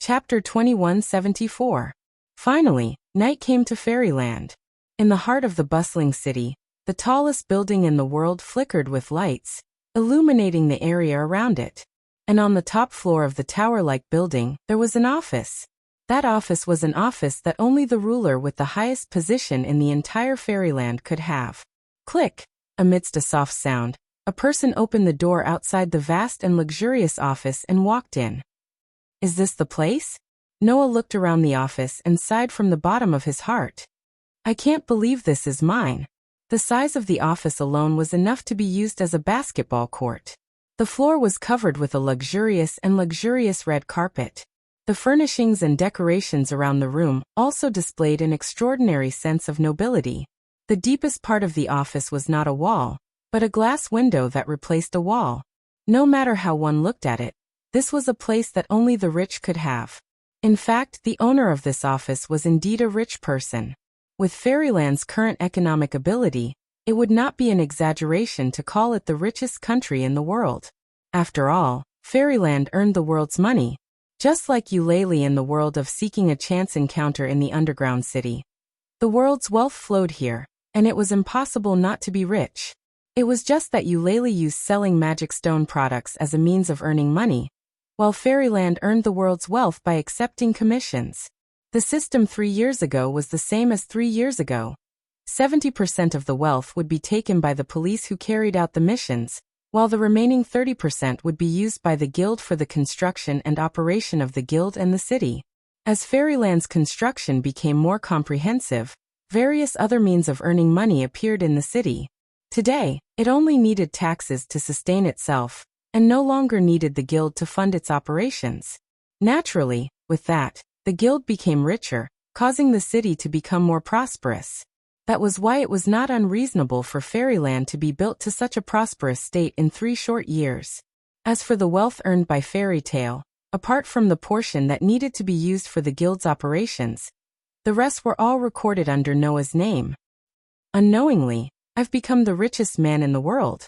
Chapter 2174. Finally, night came to Fairyland. In the heart of the bustling city, the tallest building in the world flickered with lights, illuminating the area around it. And on the top floor of the tower-like building, there was an office. That office was an office that only the ruler with the highest position in the entire Fairyland could have. Click! Amidst a soft sound, a person opened the door outside the vast and luxurious office and walked in. Is this the place? Noah looked around the office and sighed from the bottom of his heart. I can't believe this is mine. The size of the office alone was enough to be used as a basketball court. The floor was covered with a luxurious red carpet. The furnishings and decorations around the room also displayed an extraordinary sense of nobility. The deepest part of the office was not a wall, but a glass window that replaced a wall. No matter how one looked at it, this was a place that only the rich could have. In fact, the owner of this office was indeed a rich person. With Fairyland's current economic ability, it would not be an exaggeration to call it the richest country in the world. After all, Fairyland earned the world's money, just like Eulalie in the world of seeking a chance encounter in the underground city. The world's wealth flowed here, and it was impossible not to be rich. It was just that Eulalie used selling magic stone products as a means of earning money, while Fairyland earned the world's wealth by accepting commissions. The system 3 years ago was the same as 3 years ago. 70% of the wealth would be taken by the police who carried out the missions, while the remaining 30% would be used by the guild for the construction and operation of the guild and the city. As Fairyland's construction became more comprehensive, various other means of earning money appeared in the city. Today, it only needed taxes to sustain itself, and no longer needed the guild to fund its operations. Naturally, with that, the guild became richer, causing the city to become more prosperous. That was why it was not unreasonable for Fairyland to be built to such a prosperous state in 3 short years. As for the wealth earned by Fairy Tale, apart from the portion that needed to be used for the guild's operations, the rest were all recorded under Noah's name. Unknowingly, I've become the richest man in the world.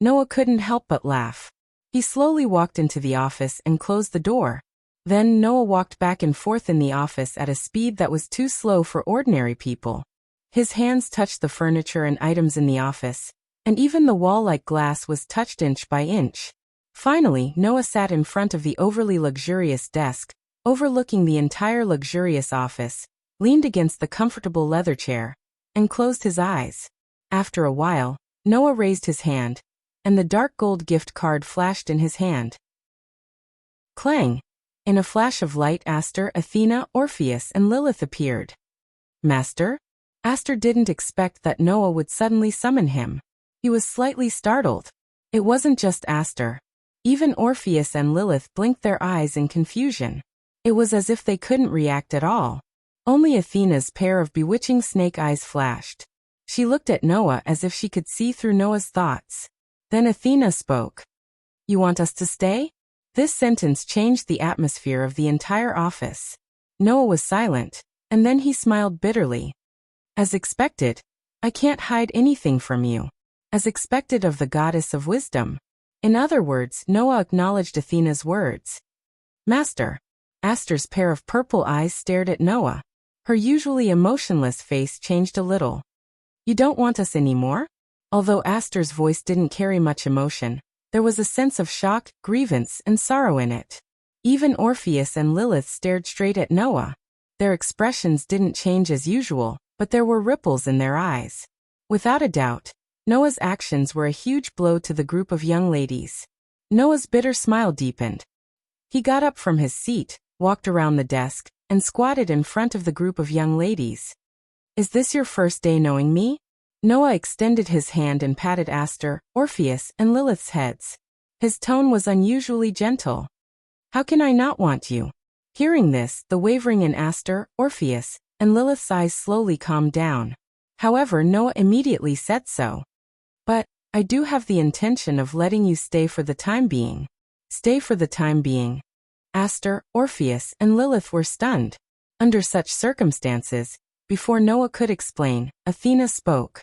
Noah couldn't help but laugh. He slowly walked into the office and closed the door. Then Noah walked back and forth in the office at a speed that was too slow for ordinary people. His hands touched the furniture and items in the office, and even the wall-like glass was touched inch by inch. Finally, Noah sat in front of the overly luxurious desk, overlooking the entire luxurious office, leaned against the comfortable leather chair, and closed his eyes. After a while, Noah raised his hand, and the dark gold gift card flashed in his hand. Clang! In a flash of light, Aster, Athena, Orpheus, and Lilith appeared. Master? Aster didn't expect that Noah would suddenly summon him. He was slightly startled. It wasn't just Aster. Even Orpheus and Lilith blinked their eyes in confusion. It was as if they couldn't react at all. Only Athena's pair of bewitching snake eyes flashed. She looked at Noah as if she could see through Noah's thoughts. Then Athena spoke. You want us to stay? This sentence changed the atmosphere of the entire office. Noah was silent, and then he smiled bitterly. As expected, I can't hide anything from you. As expected of the goddess of wisdom. In other words, Noah acknowledged Athena's words. Master. Aster's pair of purple eyes stared at Noah. Her usually emotionless face changed a little. You don't want us anymore? Although Aster's voice didn't carry much emotion, there was a sense of shock, grievance, and sorrow in it. Even Orpheus and Lilith stared straight at Noah. Their expressions didn't change as usual, but there were ripples in their eyes. Without a doubt, Noah's actions were a huge blow to the group of young ladies. Noah's bitter smile deepened. He got up from his seat, walked around the desk, and squatted in front of the group of young ladies. Is this your first day knowing me? Noah extended his hand and patted Aster, Orpheus, and Lilith's heads. His tone was unusually gentle. How can I not want you? Hearing this, the wavering in Aster, Orpheus, and Lilith's eyes slowly calmed down. However, Noah immediately said so. But, I do have the intention of letting you stay for the time being. Stay for the time being. Aster, Orpheus, and Lilith were stunned. Under such circumstances, before Noah could explain, Athena spoke.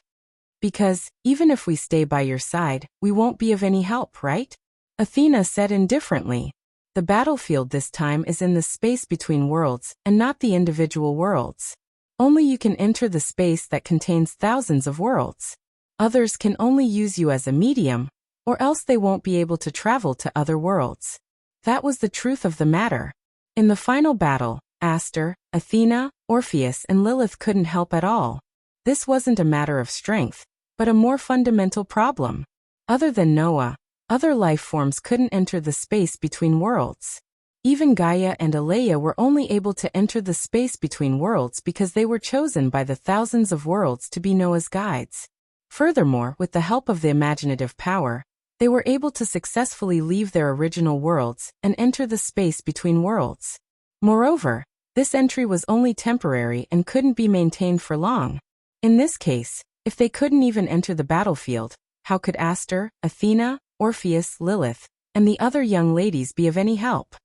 Because, even if we stay by your side, we won't be of any help, right? Athena said indifferently. The battlefield this time is in the space between worlds and not the individual worlds. Only you can enter the space that contains thousands of worlds. Others can only use you as a medium, or else they won't be able to travel to other worlds. That was the truth of the matter. In the final battle, Aster, Athena, Orpheus and Lilith couldn't help at all. This wasn't a matter of strength, but a more fundamental problem. Other than Noah, other life forms couldn't enter the space between worlds. Even Gaia and Aleia were only able to enter the space between worlds because they were chosen by the thousands of worlds to be Noah's guides. Furthermore, with the help of the imaginative power, they were able to successfully leave their original worlds and enter the space between worlds. Moreover, this entry was only temporary and couldn't be maintained for long. In this case, if they couldn't even enter the battlefield, how could Aster, Athena, Orpheus, Lilith, and the other young ladies be of any help?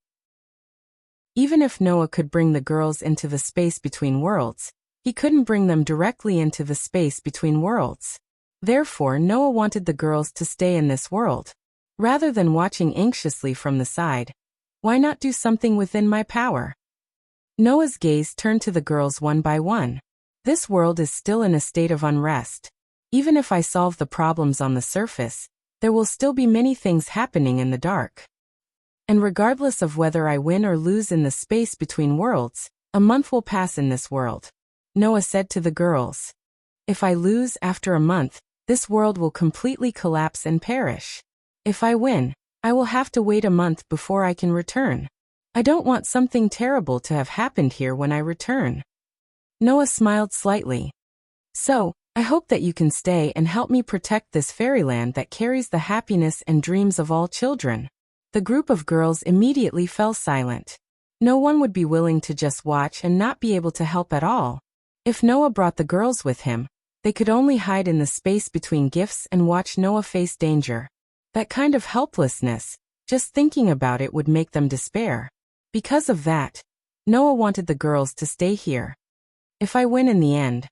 Even if Noah could bring the girls into the space between worlds, he couldn't bring them directly into the space between worlds. Therefore, Noah wanted the girls to stay in this world. Rather than watching anxiously from the side, why not do something within my power? Noah's gaze turned to the girls one by one. This world is still in a state of unrest. Even if I solve the problems on the surface, there will still be many things happening in the dark. And regardless of whether I win or lose in the space between worlds, a month will pass in this world. Noah said to the girls. If I lose after a month, this world will completely collapse and perish. If I win, I will have to wait a month before I can return. I don't want something terrible to have happened here when I return. Noah smiled slightly. So, I hope that you can stay and help me protect this fairyland that carries the happiness and dreams of all children. The group of girls immediately fell silent. No one would be willing to just watch and not be able to help at all. If Noah brought the girls with him, they could only hide in the space between gifts and watch Noah face danger. That kind of helplessness, just thinking about it would make them despair. Because of that, Noah wanted the girls to stay here. If I win in the end,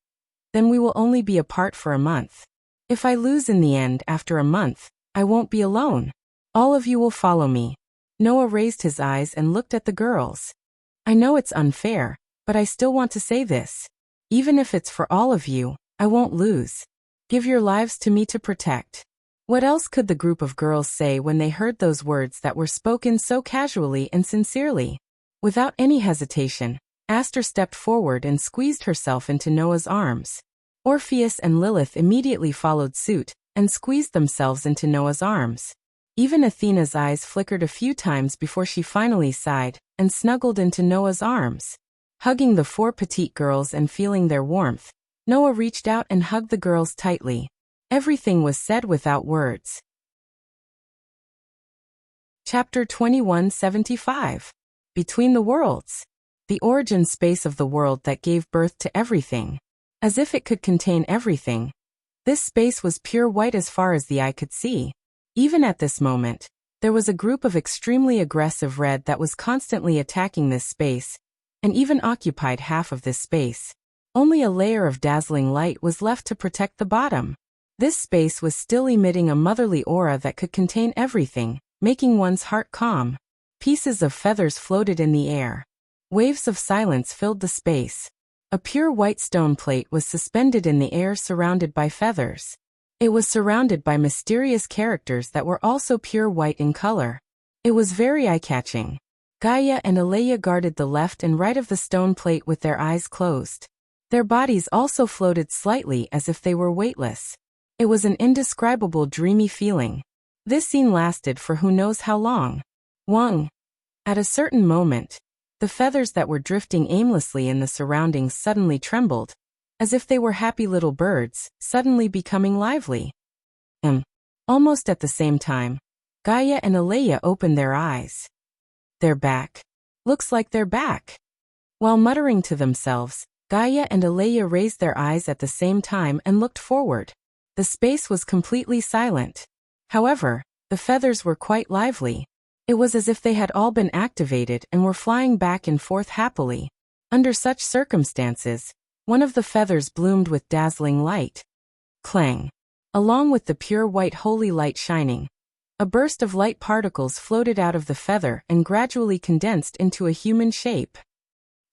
then we will only be apart for a month. If I lose in the end after a month, I won't be alone. All of you will follow me. Noah raised his eyes and looked at the girls. I know it's unfair, but I still want to say this. Even if it's for all of you, I won't lose. Give your lives to me to protect. What else could the group of girls say when they heard those words that were spoken so casually and sincerely? Without any hesitation, Aster stepped forward and squeezed herself into Noah's arms. Orpheus and Lilith immediately followed suit and squeezed themselves into Noah's arms. Even Athena's eyes flickered a few times before she finally sighed and snuggled into Noah's arms. Hugging the four petite girls and feeling their warmth, Noah reached out and hugged the girls tightly. Everything was said without words. Chapter 2175. Between the Worlds. The origin space of the world that gave birth to everything. As if it could contain everything. This space was pure white as far as the eye could see. Even at this moment, there was a group of extremely aggressive red that was constantly attacking this space, and even occupied half of this space. Only a layer of dazzling light was left to protect the bottom. This space was still emitting a motherly aura that could contain everything, making one's heart calm. Pieces of feathers floated in the air. Waves of silence filled the space. A pure white stone plate was suspended in the air surrounded by feathers. It was surrounded by mysterious characters that were also pure white in color. It was very eye-catching. Gaia and Aleia guarded the left and right of the stone plate with their eyes closed. Their bodies also floated slightly as if they were weightless. It was an indescribable dreamy feeling. This scene lasted for who knows how long. At a certain moment, the feathers that were drifting aimlessly in the surroundings suddenly trembled, as if they were happy little birds, suddenly becoming lively. Almost at the same time, Gaia and Aleia opened their eyes. They're back. Looks like they're back. While muttering to themselves, Gaia and Aleia raised their eyes at the same time and looked forward. The space was completely silent. However, the feathers were quite lively. It was as if they had all been activated and were flying back and forth happily. Under such circumstances, one of the feathers bloomed with dazzling light. Clang! Along with the pure white holy light shining, A burst of light particles floated out of the feather and gradually condensed into a human shape.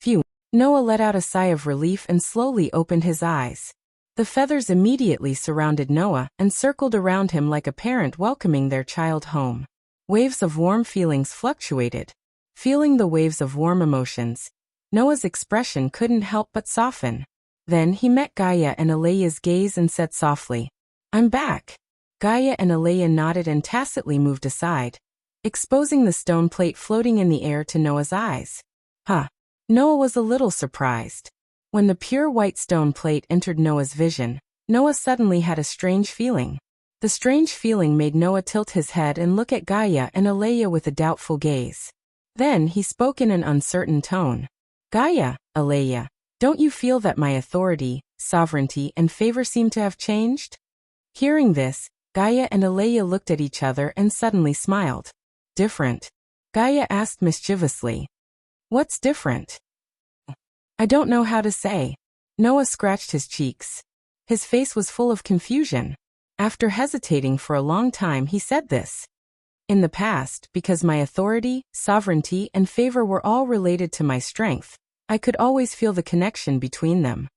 Phew! Noah let out a sigh of relief and slowly opened his eyes. The feathers immediately surrounded Noah and circled around him like a parent welcoming their child home. Waves of warm feelings fluctuated. Feeling the waves of warm emotions, Noah's expression couldn't help but soften. Then he met Gaia and Aleya's gaze and said softly, "I'm back." Gaia and Aleya nodded and tacitly moved aside, exposing the stone plate floating in the air to Noah's eyes. Huh! Noah was a little surprised. When the pure white stone plate entered Noah's vision, Noah suddenly had a strange feeling. The strange feeling made Noah tilt his head and look at Gaia and Aleya with a doubtful gaze. Then he spoke in an uncertain tone. "Gaia, Aleya, don't you feel that my authority, sovereignty, and favor seem to have changed?" Hearing this, Gaia and Aleya looked at each other and suddenly smiled. "Different?" Gaia asked mischievously. "What's different?" "I don't know how to say." Noah scratched his cheeks. His face was full of confusion. After hesitating for a long time, he said this. "In the past, because my authority, sovereignty, and favor were all related to my strength, I could always feel the connection between them.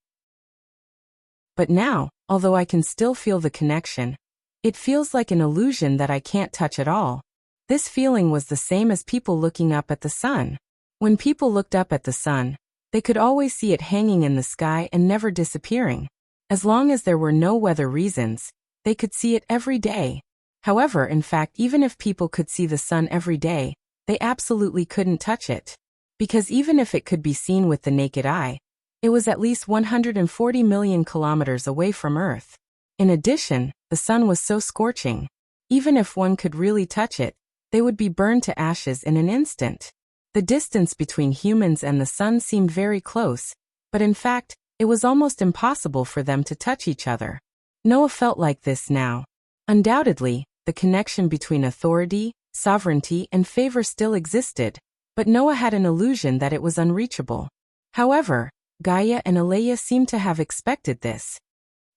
But now, although I can still feel the connection, it feels like an illusion that I can't touch at all." This feeling was the same as people looking up at the sun. When people looked up at the sun, they could always see it hanging in the sky and never disappearing. As long as there were no weather reasons, they could see it every day. However, in fact, even if people could see the sun every day, they absolutely couldn't touch it. Because even if it could be seen with the naked eye, it was at least 140 million kilometers away from Earth. In addition, the sun was so scorching. Even if one could really touch it, they would be burned to ashes in an instant. The distance between humans and the sun seemed very close, but in fact, it was almost impossible for them to touch each other. Noah felt like this now. Undoubtedly, the connection between authority, sovereignty, and favor still existed, but Noah had an illusion that it was unreachable. However, Gaia and Aleya seemed to have expected this.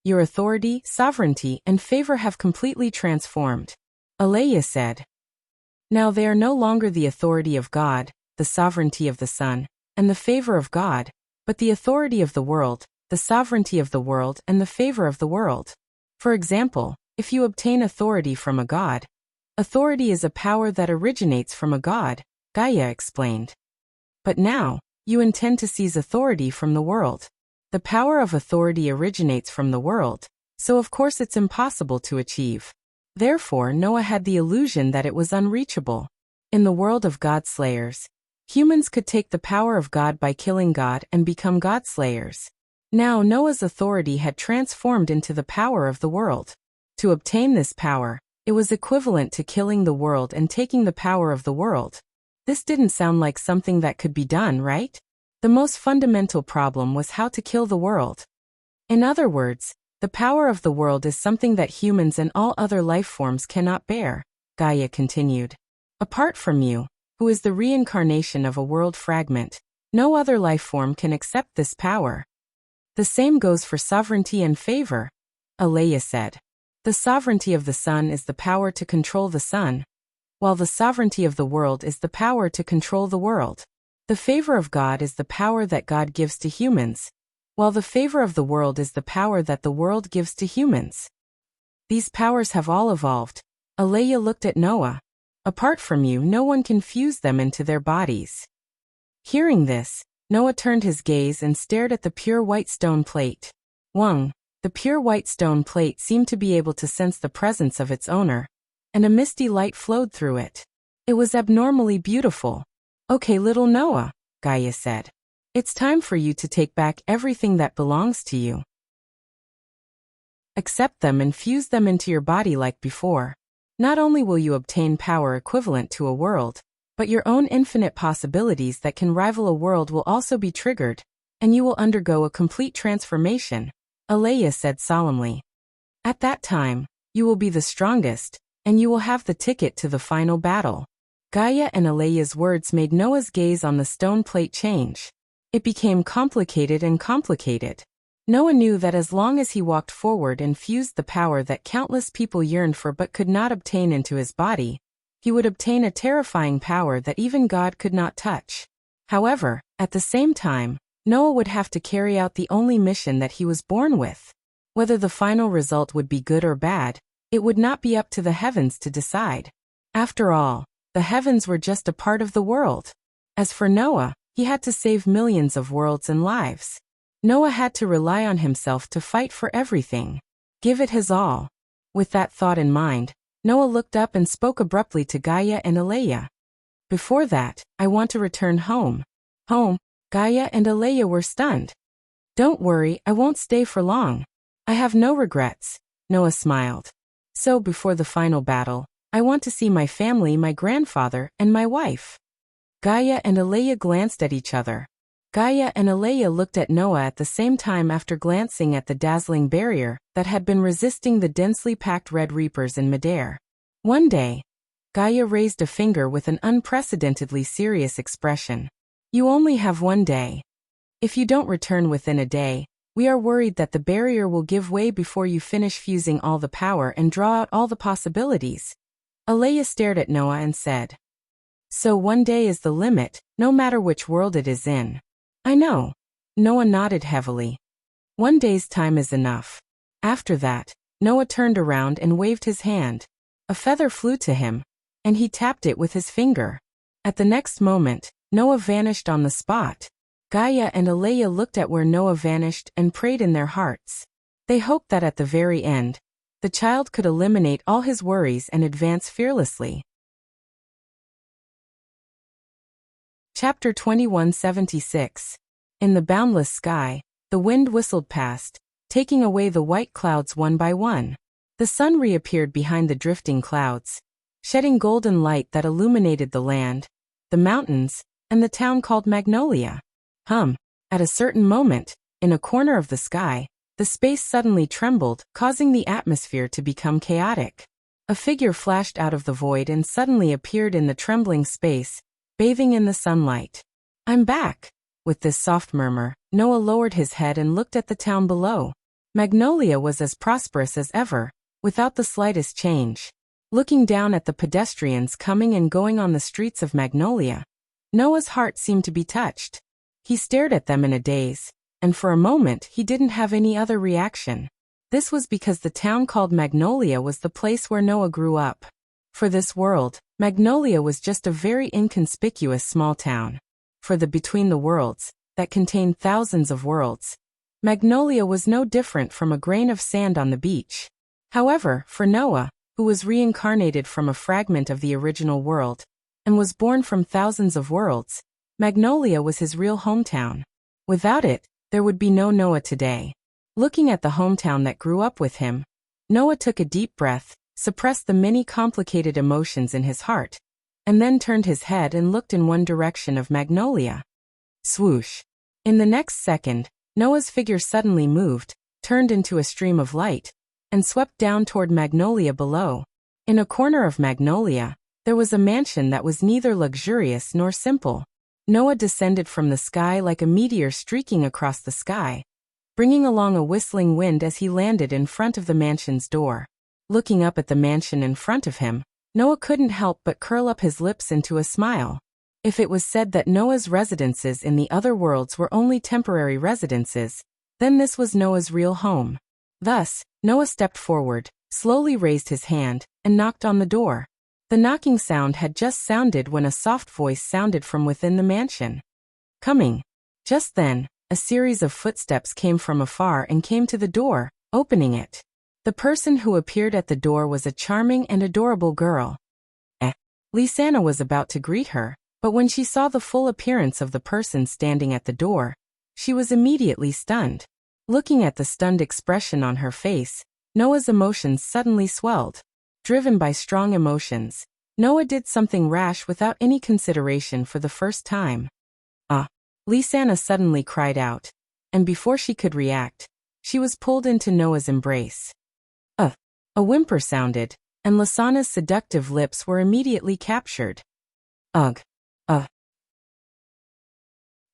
"Your authority, sovereignty, and favor have completely transformed," Aleya said. "Now they are no longer the authority of God, the sovereignty of the sun, and the favor of God, but the authority of the world, the sovereignty of the world, and the favor of the world. For example, if you obtain authority from a god, authority is a power that originates from a god," Gaia explained. "But now, you intend to seize authority from the world. The power of authority originates from the world, so of course it's impossible to achieve." Therefore, Noah had the illusion that it was unreachable. In the world of God-slayers, humans could take the power of God by killing God and become God-slayers. Now Noah's authority had transformed into the power of the world. To obtain this power, it was equivalent to killing the world and taking the power of the world. This didn't sound like something that could be done, right? The most fundamental problem was how to kill the world. In other words, the power of the world is something that humans and all other life forms cannot bear, Gaia continued. Apart from you, who is the reincarnation of a world fragment, no other life form can accept this power. The same goes for sovereignty and favor, Aleya said. The sovereignty of the sun is the power to control the sun, while the sovereignty of the world is the power to control the world. The favor of God is the power that God gives to humans, while the favor of the world is the power that the world gives to humans. These powers have all evolved. Aleya looked at Noah. Apart from you, no one can fuse them into their bodies. Hearing this, Noah turned his gaze and stared at the pure white stone plate. Wang, the pure white stone plate seemed to be able to sense the presence of its owner, and a misty light flowed through it. It was abnormally beautiful. Okay, little Noah, Gaia said. It's time for you to take back everything that belongs to you. Accept them and fuse them into your body like before. Not only will you obtain power equivalent to a world, but your own infinite possibilities that can rival a world will also be triggered, and you will undergo a complete transformation, Aleya said solemnly. At that time, you will be the strongest, and you will have the ticket to the final battle. Gaia and Aleya's words made Noah's gaze on the stone plate change. It became complicated and complicated. Noah knew that as long as he walked forward and fused the power that countless people yearned for but could not obtain into his body, he would obtain a terrifying power that even God could not touch. However, at the same time, Noah would have to carry out the only mission that he was born with. Whether the final result would be good or bad, it would not be up to the heavens to decide. After all, the heavens were just a part of the world. As for Noah, he had to save millions of worlds and lives. Noah had to rely on himself to fight for everything. Give it his all. With that thought in mind, Noah looked up and spoke abruptly to Gaia and Aleia. Before that, I want to return home. Home? Gaia and Aleia were stunned. Don't worry, I won't stay for long. I have no regrets, Noah smiled. So before the final battle, I want to see my family, my grandfather, and my wife. Gaia and Aleia glanced at each other. Gaia and Aleia looked at Noah at the same time after glancing at the dazzling barrier that had been resisting the densely packed red reapers in midair. One day, Gaia raised a finger with an unprecedentedly serious expression. You only have one day. If you don't return within a day, we are worried that the barrier will give way before you finish fusing all the power and draw out all the possibilities. Aleia stared at Noah and said, So one day is the limit, no matter which world it is in. I know. Noah nodded heavily. One day's time is enough. After that, Noah turned around and waved his hand. A feather flew to him, and he tapped it with his finger. At the next moment, Noah vanished on the spot. Gaia and Aleia looked at where Noah vanished and prayed in their hearts. They hoped that at the very end, the child could eliminate all his worries and advance fearlessly. Chapter 2176. In the boundless sky, the wind whistled past, taking away the white clouds one by one. The sun reappeared behind the drifting clouds, shedding golden light that illuminated the land, the mountains, and the town called Magnolia. At a certain moment, in a corner of the sky, the space suddenly trembled, causing the atmosphere to become chaotic. A figure flashed out of the void and suddenly appeared in the trembling space, bathing in the sunlight. I'm back. With this soft murmur, Noah lowered his head and looked at the town below. Magnolia was as prosperous as ever, without the slightest change. Looking down at the pedestrians coming and going on the streets of Magnolia, Noah's heart seemed to be touched. He stared at them in a daze, and for a moment he didn't have any other reaction. This was because the town called Magnolia was the place where Noah grew up. For this world, Magnolia was just a very inconspicuous small town. For the between the worlds, that contained thousands of worlds, Magnolia was no different from a grain of sand on the beach. However, for Noah, who was reincarnated from a fragment of the original world, and was born from thousands of worlds, Magnolia was his real hometown. Without it, there would be no Noah today. Looking at the hometown that grew up with him, Noah took a deep breath, suppressed the many complicated emotions in his heart, and then turned his head and looked in one direction of Magnolia. Swoosh! In the next second, Noah's figure suddenly moved, turned into a stream of light, and swept down toward Magnolia below. In a corner of Magnolia, there was a mansion that was neither luxurious nor simple. Noah descended from the sky like a meteor streaking across the sky, bringing along a whistling wind as he landed in front of the mansion's door. Looking up at the mansion in front of him, Noah couldn't help but curl up his lips into a smile. If it was said that Noah's residences in the other worlds were only temporary residences, then this was Noah's real home. Thus, Noah stepped forward, slowly raised his hand, and knocked on the door. The knocking sound had just sounded when a soft voice sounded from within the mansion. Coming. Just then, a series of footsteps came from afar and came to the door, opening it. The person who appeared at the door was a charming and adorable girl. Lisanna was about to greet her, but when she saw the full appearance of the person standing at the door, she was immediately stunned. Looking at the stunned expression on her face, Noah's emotions suddenly swelled. Driven by strong emotions, Noah did something rash without any consideration for the first time. Lisanna suddenly cried out, and before she could react, she was pulled into Noah's embrace. A whimper sounded, and Lisanna's seductive lips were immediately captured.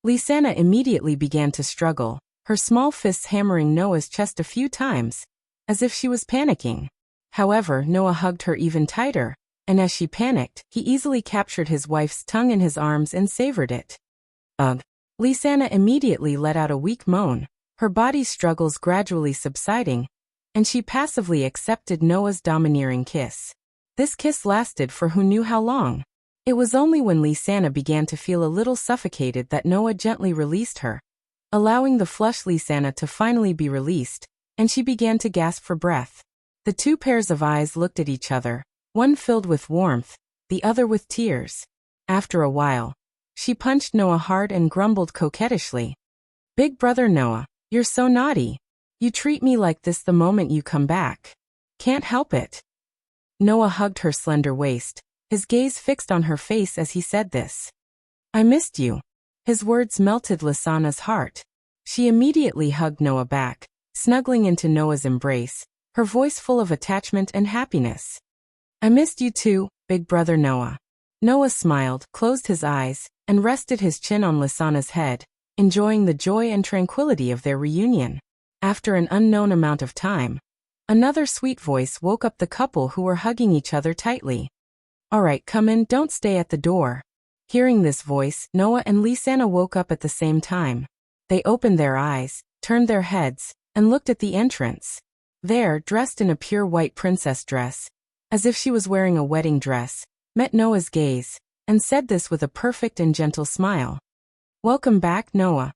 Lisanna immediately began to struggle, her small fists hammering Noah's chest a few times, as if she was panicking. However, Noah hugged her even tighter, and as she panicked, he easily captured his wife's tongue in his arms and savored it. Ugh. Lisanna immediately let out a weak moan, her body's struggles gradually subsiding, and she passively accepted Noah's domineering kiss. This kiss lasted for who knew how long. It was only when Lisanna began to feel a little suffocated that Noah gently released her, allowing the flushed Lisanna to finally be released, and she began to gasp for breath. The two pairs of eyes looked at each other, one filled with warmth, the other with tears. After a while, she punched Noah hard and grumbled coquettishly. "Big brother Noah, you're so naughty. You treat me like this the moment you come back. Can't help it." Noah hugged her slender waist, his gaze fixed on her face as he said this. "I missed you." His words melted Lisanna's heart. She immediately hugged Noah back, snuggling into Noah's embrace, her voice full of attachment and happiness. "I missed you too, big brother Noah." Noah smiled, closed his eyes, and rested his chin on Lisanna's head, enjoying the joy and tranquility of their reunion. After an unknown amount of time, another sweet voice woke up the couple who were hugging each other tightly. "All right, come in, don't stay at the door." Hearing this voice, Noah and Lisanna woke up at the same time. They opened their eyes, turned their heads, and looked at the entrance. There, dressed in a pure white princess dress, as if she was wearing a wedding dress, met Noah's gaze, and said this with a perfect and gentle smile. "Welcome back, Noah."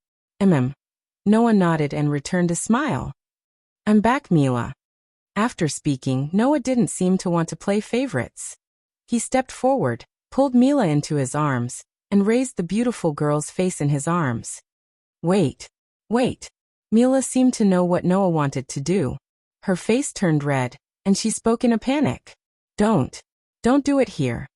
Noah nodded and returned a smile. "I'm back, Mila." After speaking, Noah didn't seem to want to play favorites. He stepped forward, pulled Mila into his arms, and raised the beautiful girl's face in his arms. Wait. Mila seemed to know what Noah wanted to do. Her face turned red, and she spoke in a panic. Don't do it here.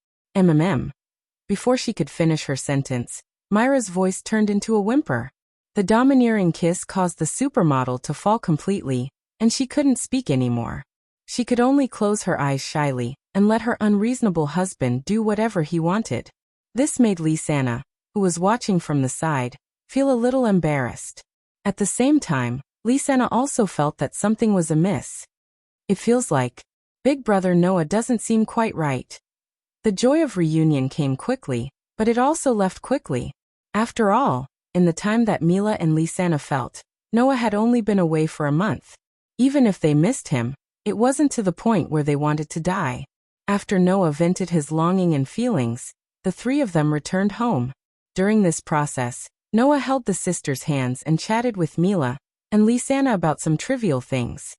Before she could finish her sentence, Myra's voice turned into a whimper. The domineering kiss caused the supermodel to fall completely, and she couldn't speak anymore. She could only close her eyes shyly and let her unreasonable husband do whatever he wanted. This made Lisanna, who was watching from the side, feel a little embarrassed. At the same time, Lisanna also felt that something was amiss. It feels like Big Brother Noah doesn't seem quite right. The joy of reunion came quickly, but it also left quickly. After all, in the time that Mila and Lisanna felt, Noah had only been away for a month. Even if they missed him, it wasn't to the point where they wanted to die. After Noah vented his longing and feelings, the three of them returned home. During this process, Noah held the sisters' hands and chatted with Mila and Lisanna about some trivial things.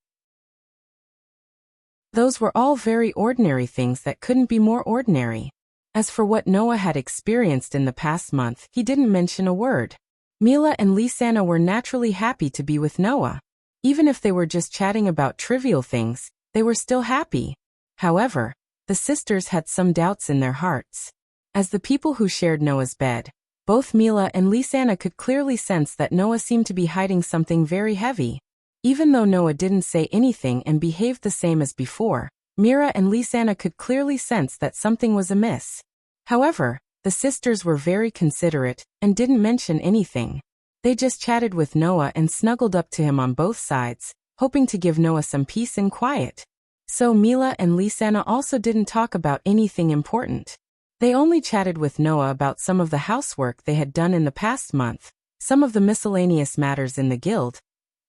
Those were all very ordinary things that couldn't be more ordinary. As for what Noah had experienced in the past month, he didn't mention a word. Mila and Lisanna were naturally happy to be with Noah. Even if they were just chatting about trivial things, they were still happy. However, the sisters had some doubts in their hearts. As the people who shared Noah's bed, both Mila and Lisanna could clearly sense that Noah seemed to be hiding something very heavy. Even though Noah didn't say anything and behaved the same as before, Mira and Lisanna could clearly sense that something was amiss. However, the sisters were very considerate and didn't mention anything. They just chatted with Noah and snuggled up to him on both sides, hoping to give Noah some peace and quiet. So Mila and Lisanna also didn't talk about anything important. They only chatted with Noah about some of the housework they had done in the past month, some of the miscellaneous matters in the guild,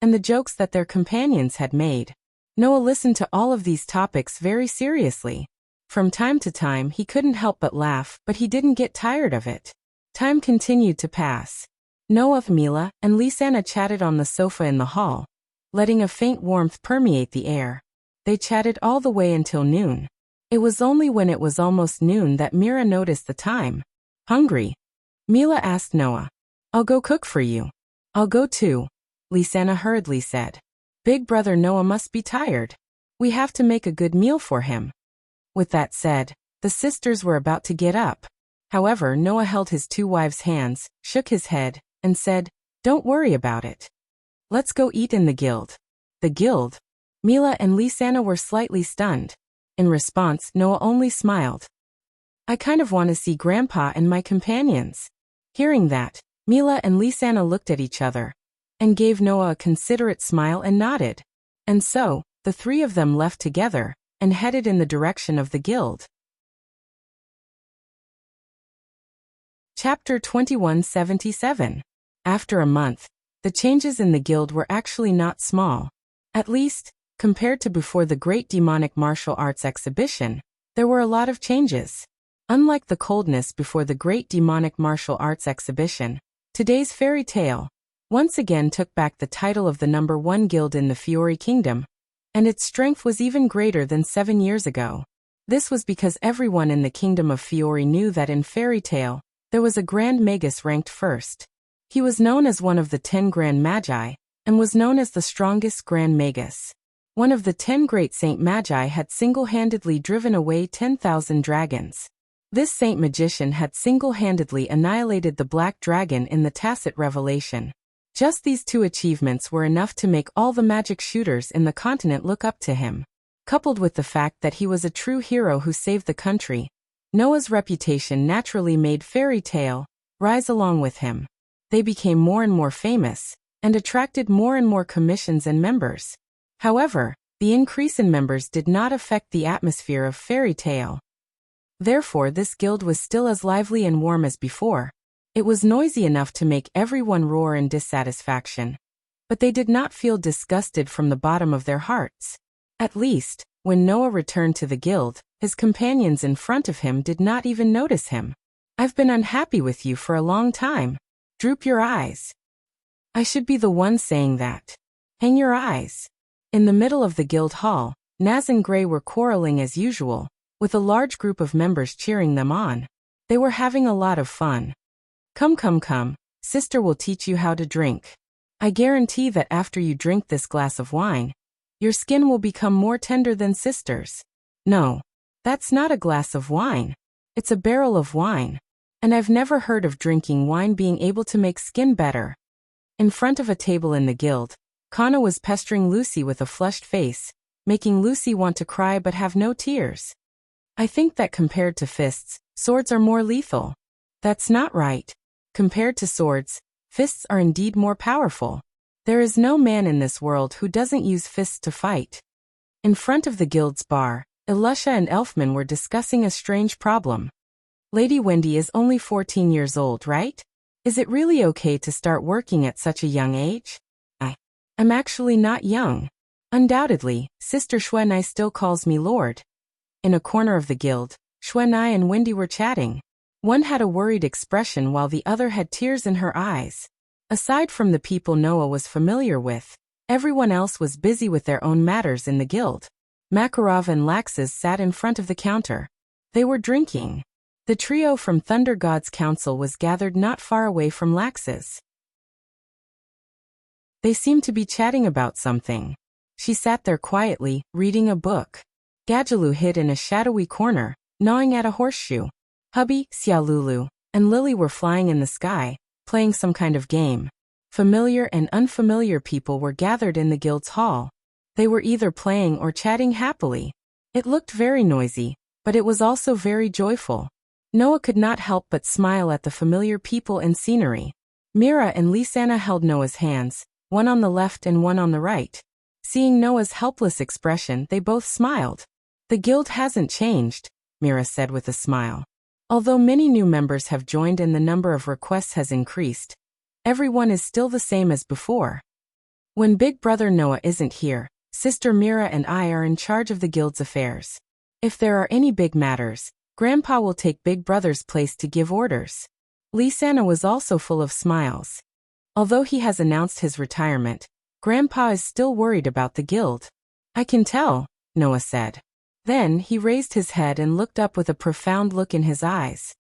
and the jokes that their companions had made. Noah listened to all of these topics very seriously. From time to time he couldn't help but laugh, but he didn't get tired of it. Time continued to pass. Noah, Mila, and Lisanna chatted on the sofa in the hall, letting a faint warmth permeate the air. They chatted all the way until noon. It was only when it was almost noon that Mira noticed the time. Hungry? Mila asked Noah. I'll go cook for you. I'll go too, Lisanna hurriedly said. Big brother Noah must be tired. We have to make a good meal for him. With that said, the sisters were about to get up. However, Noah held his two wives' hands, shook his head, and said, Don't worry about it. Let's go eat in the guild. The guild? Mila and Lisanna were slightly stunned. In response, Noah only smiled. I kind of want to see Grandpa and my companions. Hearing that, Mila and Lisanna looked at each other. and gave Noah a considerate smile and nodded. And so, the three of them left together, and headed in the direction of the guild. Chapter 2177. After a month, the changes in the guild were actually not small. At least, compared to before the Great Demonic Martial Arts Exhibition, there were a lot of changes. Unlike the coldness before the Great Demonic Martial Arts Exhibition, today's fairy tale once again took back the title of the #1 guild in the Fiori Kingdom, and its strength was even greater than 7 years ago. This was because everyone in the Kingdom of Fiori knew that in fairy tale, there was a Grand Magus ranked first. He was known as one of the 10 Grand Magi, and was known as the strongest Grand Magus. One of the 10 great Saint Magi had single-handedly driven away 10,000 dragons. This Saint Magician had single-handedly annihilated the Black Dragon in the Tacit Revelation. Just these 2 achievements were enough to make all the magic shooters in the continent look up to him. Coupled with the fact that he was a true hero who saved the country, Noah's reputation naturally made fairy tale rise along with him. They became more and more famous, and attracted more and more commissions and members. However, the increase in members did not affect the atmosphere of fairy tale. Therefore, this guild was still as lively and warm as before. It was noisy enough to make everyone roar in dissatisfaction. But they did not feel disgusted from the bottom of their hearts. At least, when Noah returned to the guild, his companions in front of him did not even notice him. "I've been unhappy with you for a long time. Droop your eyes." "I should be the one saying that. Hang your eyes." In the middle of the guild hall, Naz and Gray were quarreling as usual, with a large group of members cheering them on. They were having a lot of fun. Come, sister will teach you how to drink. I guarantee that after you drink this glass of wine, your skin will become more tender than sister's." "No, that's not a glass of wine. It's a barrel of wine. And I've never heard of drinking wine being able to make skin better." In front of a table in the guild, Kana was pestering Lucy with a flushed face, making Lucy want to cry but have no tears. "I think that compared to fists, swords are more lethal." "That's not right. Compared to swords, fists are indeed more powerful. There is no man in this world who doesn't use fists to fight." In front of the guild's bar, Elisha and Elfman were discussing a strange problem. "Lady Wendy is only 14 years old, right? Is it really okay to start working at such a young age?" I'm actually not young. Undoubtedly, Sister Xuanai still calls me Lord." In a corner of the guild, Xuanai and Wendy were chatting. One had a worried expression while the other had tears in her eyes. Aside from the people Noah was familiar with, everyone else was busy with their own matters in the guild. Makarov and Laxus sat in front of the counter. They were drinking. The trio from Thunder God's Council was gathered not far away from Laxus. They seemed to be chatting about something. She sat there quietly, reading a book. Gadjaloo hid in a shadowy corner, gnawing at a horseshoe. Hubby, Xiaolulu, and Lily were flying in the sky, playing some kind of game. Familiar and unfamiliar people were gathered in the guild's hall. They were either playing or chatting happily. It looked very noisy, but it was also very joyful. Noah could not help but smile at the familiar people and scenery. Mira and Lisanna held Noah's hands, one on the left and one on the right. Seeing Noah's helpless expression, they both smiled. "The guild hasn't changed," Mira said with a smile. "Although many new members have joined and the number of requests has increased, everyone is still the same as before. When Big Brother Noah isn't here, Sister Mira and I are in charge of the guild's affairs. If there are any big matters, Grandpa will take Big Brother's place to give orders." Lisanna was also full of smiles. Although he has announced his retirement, Grandpa is still worried about the guild. "I can tell," Noah said. Then he raised his head and looked up with a profound look in his eyes.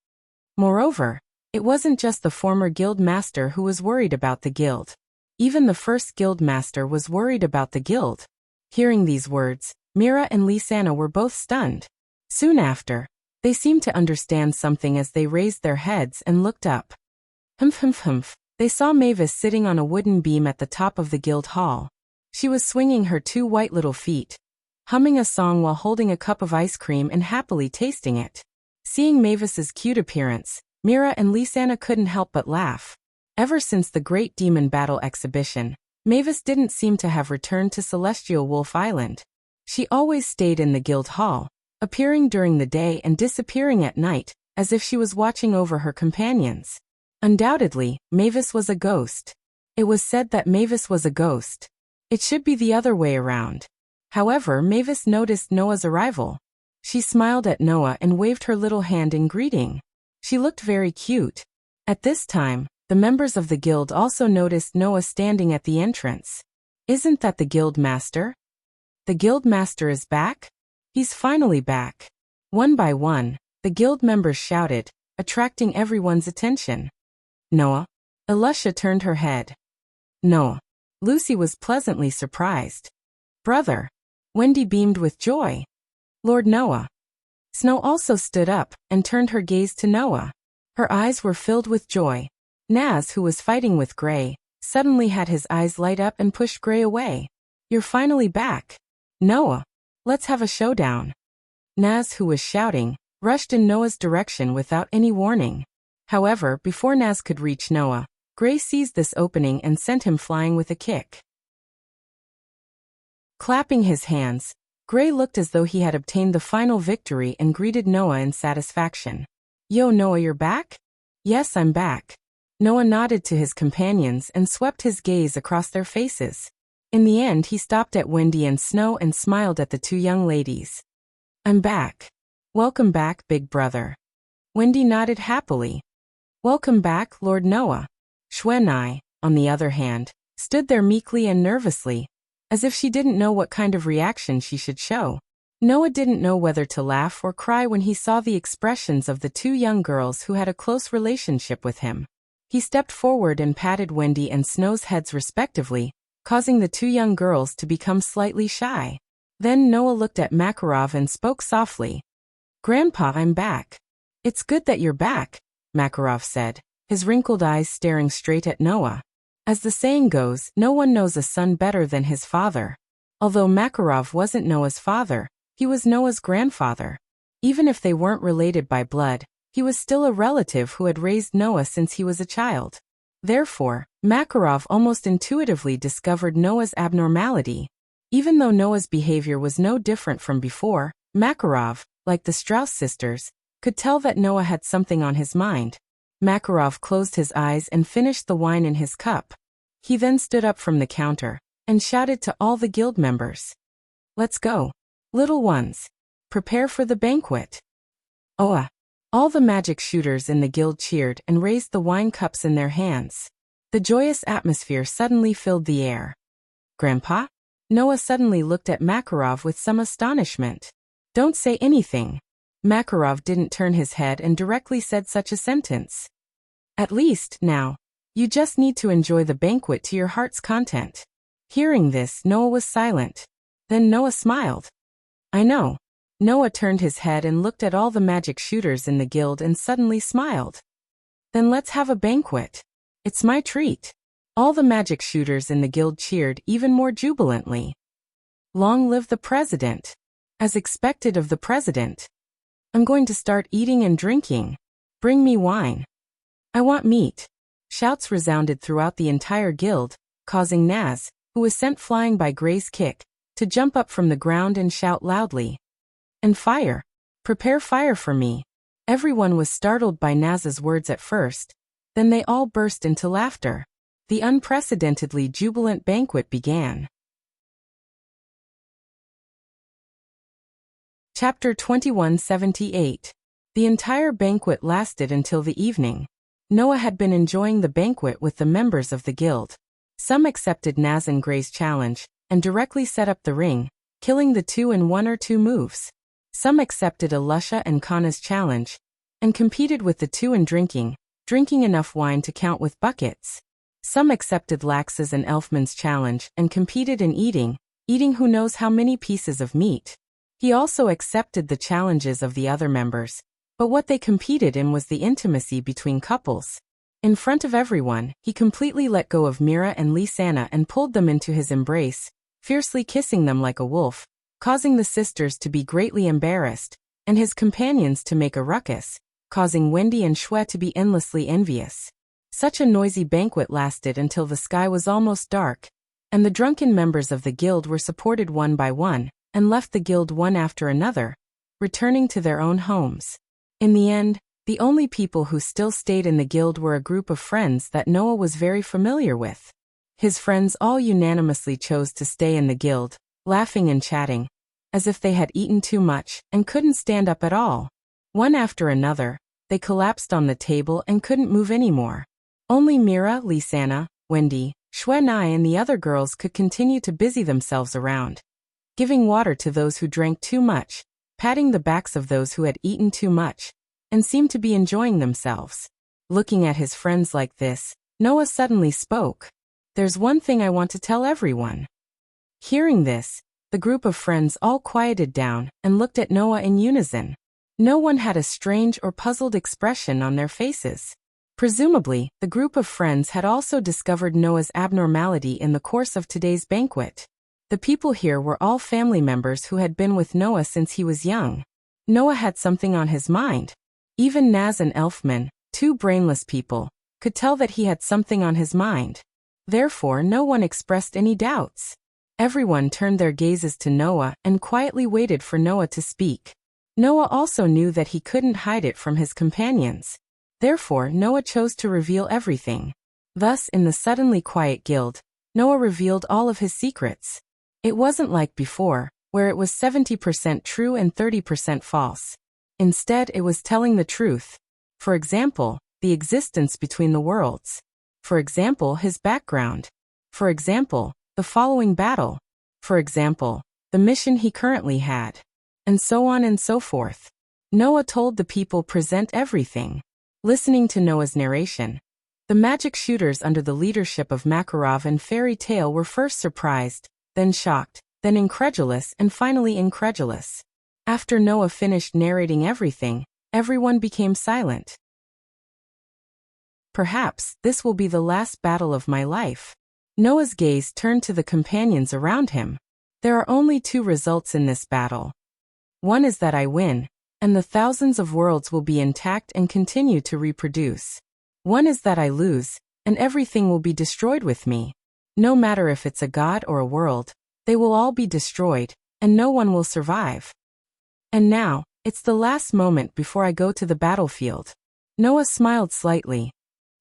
Moreover, it wasn't just the former guild master who was worried about the guild. Even the first guild master was worried about the guild. Hearing these words, Mira and Lisanna were both stunned. Soon after, they seemed to understand something as they raised their heads and looked up. Humph. They saw Mavis sitting on a wooden beam at the top of the guild hall. She was swinging her 2 white little feet, humming a song while holding a cup of ice cream and happily tasting it. Seeing Mavis's cute appearance, Mira and Lisanna couldn't help but laugh. Ever since the Great Demon Battle exhibition, Mavis didn't seem to have returned to Celestial Wolf Island. She always stayed in the guild hall, appearing during the day and disappearing at night, as if she was watching over her companions. Undoubtedly, Mavis was a ghost. It was said that Mavis was a ghost. It should be the other way around. However, Mavis noticed Noah's arrival. She smiled at Noah and waved her little hand in greeting. She looked very cute. At this time, the members of the guild also noticed Noah standing at the entrance. Isn't that the guild master? The guild master is back? He's finally back. One by one, the guild members shouted, attracting everyone's attention. Noah? Elisha turned her head. Noah. Lucy was pleasantly surprised. Brother. Wendy beamed with joy. Lord Noah. Snow also stood up and turned her gaze to Noah. Her eyes were filled with joy. Naz, who was fighting with Gray, suddenly had his eyes light up and pushed Gray away. You're finally back. Noah. Let's have a showdown. Naz, who was shouting, rushed in Noah's direction without any warning. However, before Naz could reach Noah, Gray seized this opening and sent him flying with a kick. Clapping his hands, Gray looked as though he had obtained the final victory and greeted Noah in satisfaction. Yo, Noah, you're back? Yes, I'm back. Noah nodded to his companions and swept his gaze across their faces. In the end, he stopped at Wendy and Snow and smiled at the two young ladies. I'm back. Welcome back, big brother. Wendy nodded happily. Welcome back, Lord Noah. Shwenai, on the other hand, stood there meekly and nervously, as if she didn't know what kind of reaction she should show. Noah didn't know whether to laugh or cry when he saw the expressions of the two young girls who had a close relationship with him. He stepped forward and patted Wendy and Snow's heads respectively, causing the two young girls to become slightly shy. Then Noah looked at Makarov and spoke softly. Grandpa, I'm back. It's good that you're back, Makarov said, his wrinkled eyes staring straight at Noah. As the saying goes, no one knows a son better than his father. Although Makarov wasn't Noah's father, he was Noah's grandfather. Even if they weren't related by blood, he was still a relative who had raised Noah since he was a child. Therefore, Makarov almost intuitively discovered Noah's abnormality. Even though Noah's behavior was no different from before, Makarov, like the Strauss sisters, could tell that Noah had something on his mind. Makarov closed his eyes and finished the wine in his cup. He then stood up from the counter and shouted to all the guild members. Let's go. Little ones. Prepare for the banquet. Oa. All the magic shooters in the guild cheered and raised the wine cups in their hands. The joyous atmosphere suddenly filled the air. Grandpa? Noah suddenly looked at Makarov with some astonishment. Don't say anything. Makarov didn't turn his head and directly said such a sentence. At least, now, you just need to enjoy the banquet to your heart's content. Hearing this, Noah was silent. Then Noah smiled. I know. Noah turned his head and looked at all the magic shooters in the guild and suddenly smiled. Then let's have a banquet. It's my treat. All the magic shooters in the guild cheered even more jubilantly. Long live the president. As expected of the president. I'm going to start eating and drinking. Bring me wine. I want meat. Shouts resounded throughout the entire guild, causing Naz, who was sent flying by Gray's kick, to jump up from the ground and shout loudly. And fire. Prepare fire for me. Everyone was startled by Naz's words at first, then they all burst into laughter. The unprecedentedly jubilant banquet began. Chapter 2178. The entire banquet lasted until the evening. Noah had been enjoying the banquet with the members of the guild. Some accepted Naz and Gray's challenge, and directly set up the ring, killing the two in 1 or 2 moves. Some accepted Elisha and Kana's challenge, and competed with the two in drinking enough wine to count with buckets. Some accepted Lax's and Elfman's challenge, and competed in eating who knows how many pieces of meat. He also accepted the challenges of the other members, but what they competed in was the intimacy between couples. In front of everyone, he completely let go of Mira and Lisanna and pulled them into his embrace, fiercely kissing them like a wolf, causing the sisters to be greatly embarrassed, and his companions to make a ruckus, causing Wendy and Shwe to be endlessly envious. Such a noisy banquet lasted until the sky was almost dark, and the drunken members of the guild were supported one by one, and left the guild one after another, returning to their own homes. In the end, the only people who still stayed in the guild were a group of friends that Noah was very familiar with. His friends all unanimously chose to stay in the guild, laughing and chatting, as if they had eaten too much and couldn't stand up at all. One after another, they collapsed on the table and couldn't move anymore. Only Mira, Lisanna, Wendy, Xuanai and the other girls could continue to busy themselves around, giving water to those who drank too much, patting the backs of those who had eaten too much, and seemed to be enjoying themselves. Looking at his friends like this, Noah suddenly spoke. "There's one thing I want to tell everyone." Hearing this, the group of friends all quieted down and looked at Noah in unison. No one had a strange or puzzled expression on their faces. Presumably, the group of friends had also discovered Noah's abnormality in the course of today's banquet. The people here were all family members who had been with Noah since he was young. Noah had something on his mind. Even Naz and Elfman, two brainless people, could tell that he had something on his mind. Therefore, no one expressed any doubts. Everyone turned their gazes to Noah and quietly waited for Noah to speak. Noah also knew that he couldn't hide it from his companions. Therefore, Noah chose to reveal everything. Thus, in the suddenly quiet guild, Noah revealed all of his secrets. It wasn't like before, where it was 70% true and 30% false. Instead, it was telling the truth. For example, the existence between the worlds. For example, his background. For example, the following battle. For example, the mission he currently had. And so on and so forth. Noah told the people present everything. Listening to Noah's narration, the magic shooters under the leadership of Makarov and Fairy Tale were first surprised, then shocked, then incredulous and finally incredulous. After Noah finished narrating everything, everyone became silent. "Perhaps this will be the last battle of my life." Noah's gaze turned to the companions around him. "There are only two results in this battle. One is that I win, and the thousands of worlds will be intact and continue to reproduce. One is that I lose, and everything will be destroyed with me. No matter if it's a god or a world, they will all be destroyed, and no one will survive. And now, it's the last moment before I go to the battlefield." Noah smiled slightly.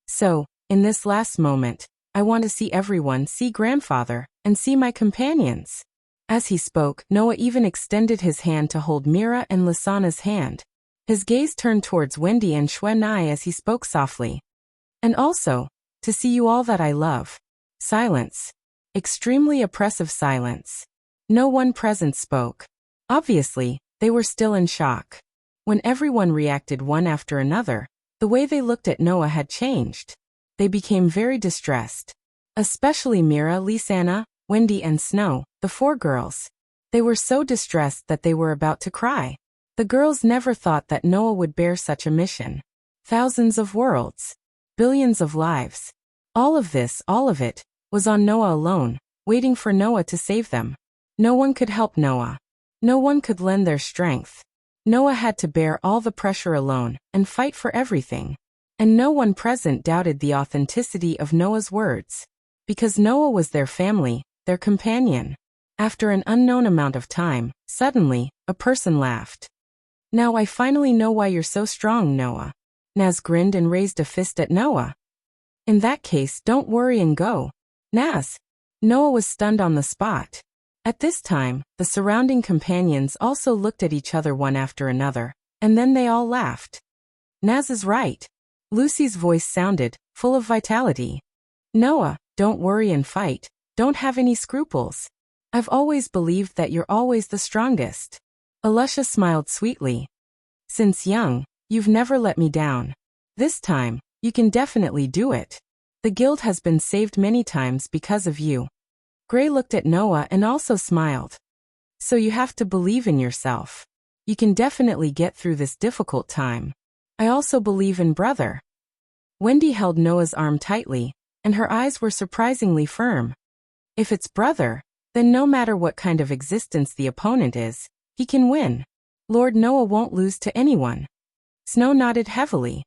"So, in this last moment, I want to see everyone, see grandfather, and see my companions." As he spoke, Noah even extended his hand to hold Mira and Lisanna's hand. His gaze turned towards Wendy and Xuanai as he spoke softly. "And also, to see you all that I love." Silence. Extremely oppressive silence. No one present spoke. Obviously, they were still in shock. When everyone reacted one after another, the way they looked at Noah had changed. They became very distressed. Especially Mira, Lisanna, Wendy and Snow, the four girls. They were so distressed that they were about to cry. The girls never thought that Noah would bear such a mission. Thousands of worlds. Billions of lives. All of it, was on Noah alone, waiting for Noah to save them. No one could help Noah. No one could lend their strength. Noah had to bear all the pressure alone, and fight for everything. And no one present doubted the authenticity of Noah's words. Because Noah was their family, their companion. After an unknown amount of time, suddenly, a person laughed. "Now I finally know why you're so strong, Noah." Naz grinned and raised a fist at Noah. "In that case, don't worry and go." "Naz!" Noah was stunned on the spot. At this time, the surrounding companions also looked at each other one after another, and then they all laughed. "Naz is right." Lucy's voice sounded, full of vitality. "Noah, don't worry and fight. Don't have any scruples. I've always believed that you're always the strongest." Alusha smiled sweetly. "Since young, you've never let me down. This time, you can definitely do it. The guild has been saved many times because of you." Gray looked at Noah and also smiled. "So you have to believe in yourself. You can definitely get through this difficult time. I also believe in brother." Wendy held Noah's arm tightly, and her eyes were surprisingly firm. "If it's brother, then no matter what kind of existence the opponent is, he can win. Lord Noah won't lose to anyone." Snow nodded heavily.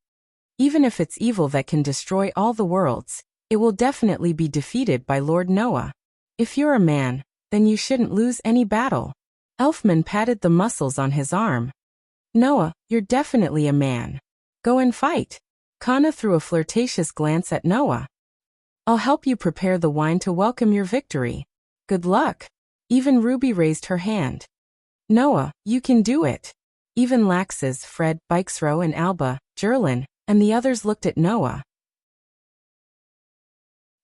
Even if it's evil that can destroy all the worlds, it will definitely be defeated by Lord Noah. If you're a man, then you shouldn't lose any battle. Elfman patted the muscles on his arm. Noah, you're definitely a man. Go and fight. Kana threw a flirtatious glance at Noah. I'll help you prepare the wine to welcome your victory. Good luck. Even Ruby raised her hand. Noah, you can do it. Even Laxes, Fred, Bikesrow and Alba, Jerlin, and the others looked at Noah.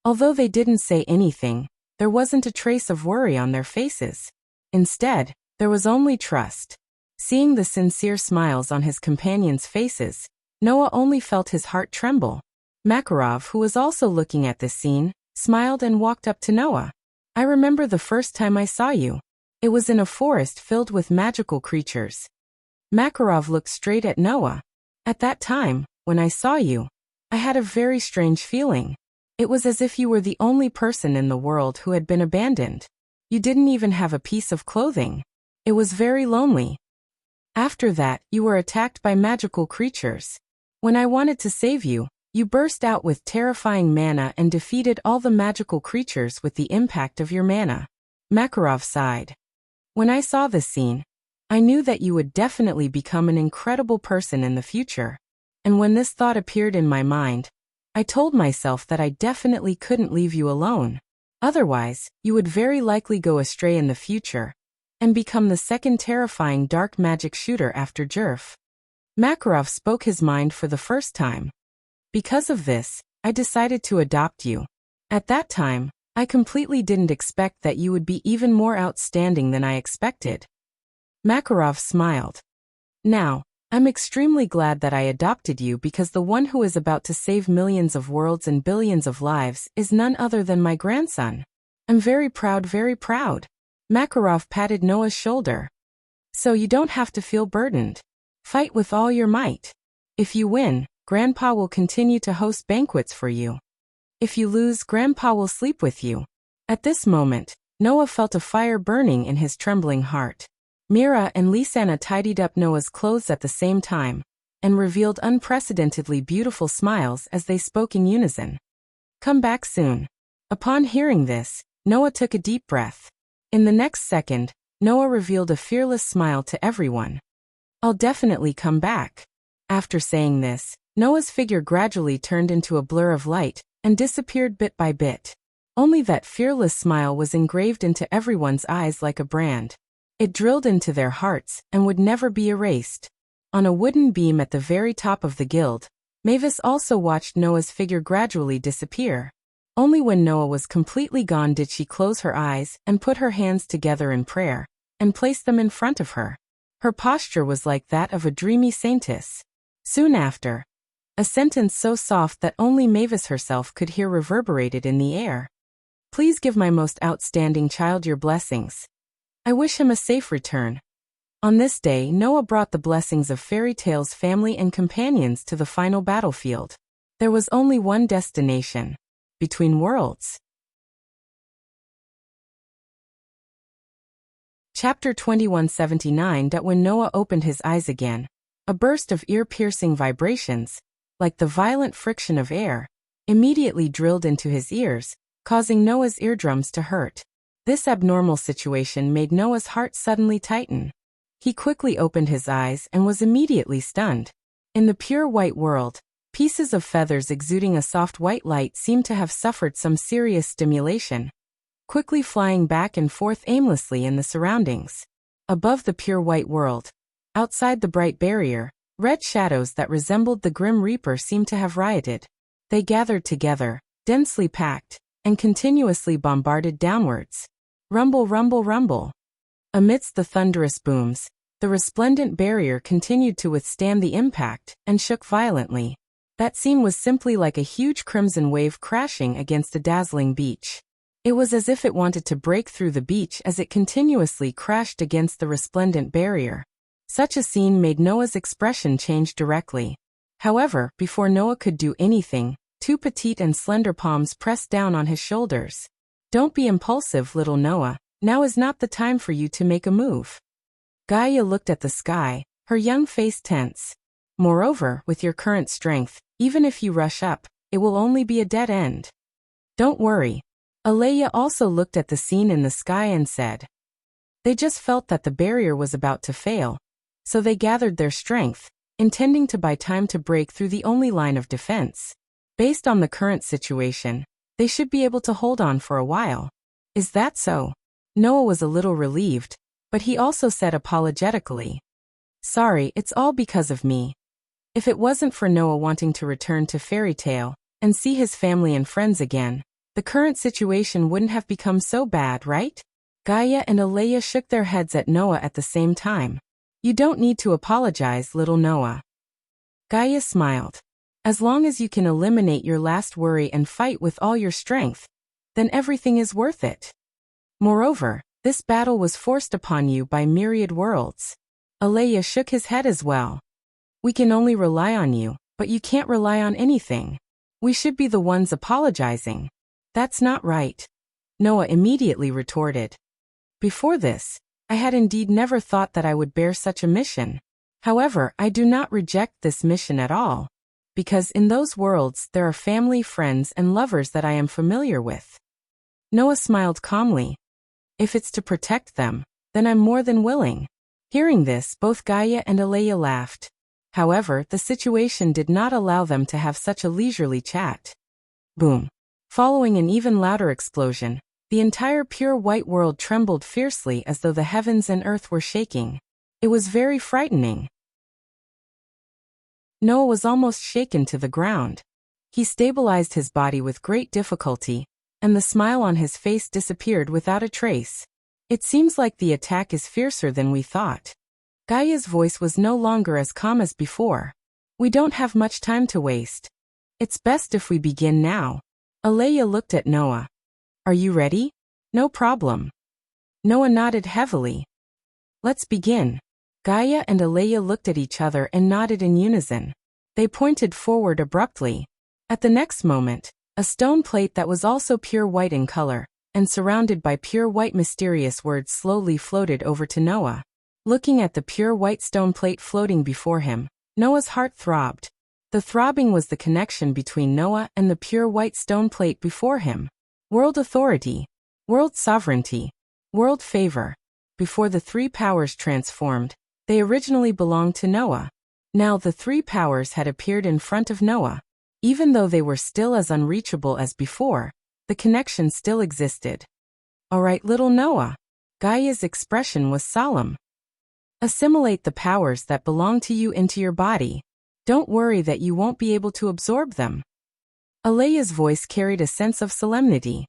Although they didn't say anything, there wasn't a trace of worry on their faces. Instead, there was only trust. Seeing the sincere smiles on his companions' faces, Noah only felt his heart tremble. Makarov, who was also looking at this scene, smiled and walked up to Noah. I remember the first time I saw you. It was in a forest filled with magical creatures. Makarov looked straight at Noah. At that time, when I saw you, I had a very strange feeling. It was as if you were the only person in the world who had been abandoned. You didn't even have a piece of clothing. It was very lonely. After that, you were attacked by magical creatures. When I wanted to save you, you burst out with terrifying mana and defeated all the magical creatures with the impact of your mana. Makarov sighed. When I saw this scene, I knew that you would definitely become an incredible person in the future. And when this thought appeared in my mind, I told myself that I definitely couldn't leave you alone. Otherwise, you would very likely go astray in the future and become the second terrifying dark magic shooter after Jerf. Makarov spoke his mind for the first time. Because of this, I decided to adopt you. At that time, I completely didn't expect that you would be even more outstanding than I expected. Makarov smiled. Now, I'm extremely glad that I adopted you because the one who is about to save millions of worlds and billions of lives is none other than my grandson. I'm very proud, very proud. Makarov patted Noah's shoulder. So you don't have to feel burdened. Fight with all your might. If you win, Grandpa will continue to host banquets for you. If you lose, Grandpa will sleep with you. At this moment, Noah felt a fire burning in his trembling heart. Mira and Lisanna tidied up Noah's clothes at the same time and revealed unprecedentedly beautiful smiles as they spoke in unison. Come back soon. Upon hearing this, Noah took a deep breath. In the next second, Noah revealed a fearless smile to everyone. I'll definitely come back. After saying this, Noah's figure gradually turned into a blur of light and disappeared bit by bit. Only that fearless smile was engraved into everyone's eyes like a brand. It drilled into their hearts and would never be erased. On a wooden beam at the very top of the guild, Mavis also watched Noah's figure gradually disappear. Only when Noah was completely gone did she close her eyes and put her hands together in prayer and place them in front of her. Her posture was like that of a dreamy saintess. Soon after, a sentence so soft that only Mavis herself could hear reverberated in the air. Please give my most outstanding child your blessings. I wish him a safe return. On this day, Noah brought the blessings of Fairy Tale's family and companions to the final battlefield. There was only one destination: between worlds. Chapter 2179. When Noah opened his eyes again, a burst of ear-piercing vibrations, like the violent friction of air, immediately drilled into his ears, causing Noah's eardrums to hurt. This abnormal situation made Noah's heart suddenly tighten. He quickly opened his eyes and was immediately stunned. In the pure white world, pieces of feathers exuding a soft white light seemed to have suffered some serious stimulation, quickly flying back and forth aimlessly in the surroundings. Above the pure white world, outside the bright barrier, red shadows that resembled the Grim Reaper seemed to have rioted. They gathered together, densely packed, and continuously bombarded downwards. Rumble, rumble, rumble. Amidst the thunderous booms, the resplendent barrier continued to withstand the impact and shook violently. That scene was simply like a huge crimson wave crashing against a dazzling beach. It was as if it wanted to break through the beach as it continuously crashed against the resplendent barrier. Such a scene made Noah's expression change directly. However, before Noah could do anything, two petite and slender palms pressed down on his shoulders. Don't be impulsive, little Noah. Now is not the time for you to make a move. Gaia looked at the sky, her young face tense. Moreover, with your current strength, Even if you rush up, it will only be a dead end. Don't worry. Alea also looked at the scene in the sky and said. They just felt that the barrier was about to fail, so they gathered their strength, intending to buy time to break through the only line of defense. Based on the current situation, they should be able to hold on for a while. Is that so? Noah was a little relieved, but he also said apologetically. Sorry, it's all because of me. If it wasn't for Noah wanting to return to Fairy Tale and see his family and friends again, the current situation wouldn't have become so bad, right? Gaia and Alea shook their heads at Noah at the same time. You don't need to apologize, little Noah. Gaia smiled. As long as you can eliminate your last worry and fight with all your strength, then everything is worth it. Moreover, this battle was forced upon you by myriad worlds. Alea shook his head as well. We can only rely on you, but you can't rely on anything. We should be the ones apologizing. That's not right. Noah immediately retorted. Before this, I had indeed never thought that I would bear such a mission. However, I do not reject this mission at all, because in those worlds there are family, friends, and lovers that I am familiar with. Noah smiled calmly. If it's to protect them, then I'm more than willing. Hearing this, both Gaia and Alea laughed. However, the situation did not allow them to have such a leisurely chat. Boom. Following an even louder explosion, the entire pure white world trembled fiercely as though the heavens and earth were shaking. It was very frightening. Noah was almost shaken to the ground. He stabilized his body with great difficulty, and the smile on his face disappeared without a trace. It seems like the attack is fiercer than we thought. Gaia's voice was no longer as calm as before. We don't have much time to waste. It's best if we begin now. Alea looked at Noah. Are you ready? No problem. Noah nodded heavily. Let's begin. Gaia and Alea looked at each other and nodded in unison. They pointed forward abruptly. At the next moment, a stone plate that was also pure white in color, and surrounded by pure white mysterious words slowly floated over to Noah. Looking at the pure white stone plate floating before him, Noah's heart throbbed. The throbbing was the connection between Noah and the pure white stone plate before him. World authority, world sovereignty, world favor. Before the three powers transformed, they originally belonged to Noah. Now the three powers had appeared in front of Noah. Even though they were still as unreachable as before, the connection still existed. All right, little Noah. Gaia's expression was solemn. Assimilate the powers that belong to you into your body. Don't worry that you won't be able to absorb them. Alea's voice carried a sense of solemnity.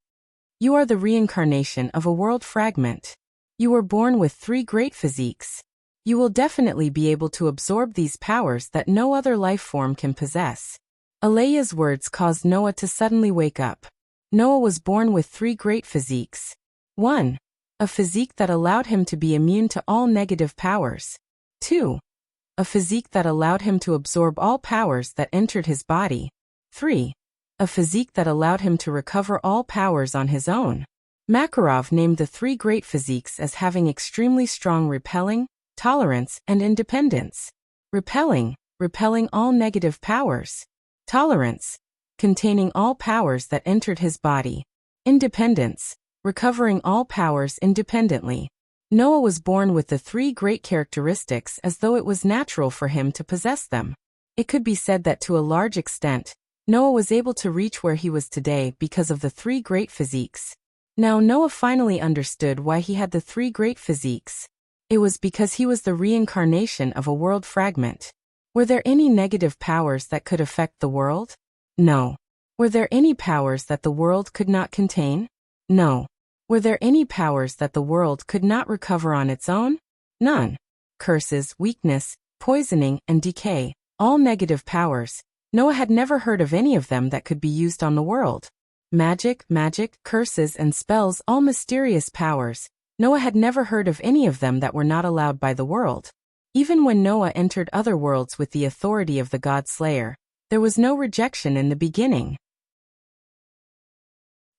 You are the reincarnation of a world fragment. You were born with 3 great physiques. You will definitely be able to absorb these powers that no other life form can possess. Alea's words caused Noah to suddenly wake up. Noah was born with 3 great physiques. 1. A physique that allowed him to be immune to all negative powers. 2. A physique that allowed him to absorb all powers that entered his body. 3. A physique that allowed him to recover all powers on his own. Makarov named the 3 great physiques as having extremely strong repelling, tolerance, and independence. Repelling all negative powers. Tolerance, containing all powers that entered his body. Independence, recovering all powers independently. Noah was born with the 3 great characteristics as though it was natural for him to possess them. It could be said that to a large extent, Noah was able to reach where he was today because of the 3 great physiques. Now Noah finally understood why he had the 3 great physiques. It was because he was the reincarnation of a world fragment. Were there any negative powers that could affect the world? No. Were there any powers that the world could not contain? No. Were there any powers that the world could not recover on its own? None. Curses, weakness, poisoning, and decay, all negative powers. Noah had never heard of any of them that could be used on the world. Magic, curses, and spells, all mysterious powers. Noah had never heard of any of them that were not allowed by the world. Even when Noah entered other worlds with the authority of the God Slayer, there was no rejection in the beginning.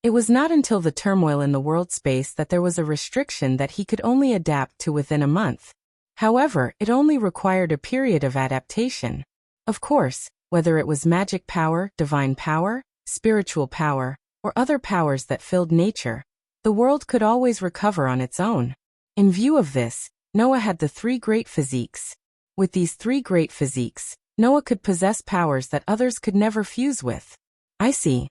It was not until the turmoil in the world space that there was a restriction that he could only adapt to within a month. However, it only required a period of adaptation. Of course, whether it was magic power, divine power, spiritual power, or other powers that filled nature, the world could always recover on its own. In view of this, Noah had the three great physiques. With these three great physiques, Noah could possess powers that others could never fuse with. I see.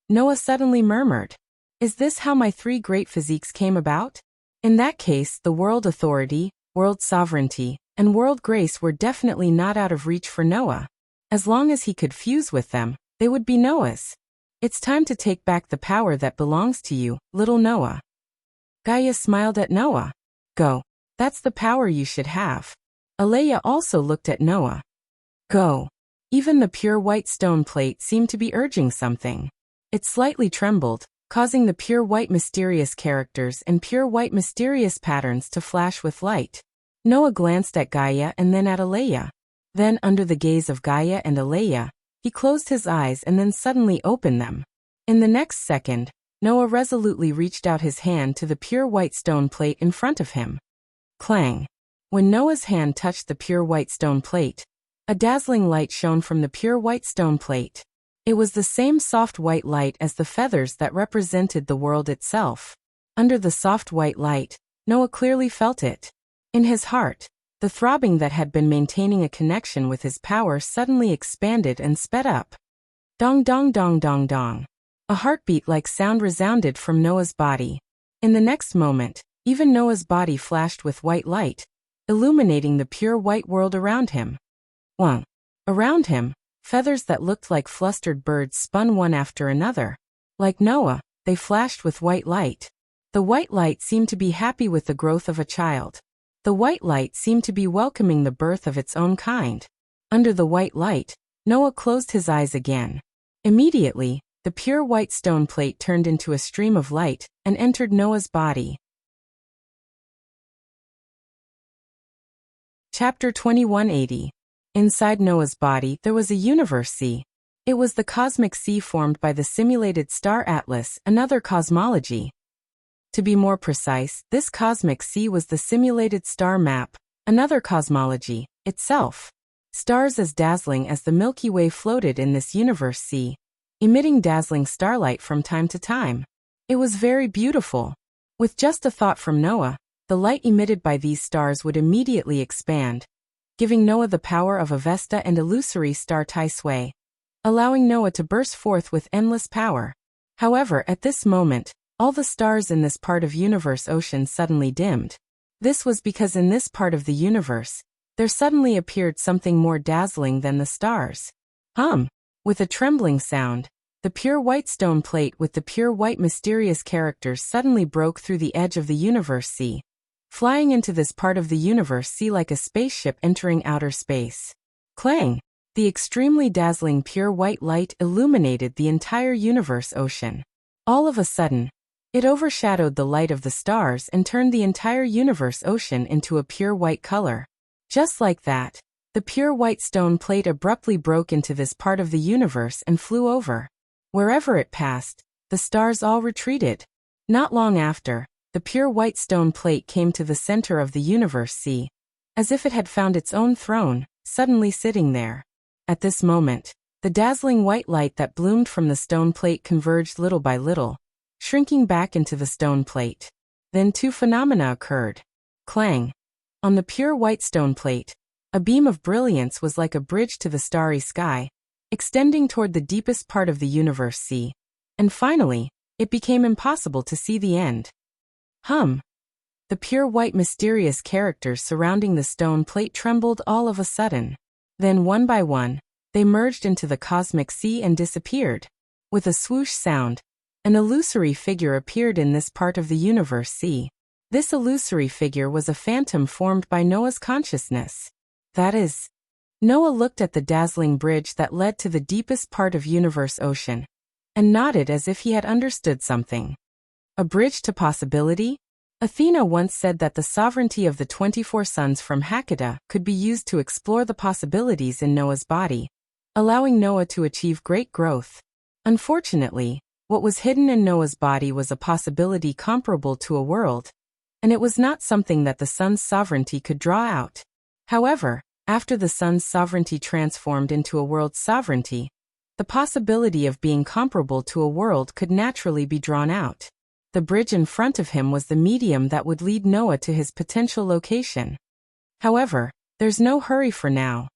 Noah suddenly murmured. Is this how my three great physiques came about? In that case, the world authority, world sovereignty, and world grace were definitely not out of reach for Noah. As long as he could fuse with them, they would be Noah's. It's time to take back the power that belongs to you, little Noah. Gaia smiled at Noah. Go. That's the power you should have. Aleya also looked at Noah. Go. Even the pure white stone plate seemed to be urging something. It slightly trembled, causing the pure white mysterious characters and pure white mysterious patterns to flash with light. Noah glanced at Gaia and then at Aleya. Then, under the gaze of Gaia and Aleya, he closed his eyes and then suddenly opened them. In the next second, Noah resolutely reached out his hand to the pure white stone plate in front of him. Clang! When Noah's hand touched the pure white stone plate, a dazzling light shone from the pure white stone plate. It was the same soft white light as the feathers that represented the world itself. Under the soft white light, Noah clearly felt it. In his heart, the throbbing that had been maintaining a connection with his power suddenly expanded and sped up. Dong dong dong dong dong. A heartbeat-like sound resounded from Noah's body. In the next moment, even Noah's body flashed with white light, illuminating the pure white world around him. Wang. Around him, feathers that looked like flustered birds spun one after another. Like Noah, they flashed with white light. The white light seemed to be happy with the growth of a child. The white light seemed to be welcoming the birth of its own kind. Under the white light, Noah closed his eyes again. Immediately, the pure white stone plate turned into a stream of light and entered Noah's body. Chapter 2180. Inside Noah's body there was a universe sea. It was the cosmic sea formed by the simulated star atlas, another cosmology. To be more precise, this cosmic sea was the simulated star map, another cosmology, itself. Stars as dazzling as the Milky Way floated in this universe sea, emitting dazzling starlight from time to time. It was very beautiful. With just a thought from Noah, the light emitted by these stars would immediately expand, giving Noah the power of a Vesta and illusory star Tai Sui, allowing Noah to burst forth with endless power. However, at this moment, all the stars in this part of universe ocean suddenly dimmed. This was because in this part of the universe, there suddenly appeared something more dazzling than the stars. With a trembling sound, the pure white stone plate with the pure white mysterious characters suddenly broke through the edge of the universe sea, flying into this part of the universe sea like a spaceship entering outer space. Clang! The extremely dazzling pure white light illuminated the entire universe ocean. All of a sudden, it overshadowed the light of the stars and turned the entire universe ocean into a pure white color. Just like that, the pure white stone plate abruptly broke into this part of the universe and flew over. Wherever it passed, the stars all retreated. Not long after, the pure white stone plate came to the center of the universe sea, as if it had found its own throne, suddenly sitting there. At this moment, the dazzling white light that bloomed from the stone plate converged little by little, shrinking back into the stone plate. Then two phenomena occurred. Clang! On the pure white stone plate, a beam of brilliance was like a bridge to the starry sky, extending toward the deepest part of the universe sea. And finally, it became impossible to see the end. The pure white mysterious characters surrounding the stone plate trembled all of a sudden. Then one by one, they merged into the cosmic sea and disappeared. With a swoosh sound, an illusory figure appeared in this part of the universe sea. This illusory figure was a phantom formed by Noah's consciousness. That is, Noah looked at the dazzling bridge that led to the deepest part of universe ocean, and nodded as if he had understood something. A bridge to possibility? Athena once said that the sovereignty of the 24 suns from Hecate could be used to explore the possibilities in Noah's body, allowing Noah to achieve great growth. Unfortunately, what was hidden in Noah's body was a possibility comparable to a world, and it was not something that the sun's sovereignty could draw out. However, After the sun's sovereignty transformed into a world's sovereignty, the possibility of being comparable to a world could naturally be drawn out. The bridge in front of him was the medium that would lead Noah to his potential location. However, there's no hurry for now.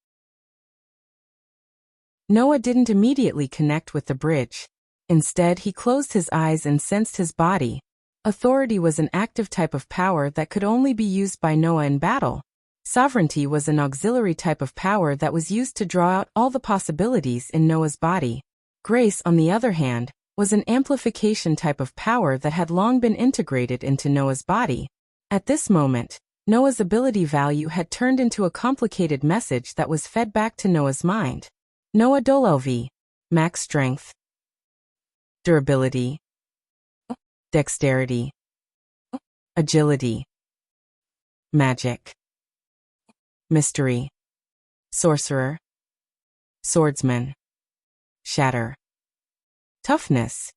Noah didn't immediately connect with the bridge. Instead, he closed his eyes and sensed his body. Authority was an active type of power that could only be used by Noah in battle. Sovereignty was an auxiliary type of power that was used to draw out all the possibilities in Noah's body. Grace, on the other hand, was an amplification type of power that had long been integrated into Noah's body. At this moment, Noah's ability value had turned into a complicated message that was fed back to Noah's mind. Noah Dolelv. Max strength. Durability. Dexterity. Agility. Magic. Mystery. Sorcerer. Swordsman. Shatter. Toughness.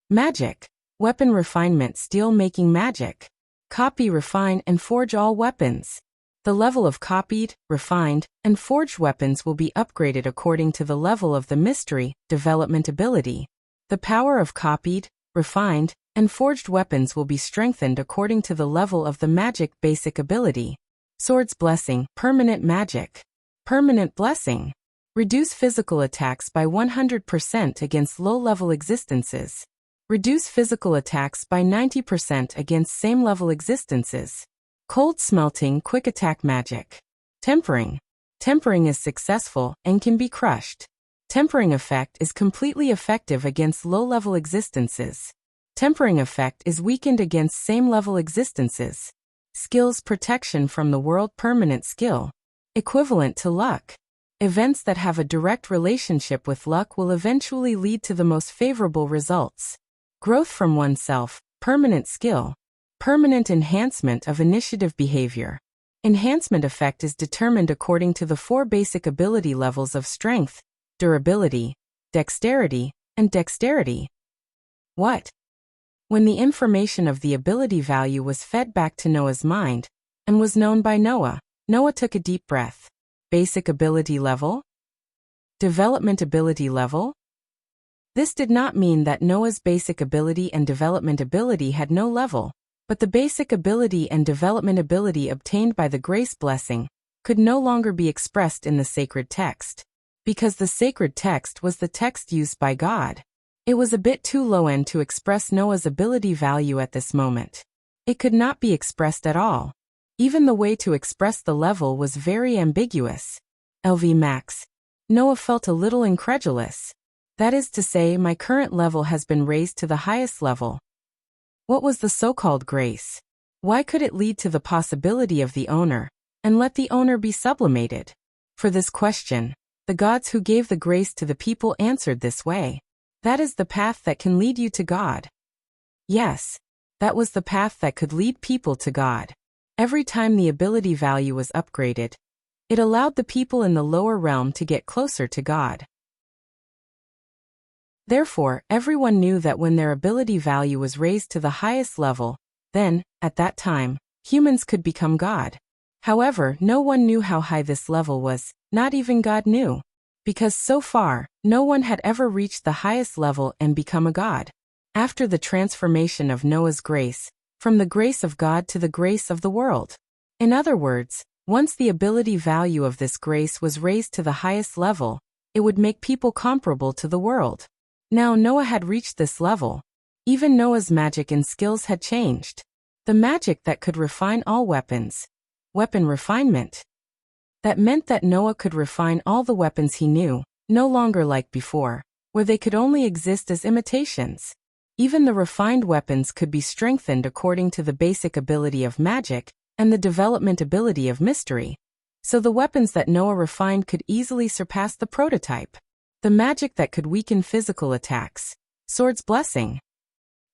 Magic. Weapon refinement, steel making magic. Copy, refine, and forge all weapons. The level of copied, refined, and forged weapons will be upgraded according to the level of the mystery, development ability. The power of copied, refined, and forged weapons will be strengthened according to the level of the magic basic ability. Sword's blessing, permanent magic. Permanent blessing. Reduce physical attacks by 100% against low-level existences. Reduce physical attacks by 90% against same-level existences. Cold smelting, quick attack magic. Tempering. Tempering is successful and can be crushed. Tempering effect is completely effective against low-level existences. Tempering effect is weakened against same-level existences. Skills, protection from the world, permanent skill. Equivalent to luck. Events that have a direct relationship with luck will eventually lead to the most favorable results. Growth from oneself, permanent skill. Permanent enhancement of initiative behavior. Enhancement effect is determined according to the 4 basic ability levels of strength, durability, dexterity, and dexterity. What? When the information of the ability value was fed back to Noah's mind, and was known by Noah, Noah took a deep breath. Basic ability level? Development ability level? This did not mean that Noah's basic ability and development ability had no level, but the basic ability and development ability obtained by the grace blessing could no longer be expressed in the sacred text. Because the sacred text was the text used by God. It was a bit too low-end to express Noah's ability value at this moment. It could not be expressed at all. Even the way to express the level was very ambiguous. LV max. Noah felt a little incredulous. That is to say, my current level has been raised to the highest level. What was the so-called grace? Why could it lead to the possibility of the owner, and let the owner be sublimated? For this question, the gods who gave the grace to the people answered this way. That is the path that can lead you to God. Yes, that was the path that could lead people to God. Every time the ability value was upgraded, it allowed the people in the lower realm to get closer to God. Therefore, everyone knew that when their ability value was raised to the highest level, then, at that time, humans could become God. However, no one knew how high this level was, not even God knew. Because so far, no one had ever reached the highest level and become a God. After the transformation of Noah's grace, from the grace of God to the grace of the world. In other words, once the ability value of this grace was raised to the highest level, it would make people comparable to the world. Now Noah had reached this level. Even Noah's magic and skills had changed. The magic that could refine all weapons. Weapon refinement. That meant that Noah could refine all the weapons he knew, no longer like before, where they could only exist as imitations. Even the refined weapons could be strengthened according to the basic ability of magic and the development ability of mystery. So the weapons that Noah refined could easily surpass the prototype. The magic that could weaken physical attacks. Sword's blessing.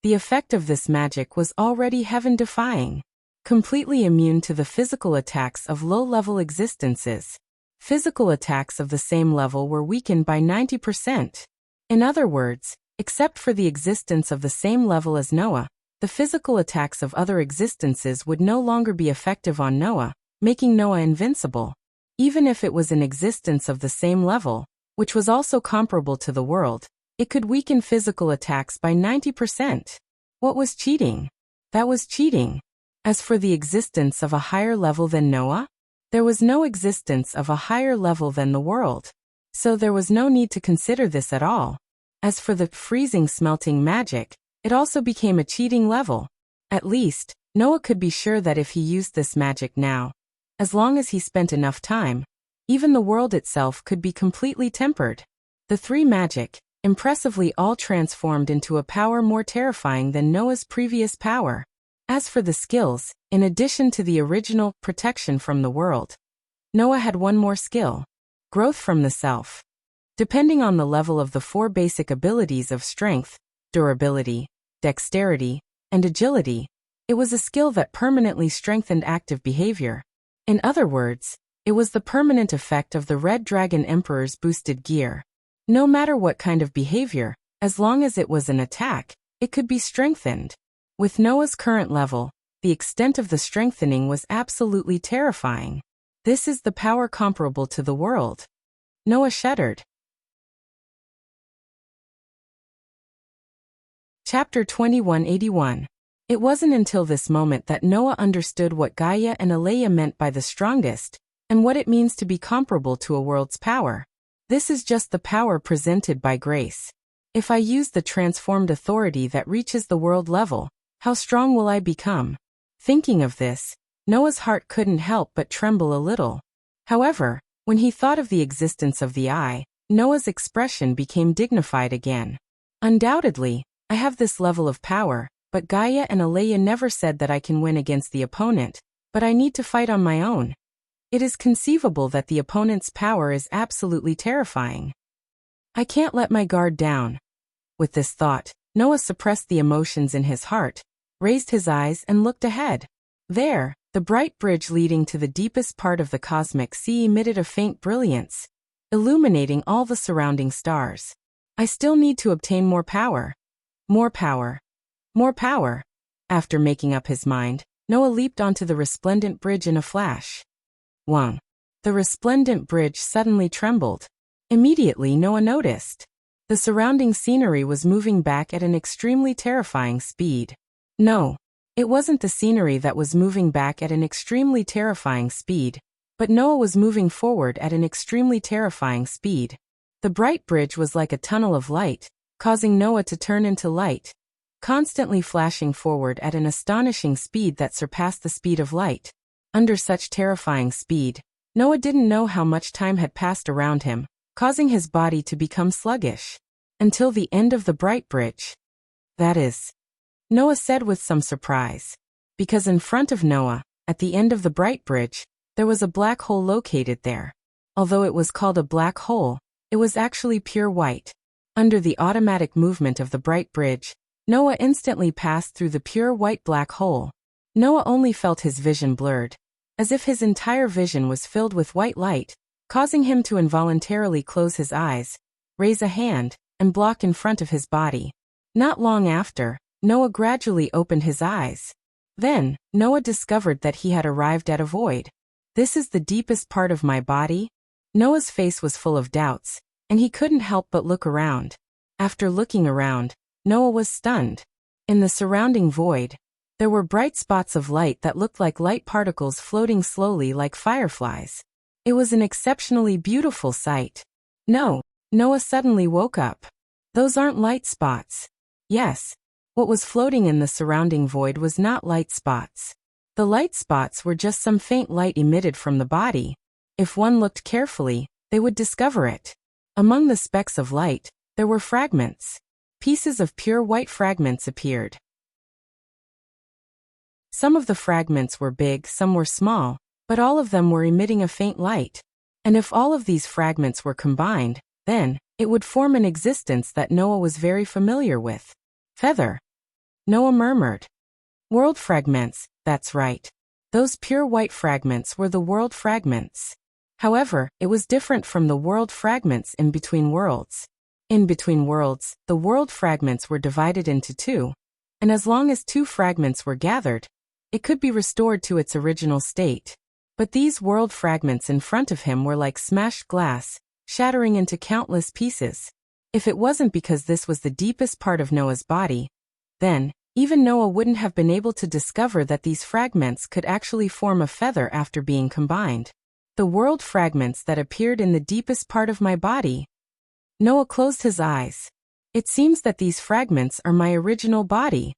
The effect of this magic was already heaven-defying. Completely immune to the physical attacks of low-level existences. Physical attacks of the same level were weakened by 90%. In other words, except for the existence of the same level as Noah, the physical attacks of other existences would no longer be effective on Noah, making Noah invincible. Even if it was in existence of the same level, which was also comparable to the world, it could weaken physical attacks by 90%. What was cheating? That was cheating. As for the existence of a higher level than Noah, there was no existence of a higher level than the world. So there was no need to consider this at all. As for the freezing smelting magic, it also became a cheating level. At least, Noah could be sure that if he used this magic now, as long as he spent enough time, even the world itself could be completely tempered. The three magic, impressively all transformed into a power more terrifying than Noah's previous power. As for the skills, in addition to the original protection from the world, Noah had one more skill: growth from the self. Depending on the level of the four basic abilities of strength, durability, dexterity, and agility, it was a skill that permanently strengthened active behavior. In other words, it was the permanent effect of the Red Dragon Emperor's boosted gear. No matter what kind of behavior, as long as it was an attack, it could be strengthened. With Noah's current level, the extent of the strengthening was absolutely terrifying. This is the power comparable to the world. Noah shuddered. Chapter 2181. It wasn't until this moment that Noah understood what Gaia and Aleia meant by the strongest, and what it means to be comparable to a world's power. This is just the power presented by grace. If I use the transformed authority that reaches the world level, how strong will I become? Thinking of this, Noah's heart couldn't help but tremble a little. However, when he thought of the existence of the eye, Noah's expression became dignified again. Undoubtedly, I have this level of power, but Gaia and Aleia never said that I can win against the opponent, but I need to fight on my own. It is conceivable that the opponent's power is absolutely terrifying. I can't let my guard down. With this thought, Noah suppressed the emotions in his heart, raised his eyes and looked ahead. There, the bright bridge leading to the deepest part of the cosmic sea emitted a faint brilliance, illuminating all the surrounding stars. I still need to obtain more power. More power. More power. After making up his mind, Noah leaped onto the resplendent bridge in a flash. Wang. The resplendent bridge suddenly trembled. Immediately Noah noticed. The surrounding scenery was moving back at an extremely terrifying speed. No, it wasn't the scenery that was moving back at an extremely terrifying speed, but Noah was moving forward at an extremely terrifying speed. The bright bridge was like a tunnel of light, causing Noah to turn into light, constantly flashing forward at an astonishing speed that surpassed the speed of light. Under such terrifying speed, Noah didn't know how much time had passed around him, causing his body to become sluggish. Until the end of the bright bridge. That is, Noah said with some surprise. Because in front of Noah, at the end of the bright bridge, there was a black hole located there. Although it was called a black hole, it was actually pure white. Under the automatic movement of the bright bridge, Noah instantly passed through the pure white black hole. Noah only felt his vision blurred, as if his entire vision was filled with white light, causing him to involuntarily close his eyes, raise a hand, and block in front of his body. Not long after, Noah gradually opened his eyes. Then, Noah discovered that he had arrived at a void. This is the deepest part of my body? Noah's face was full of doubts, and he couldn't help but look around. After looking around, Noah was stunned. In the surrounding void, there were bright spots of light that looked like light particles floating slowly like fireflies. It was an exceptionally beautiful sight. No, Noah suddenly woke up. Those aren't light spots. Yes, what was floating in the surrounding void was not light spots. The light spots were just some faint light emitted from the body. If one looked carefully, they would discover it. Among the specks of light, there were fragments. Pieces of pure white fragments appeared. Some of the fragments were big, some were small, but all of them were emitting a faint light. And if all of these fragments were combined, then, it would form an existence that Noah was very familiar with. Feather. Noah murmured. World fragments, that's right. Those pure white fragments were the world fragments. However, it was different from the world fragments in between worlds. In between worlds, the world fragments were divided into two, and as long as two fragments were gathered, it could be restored to its original state. But these world fragments in front of him were like smashed glass, shattering into countless pieces. If it wasn't because this was the deepest part of Noah's body, then, even Noah wouldn't have been able to discover that these fragments could actually form a feather after being combined. The world fragments that appeared in the deepest part of my body. Noah closed his eyes. It seems that these fragments are my original body.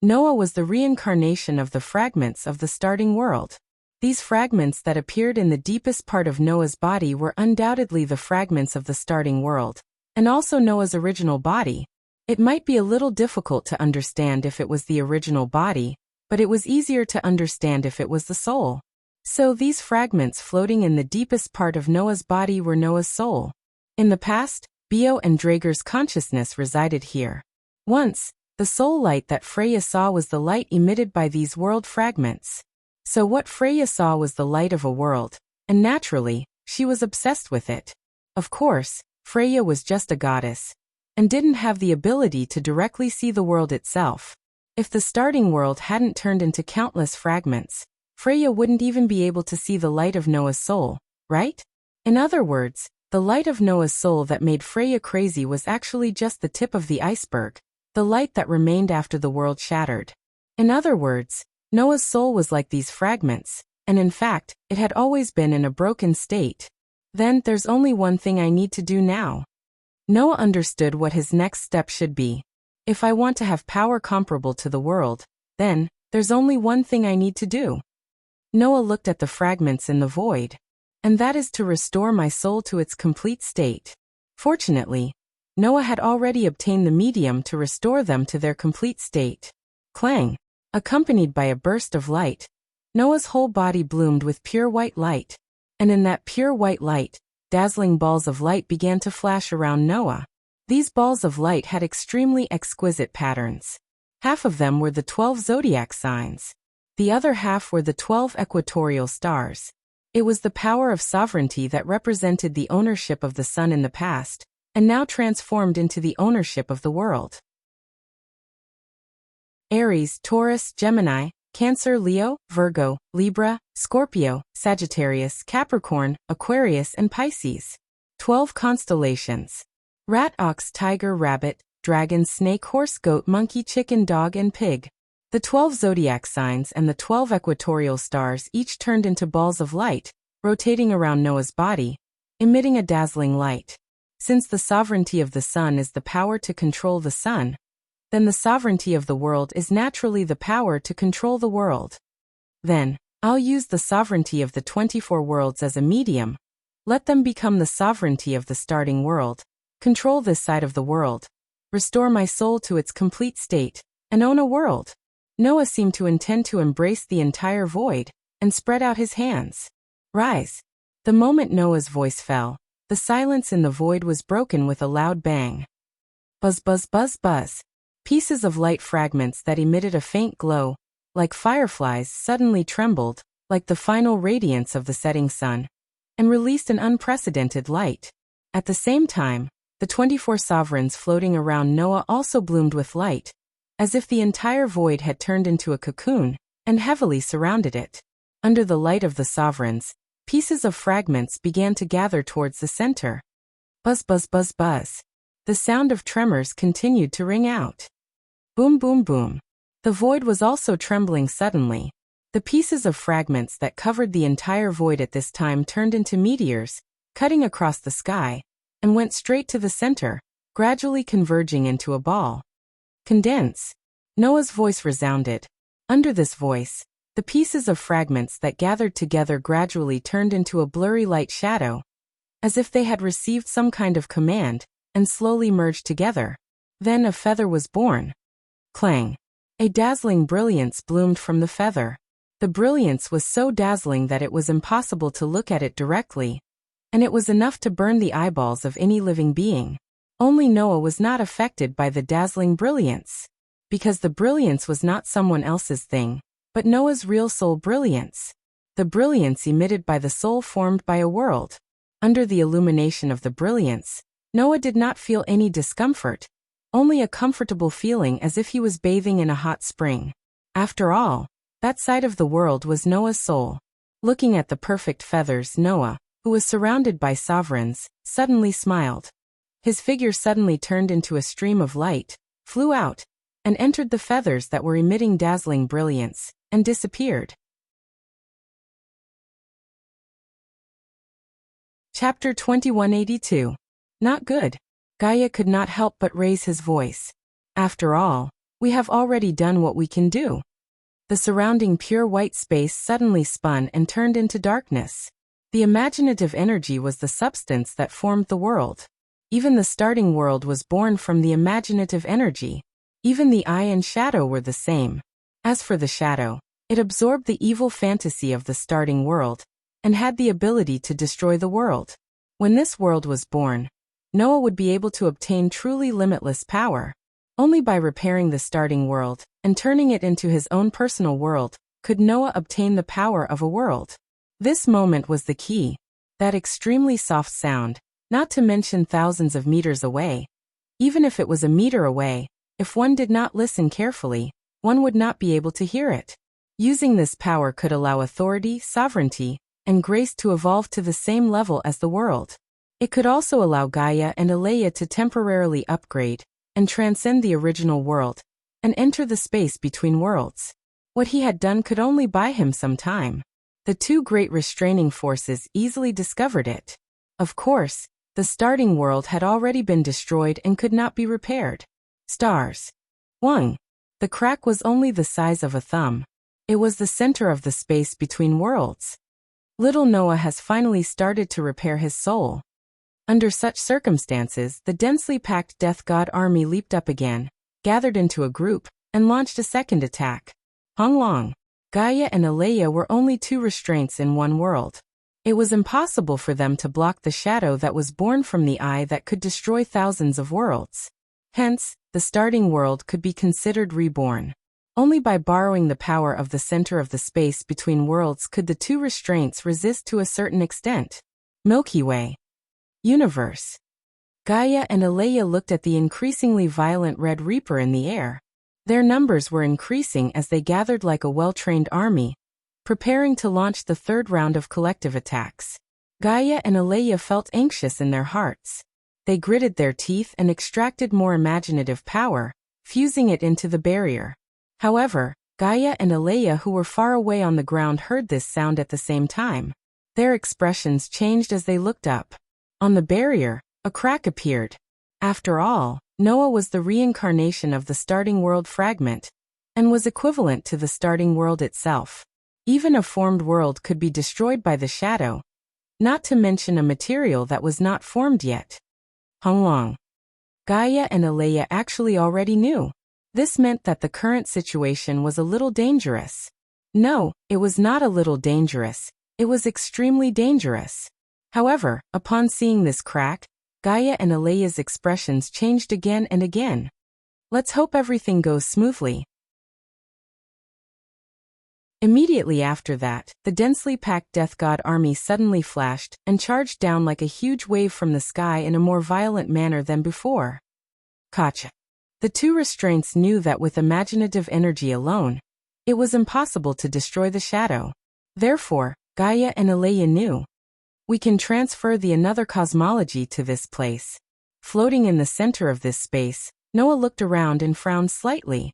Noah was the reincarnation of the fragments of the starting world. These fragments that appeared in the deepest part of Noah's body were undoubtedly the fragments of the starting world, and also Noah's original body. It might be a little difficult to understand if it was the original body, but it was easier to understand if it was the soul. So these fragments floating in the deepest part of Noah's body were Noah's soul. In the past, Bio and Draeger's consciousness resided here. Once, the soul light that Freya saw was the light emitted by these world fragments. So what Freya saw was the light of a world, and naturally, she was obsessed with it. Of course, Freya was just a goddess, and didn't have the ability to directly see the world itself. If the starting world hadn't turned into countless fragments, Freya wouldn't even be able to see the light of Noah's soul, right? In other words, the light of Noah's soul that made Freya crazy was actually just the tip of the iceberg, the light that remained after the world shattered. In other words, Noah's soul was like these fragments, and in fact, it had always been in a broken state. Then, there's only one thing I need to do now. Noah understood what his next step should be. If I want to have power comparable to the world, then, there's only one thing I need to do. Noah looked at the fragments in the void. And that is to restore my soul to its complete state. Fortunately, Noah had already obtained the medium to restore them to their complete state. Clang! Accompanied by a burst of light, Noah's whole body bloomed with pure white light. And in that pure white light, dazzling balls of light began to flash around Noah. These balls of light had extremely exquisite patterns. Half of them were the 12 zodiac signs. The other half were the 12 equatorial stars. It was the power of sovereignty that represented the ownership of the sun in the past, and now transformed into the ownership of the world. Aries, Taurus, Gemini, Cancer, Leo, Virgo, Libra, Scorpio, Sagittarius, Capricorn, Aquarius and Pisces. 12 constellations. Rat, ox, tiger, rabbit, dragon, snake, horse, goat, monkey, chicken, dog and pig. The 12 zodiac signs and the 12 equatorial stars each turned into balls of light, rotating around Noah's body, emitting a dazzling light. Since the sovereignty of the sun is the power to control the sun, then the sovereignty of the world is naturally the power to control the world. Then, I'll use the sovereignty of the 24 worlds as a medium. Let them become the sovereignty of the starting world, control this side of the world, restore my soul to its complete state, and own a world. Noah seemed to intend to embrace the entire void, and spread out his hands. Rise. The moment Noah's voice fell, the silence in the void was broken with a loud bang. Buzz, buzz, buzz, buzz. Pieces of light fragments that emitted a faint glow, like fireflies, suddenly trembled, like the final radiance of the setting sun, and released an unprecedented light. At the same time, the 24 sovereigns floating around Noah also bloomed with light, as if the entire void had turned into a cocoon, and heavily surrounded it. Under the light of the sovereigns, pieces of fragments began to gather towards the center. Buzz, buzz, buzz, buzz. The sound of tremors continued to ring out. Boom, boom, boom. The void was also trembling suddenly. The pieces of fragments that covered the entire void at this time turned into meteors, cutting across the sky, and went straight to the center, gradually converging into a ball. Condense. Noah's voice resounded. Under this voice, the pieces of fragments that gathered together gradually turned into a blurry light shadow, as if they had received some kind of command, and slowly merged together. Then a feather was born. Clang. A dazzling brilliance bloomed from the feather. The brilliance was so dazzling that it was impossible to look at it directly, and it was enough to burn the eyeballs of any living being. Only Noah was not affected by the dazzling brilliance, because the brilliance was not someone else's thing, but Noah's real soul brilliance. The brilliance emitted by the soul formed by a world. Under the illumination of the brilliance, Noah did not feel any discomfort, only a comfortable feeling as if he was bathing in a hot spring. After all, that side of the world was Noah's soul. Looking at the perfect feathers, Noah, who was surrounded by sovereigns, suddenly smiled. His figure suddenly turned into a stream of light, flew out, and entered the feathers that were emitting dazzling brilliance, and disappeared. Chapter 2182. Not good. Gaia could not help but raise his voice. After all, we have already done what we can do. The surrounding pure white space suddenly spun and turned into darkness. The imaginative energy was the substance that formed the world. Even the starting world was born from the imaginative energy. Even the eye and shadow were the same. As for the shadow, it absorbed the evil fantasy of the starting world, and had the ability to destroy the world. When this world was born, Noah would be able to obtain truly limitless power. Only by repairing the starting world, and turning it into his own personal world, could Noah obtain the power of a world. This moment was the key. That extremely soft sound, not to mention thousands of meters away. Even if it was a meter away, if one did not listen carefully, one would not be able to hear it. Using this power could allow authority, sovereignty, and grace to evolve to the same level as the world. It could also allow Gaia and Alea to temporarily upgrade, and transcend the original world, and enter the space between worlds. What he had done could only buy him some time. The two great restraining forces easily discovered it. Of course, the starting world had already been destroyed and could not be repaired. Stars. 1. The crack was only the size of a thumb. It was the center of the space between worlds. Little Noah has finally started to repair his soul. Under such circumstances, the densely packed death god army leaped up again, gathered into a group, and launched a second attack. Long, Gaia and Alea were only two restraints in one world. It was impossible for them to block the shadow that was born from the eye that could destroy thousands of worlds. Hence, the starting world could be considered reborn. Only by borrowing the power of the center of the space between worlds could the two restraints resist to a certain extent. Milky Way. Universe. Gaia and Alea looked at the increasingly violent Red Reaper in the air. Their numbers were increasing as they gathered like a well-trained army, preparing to launch the third round of collective attacks. Gaia and Alea felt anxious in their hearts. They gritted their teeth and extracted more imaginative power, fusing it into the barrier. However, Gaia and Alea, who were far away on the ground, heard this sound at the same time. Their expressions changed as they looked up. On the barrier, a crack appeared. After all, Noah was the reincarnation of the starting world fragment, and was equivalent to the starting world itself. Even a formed world could be destroyed by the shadow, not to mention a material that was not formed yet. Long. Gaia and Alea actually already knew. This meant that the current situation was a little dangerous. No, it was not a little dangerous, it was extremely dangerous. However, upon seeing this crack, Gaia and Alea's expressions changed again and again. Let's hope everything goes smoothly. Immediately after that, the densely packed death god army suddenly flashed and charged down like a huge wave from the sky in a more violent manner than before. Gotcha. The two restraints knew that with imaginative energy alone, it was impossible to destroy the shadow. Therefore, Gaia and Alea knew. We can transfer the another cosmology to this place. Floating in the center of this space, Noah looked around and frowned slightly.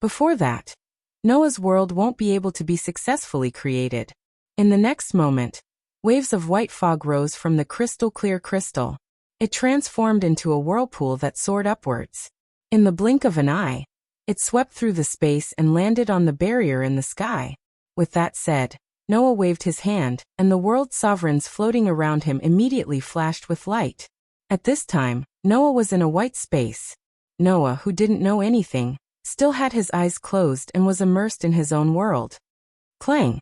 Before that, Noah's world won't be able to be successfully created. In the next moment, waves of white fog rose from the crystal-clear crystal. It transformed into a whirlpool that soared upwards. In the blink of an eye, it swept through the space and landed on the barrier in the sky. With that said, Noah waved his hand, and the world sovereigns floating around him immediately flashed with light. At this time, Noah was in a white space. Noah, who didn't know anything, still had his eyes closed and was immersed in his own world. Clang!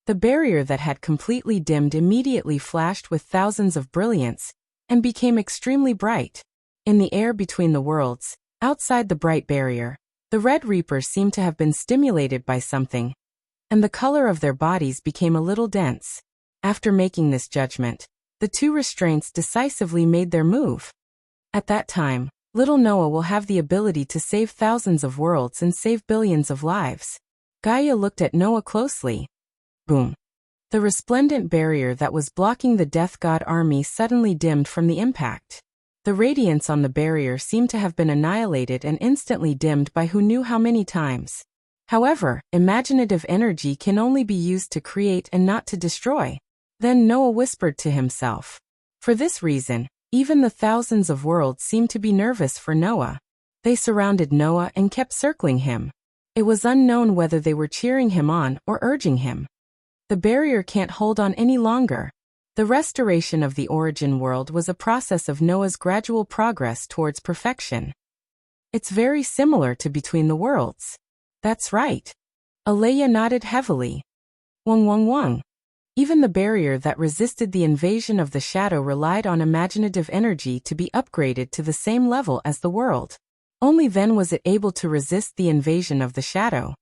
The barrier that had completely dimmed immediately flashed with thousands of brilliance, and became extremely bright. In the air between the worlds, outside the bright barrier, the Red Reapers seemed to have been stimulated by something, and the color of their bodies became a little dense. After making this judgment, the two restraints decisively made their move. At that time, little Noah will have the ability to save thousands of worlds and save billions of lives. Gaia looked at Noah closely. Boom. The resplendent barrier that was blocking the death god army suddenly dimmed from the impact. The radiance on the barrier seemed to have been annihilated and instantly dimmed by who knew how many times. However, imaginative energy can only be used to create and not to destroy. Then Noah whispered to himself. For this reason, even the thousands of worlds seemed to be nervous for Noah. They surrounded Noah and kept circling him. It was unknown whether they were cheering him on or urging him. The barrier can't hold on any longer. The restoration of the origin world was a process of Noah's gradual progress towards perfection. It's very similar to Between the Worlds. That's right. Alea nodded heavily. Wong. Even the barrier that resisted the invasion of the shadow relied on imaginative energy to be upgraded to the same level as the world. Only then was it able to resist the invasion of the shadow.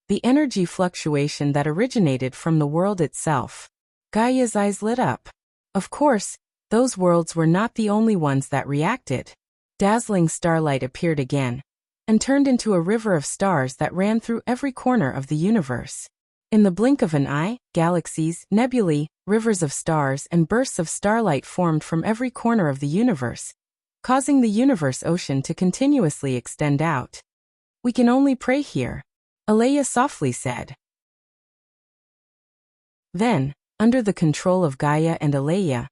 The energy fluctuation that originated from the world itself. Gaia's eyes lit up. Of course, those worlds were not the only ones that reacted. Dazzling starlight appeared again, and turned into a river of stars that ran through every corner of the universe. In the blink of an eye, galaxies, nebulae, rivers of stars and bursts of starlight formed from every corner of the universe, causing the universe ocean to continuously extend out. We can only pray here, Alea softly said. Then, under the control of Gaia and Alea,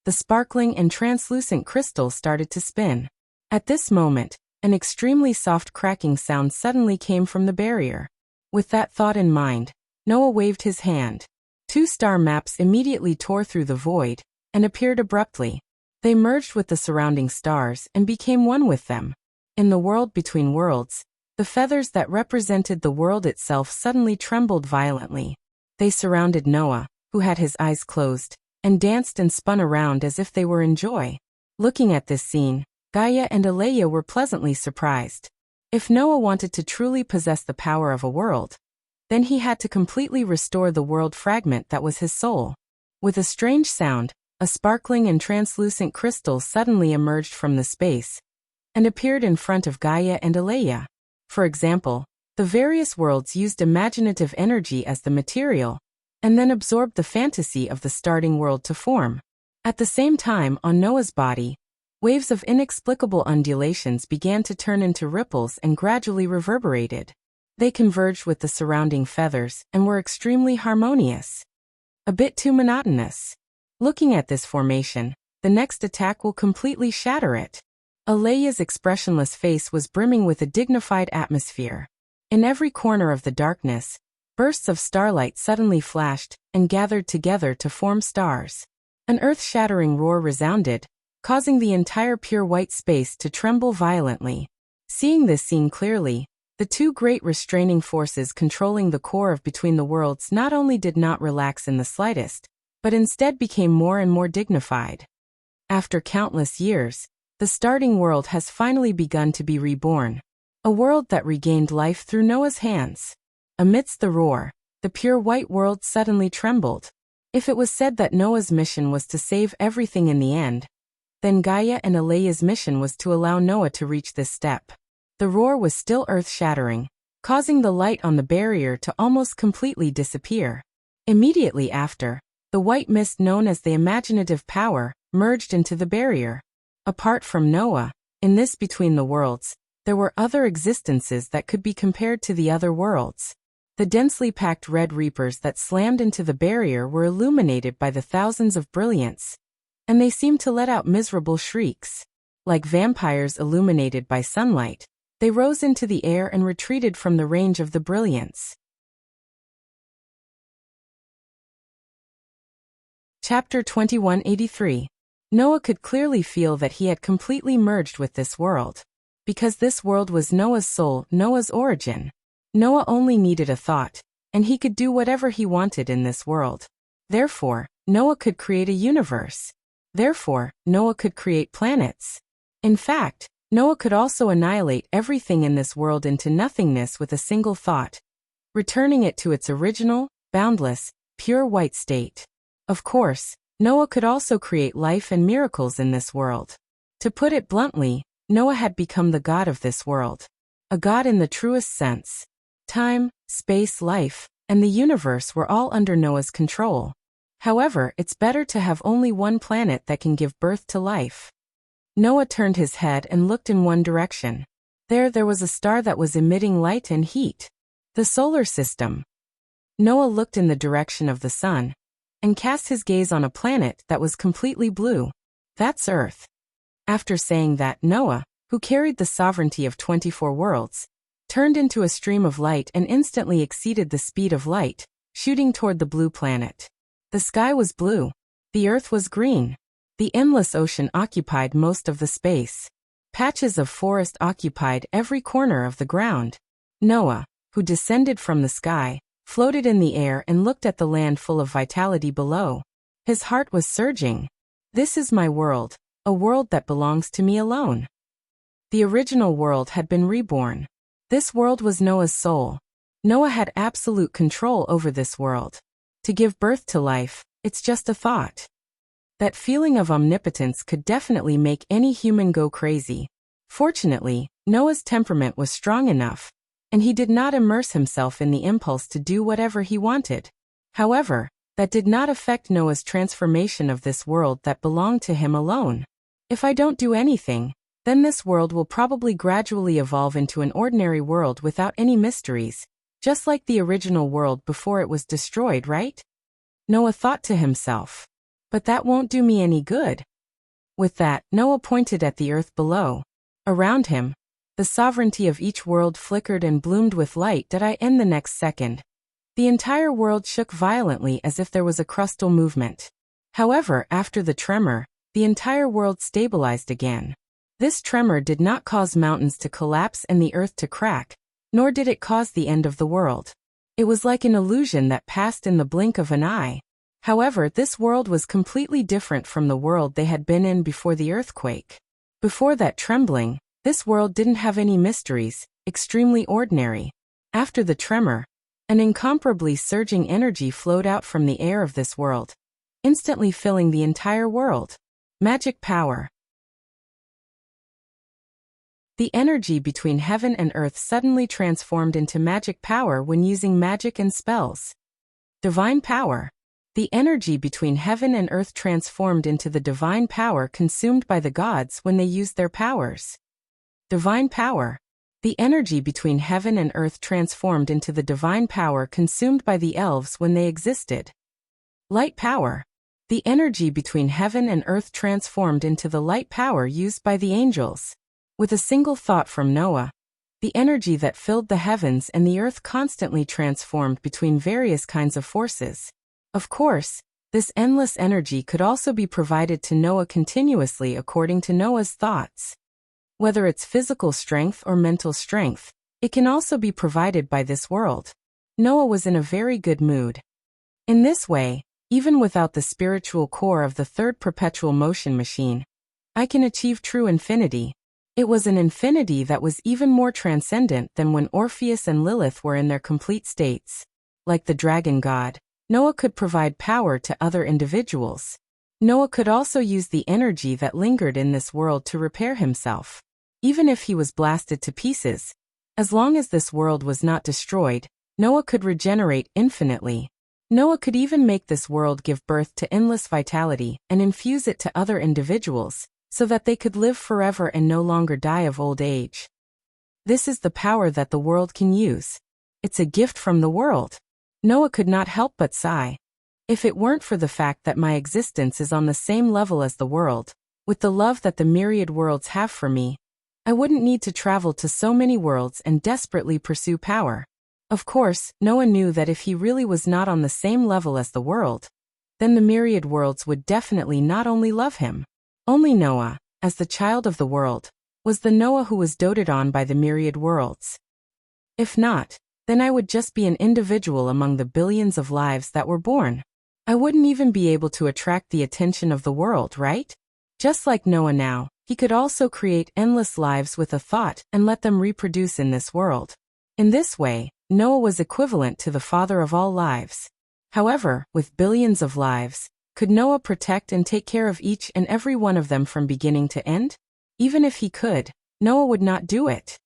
the sparkling and translucent crystals started to spin. At this moment, an extremely soft cracking sound suddenly came from the barrier. With that thought in mind, Noah waved his hand. 2 star maps immediately tore through the void and appeared abruptly. They merged with the surrounding stars and became one with them. In the world between worlds, the feathers that represented the world itself suddenly trembled violently. They surrounded Noah, who had his eyes closed, and danced and spun around as if they were in joy. Looking at this scene, Gaia and Alea were pleasantly surprised. If Noah wanted to truly possess the power of a world, then he had to completely restore the world fragment that was his soul. With a strange sound, a sparkling and translucent crystal suddenly emerged from the space and appeared in front of Gaia and Alea. For example, the various worlds used imaginative energy as the material, and then absorbed the fantasy of the starting world to form. At the same time, on Noah's body, waves of inexplicable undulations began to turn into ripples and gradually reverberated. They converged with the surrounding feathers and were extremely harmonious. A bit too monotonous. Looking at this formation, the next attack will completely shatter it. Alea's expressionless face was brimming with a dignified atmosphere. In every corner of the darkness, bursts of starlight suddenly flashed and gathered together to form stars. An earth-shattering roar resounded, causing the entire pure white space to tremble violently. Seeing this scene clearly, the 2 great restraining forces controlling the core of Between the Worlds not only did not relax in the slightest, but instead became more and more dignified. After countless years, the starting world has finally begun to be reborn. A world that regained life through Noah's hands. Amidst the roar, the pure white world suddenly trembled. If it was said that Noah's mission was to save everything in the end, then Gaia and Alea's mission was to allow Noah to reach this step. The roar was still earth-shattering, causing the light on the barrier to almost completely disappear. Immediately after, the white mist known as the imaginative power merged into the barrier. Apart from Noah, in this Between the Worlds, there were other existences that could be compared to the other worlds. The densely packed red reapers that slammed into the barrier were illuminated by the thousands of brilliance, and they seemed to let out miserable shrieks. Like vampires illuminated by sunlight, they rose into the air and retreated from the range of the brilliance. Chapter 2183. Noah could clearly feel that he had completely merged with this world. Because this world was Noah's soul, Noah's origin. Noah only needed a thought, and he could do whatever he wanted in this world. Therefore, Noah could create a universe. Therefore, Noah could create planets. In fact, Noah could also annihilate everything in this world into nothingness with a single thought, returning it to its original, boundless, pure white state. Of course, Noah could also create life and miracles in this world. To put it bluntly, Noah had become the god of this world. A god in the truest sense. Time, space, life, and the universe were all under Noah's control. However, it's better to have only one planet that can give birth to life. Noah turned his head and looked in one direction. There was a star that was emitting light and heat. The solar system. Noah looked in the direction of the sun and cast his gaze on a planet that was completely blue. That's Earth. After saying that, Noah, who carried the sovereignty of 24 worlds, turned into a stream of light and instantly exceeded the speed of light, shooting toward the blue planet. The sky was blue. The earth was green. The endless ocean occupied most of the space. Patches of forest occupied every corner of the ground. Noah, who descended from the sky, floated in the air and looked at the land full of vitality below. His heart was surging. This is my world, a world that belongs to me alone. The original world had been reborn. This world was Noah's soul. Noah had absolute control over this world. To give birth to life, it's just a thought. That feeling of omnipotence could definitely make any human go crazy. Fortunately, Noah's temperament was strong enough, and he did not immerse himself in the impulse to do whatever he wanted. However, that did not affect Noah's transformation of this world that belonged to him alone. If I don't do anything, then this world will probably gradually evolve into an ordinary world without any mysteries, just like the original world before it was destroyed, right? Noah thought to himself. But that won't do me any good. With that, Noah pointed at the earth below. Around him, the sovereignty of each world flickered and bloomed with light that I end the next second. The entire world shook violently as if there was a crustal movement. However, after the tremor, the entire world stabilized again. This tremor did not cause mountains to collapse and the earth to crack, nor did it cause the end of the world. It was like an illusion that passed in the blink of an eye. However, this world was completely different from the world they had been in before the earthquake. Before that trembling, this world didn't have any mysteries, extremely ordinary. After the tremor, an incomparably surging energy flowed out from the air of this world, instantly filling the entire world. Magic power. The energy between heaven and earth suddenly transformed into magic power when using magic and spells. Divine power. The energy between heaven and earth transformed into the divine power consumed by the gods when they used their powers. Divine power. The energy between heaven and earth transformed into the divine power consumed by the elves when they existed. Light power. The energy between heaven and earth transformed into the light power used by the angels. With a single thought from Noah, the energy that filled the heavens and the earth constantly transformed between various kinds of forces. Of course, this endless energy could also be provided to Noah continuously according to Noah's thoughts. Whether it's physical strength or mental strength, it can also be provided by this world. Noah was in a very good mood. In this way, even without the spiritual core of the third perpetual motion machine, I can achieve true infinity. It was an infinity that was even more transcendent than when Orpheus and Lilith were in their complete states. Like the dragon god, Noah could provide power to other individuals. Noah could also use the energy that lingered in this world to repair himself. Even if he was blasted to pieces, as long as this world was not destroyed, Noah could regenerate infinitely. Noah could even make this world give birth to endless vitality and infuse it to other individuals, so that they could live forever and no longer die of old age. This is the power that the world can use. It's a gift from the world. Noah could not help but sigh. If it weren't for the fact that my existence is on the same level as the world, with the love that the myriad worlds have for me, I wouldn't need to travel to so many worlds and desperately pursue power. Of course, Noah knew that if he really was not on the same level as the world, then the myriad worlds would definitely not only love him. Only Noah, as the child of the world, was the Noah who was doted on by the myriad worlds. If not, then I would just be an individual among the billions of lives that were born. I wouldn't even be able to attract the attention of the world, right? Just like Noah now, he could also create endless lives with a thought and let them reproduce in this world. In this way, Noah was equivalent to the father of all lives. However, with billions of lives, could Noah protect and take care of each and every one of them from beginning to end? Even if he could, Noah would not do it.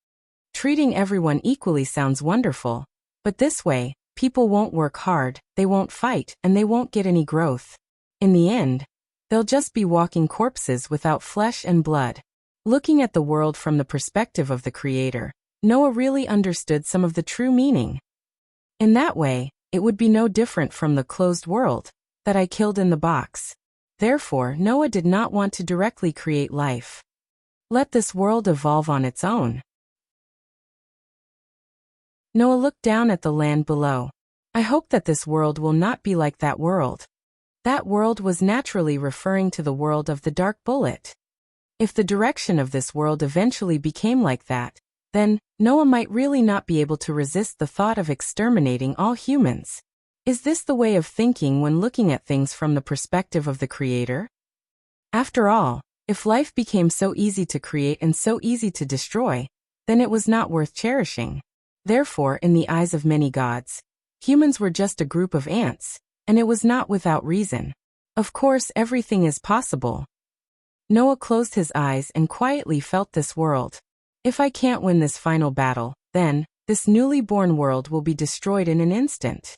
Treating everyone equally sounds wonderful, but this way, People won't work hard, they won't fight, and they won't get any growth. In the end, they'll just be walking corpses without flesh and blood. Looking at the world from the perspective of the Creator, Noah really understood some of the true meaning. In that way, it would be no different from the closed world that I killed in the box. Therefore, Noah did not want to directly create life. Let this world evolve on its own. Noah looked down at the land below. I hope that this world will not be like that world. That world was naturally referring to the world of the dark bullet. If the direction of this world eventually became like that, then Noah might really not be able to resist the thought of exterminating all humans. Is this the way of thinking when looking at things from the perspective of the Creator? After all, if life became so easy to create and so easy to destroy, then it was not worth cherishing. Therefore, in the eyes of many gods, humans were just a group of ants, and it was not without reason. Of course, everything is possible. Noah closed his eyes and quietly felt this world. If I can't win this final battle, then this newly born world will be destroyed in an instant.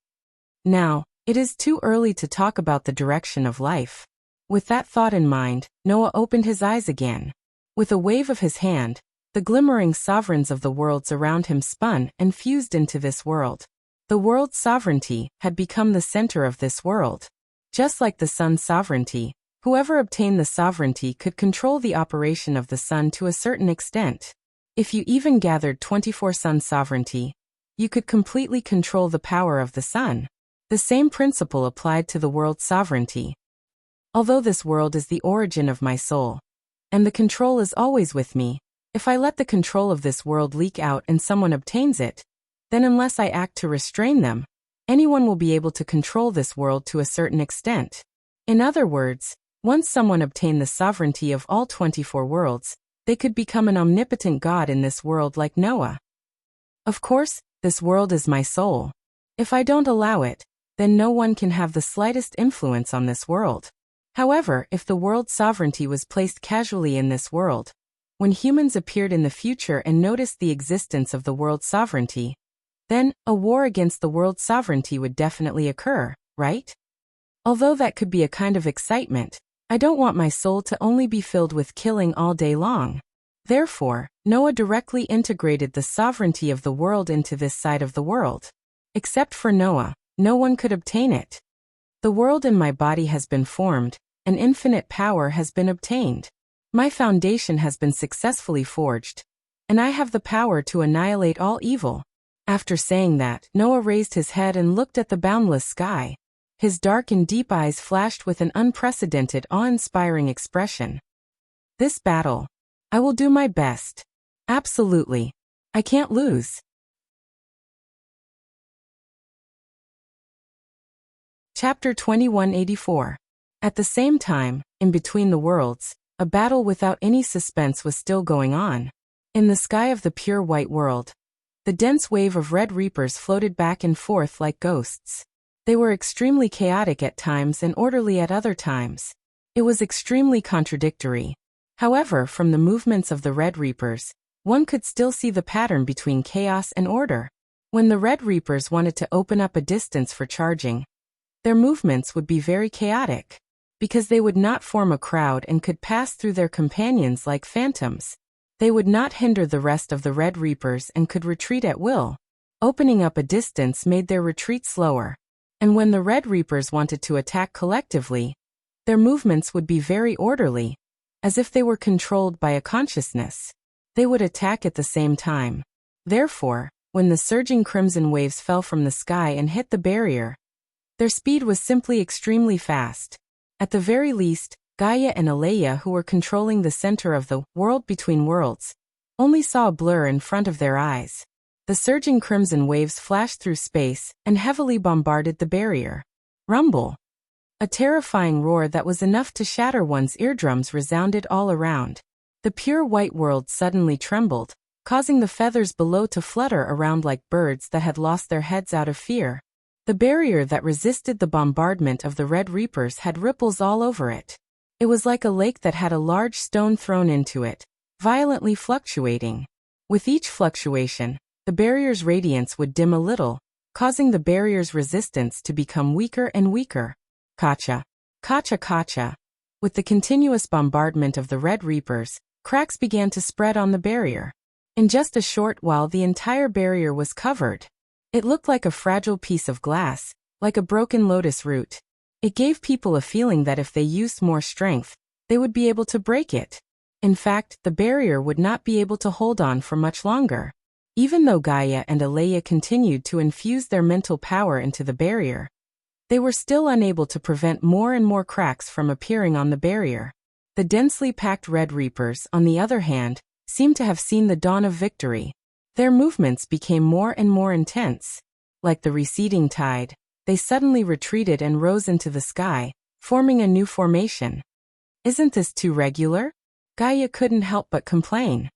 Now, it is too early to talk about the direction of life. With that thought in mind, Noah opened his eyes again. With a wave of his hand, the glimmering sovereigns of the worlds around him spun and fused into this world. The world's sovereignty had become the center of this world. Just like the sun's sovereignty, whoever obtained the sovereignty could control the operation of the sun to a certain extent. If you even gathered 24 sun sovereignty, you could completely control the power of the sun. The same principle applied to the world's sovereignty. Although this world is the origin of my soul, and the control is always with me, if I let the control of this world leak out and someone obtains it, then unless I act to restrain them, anyone will be able to control this world to a certain extent. In other words, once someone obtained the sovereignty of all 24 worlds, they could become an omnipotent God in this world like Noah. Of course, this world is my soul. If I don't allow it, then no one can have the slightest influence on this world. However, if the world's sovereignty was placed casually in this world, when humans appeared in the future and noticed the existence of the world's sovereignty, then a war against the world's sovereignty would definitely occur, right? Although that could be a kind of excitement, I don't want my soul to only be filled with killing all day long. Therefore, Noah directly integrated the sovereignty of the world into this side of the world. Except for Noah, no one could obtain it. The world in my body has been formed, and infinite power has been obtained. My foundation has been successfully forged, and I have the power to annihilate all evil. After saying that, Noah raised his head and looked at the boundless sky. His dark and deep eyes flashed with an unprecedented, awe-inspiring expression. This battle, I will do my best. Absolutely. I can't lose. Chapter 2184. At the same time, in between the worlds, a battle without any suspense was still going on. In the sky of the pure white world, the dense wave of red reapers floated back and forth like ghosts. They were extremely chaotic at times and orderly at other times. It was extremely contradictory. However, from the movements of the red reapers, one could still see the pattern between chaos and order. When the red reapers wanted to open up a distance for charging, their movements would be very chaotic, because they would not form a crowd and could pass through their companions like phantoms. They would not hinder the rest of the red reapers and could retreat at will. Opening up a distance made their retreat slower. And when the red reapers wanted to attack collectively, their movements would be very orderly, as if they were controlled by a consciousness. They would attack at the same time. Therefore, when the surging crimson waves fell from the sky and hit the barrier, their speed was simply extremely fast. At the very least, Gaia and Aleia, who were controlling the center of the world between worlds, only saw a blur in front of their eyes. The surging crimson waves flashed through space and heavily bombarded the barrier. Rumble! A terrifying roar that was enough to shatter one's eardrums resounded all around. The pure white world suddenly trembled, causing the feathers below to flutter around like birds that had lost their heads out of fear. The barrier that resisted the bombardment of the red reapers had ripples all over it. It was like a lake that had a large stone thrown into it, violently fluctuating. With each fluctuation, the barrier's radiance would dim a little, causing the barrier's resistance to become weaker and weaker. Kacha. Kacha kacha. With the continuous bombardment of the Red Reapers, cracks began to spread on the barrier. In just a short while the entire barrier was covered. It looked like a fragile piece of glass, like a broken lotus root. It gave people a feeling that if they used more strength, they would be able to break it. In fact, the barrier would not be able to hold on for much longer. Even though Gaia and Alea continued to infuse their mental power into the barrier, they were still unable to prevent more and more cracks from appearing on the barrier. The densely packed Red Reapers, on the other hand, seemed to have seen the dawn of victory. Their movements became more and more intense. Like the receding tide, they suddenly retreated and rose into the sky, forming a new formation. Isn't this too regular? Gaia couldn't help but complain.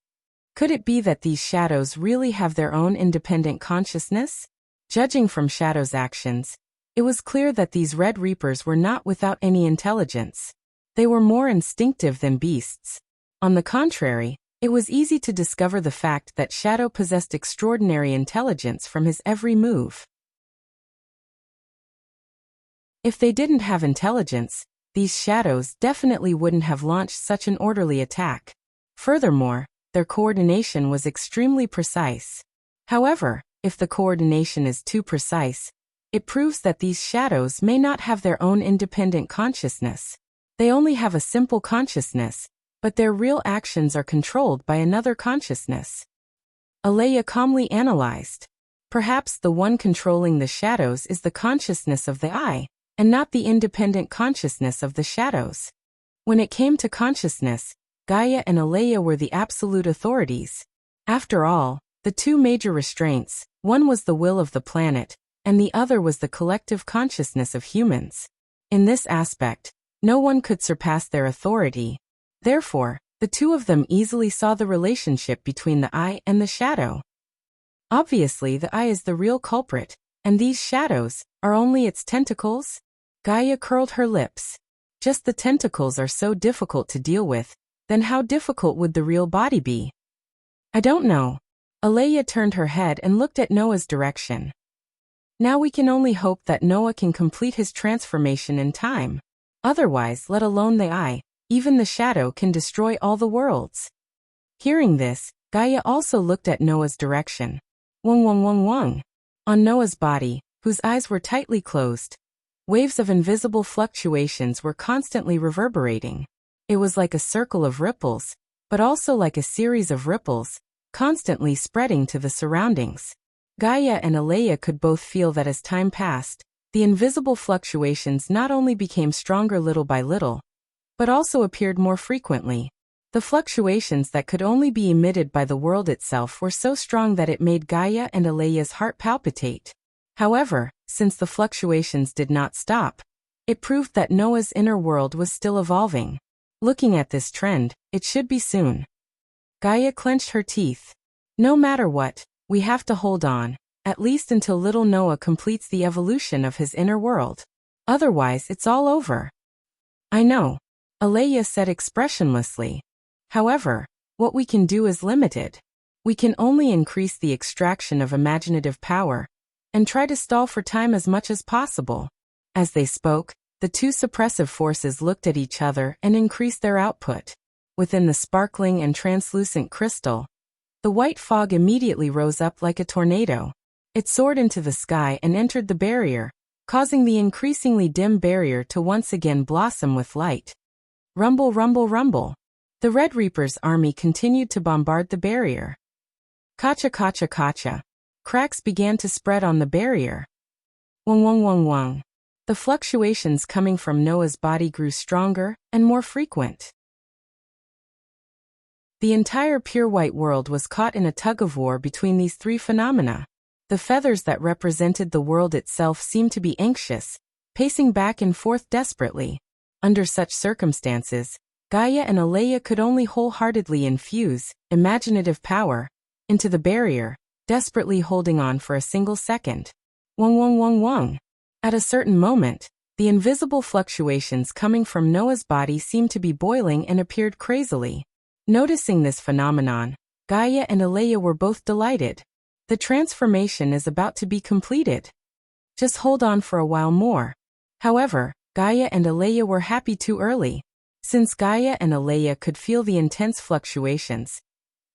Could it be that these shadows really have their own independent consciousness? Judging from Shadow's actions, it was clear that these Red Reapers were not without any intelligence. They were more instinctive than beasts. On the contrary, it was easy to discover the fact that Shadow possessed extraordinary intelligence from his every move. If they didn't have intelligence, these shadows definitely wouldn't have launched such an orderly attack. Furthermore, their coordination was extremely precise. However, if the coordination is too precise, it proves that these shadows may not have their own independent consciousness. They only have a simple consciousness, but their real actions are controlled by another consciousness. Alea calmly analyzed. Perhaps the one controlling the shadows is the consciousness of the I, and not the independent consciousness of the shadows. When it came to consciousness, Gaia and Alea were the absolute authorities. After all, the two major restraints, one was the will of the planet, and the other was the collective consciousness of humans. In this aspect, no one could surpass their authority. Therefore, the two of them easily saw the relationship between the I and the shadow. Obviously, the I is the real culprit, and these shadows are only its tentacles? Gaia curled her lips. Just the tentacles are so difficult to deal with, then how difficult would the real body be? I don't know. Alea turned her head and looked at Noah's direction. Now we can only hope that Noah can complete his transformation in time. Otherwise, let alone the I, even the shadow can destroy all the worlds. Hearing this, Gaia also looked at Noah's direction. Wong wong wong wong. On Noah's body, whose eyes were tightly closed, waves of invisible fluctuations were constantly reverberating. It was like a circle of ripples, but also like a series of ripples, constantly spreading to the surroundings. Gaia and Alea could both feel that as time passed, the invisible fluctuations not only became stronger little by little, but also appeared more frequently. The fluctuations that could only be emitted by the world itself were so strong that it made Gaia and Alea's heart palpitate. However, since the fluctuations did not stop, it proved that Noah's inner world was still evolving. Looking at this trend, it should be soon. Gaia clenched her teeth. No matter what, we have to hold on, at least until little Noah completes the evolution of his inner world. Otherwise, it's all over. I know, Alea said expressionlessly. However, what we can do is limited. We can only increase the extraction of imaginative power, and try to stall for time as much as possible. As they spoke, the two suppressive forces looked at each other and increased their output. Within the sparkling and translucent crystal, the white fog immediately rose up like a tornado. It soared into the sky and entered the barrier, causing the increasingly dim barrier to once again blossom with light. Rumble, rumble, rumble. The Red Reaper's army continued to bombard the barrier. Kacha, kacha, kacha. Cracks began to spread on the barrier. Wong, wong, wong, wong. The fluctuations coming from Noah's body grew stronger and more frequent. The entire pure white world was caught in a tug-of-war between these three phenomena. The feathers that represented the world itself seemed to be anxious, pacing back and forth desperately. Under such circumstances, Gaia and Alea could only wholeheartedly infuse imaginative power into the barrier, desperately holding on for a single second. Wong wong wong wong. At a certain moment, the invisible fluctuations coming from Noah's body seemed to be boiling and appeared crazily. Noticing this phenomenon, Gaia and Alea were both delighted. The transformation is about to be completed. Just hold on for a while more. However, Gaia and Alea were happy too early. Since Gaia and Alea could feel the intense fluctuations,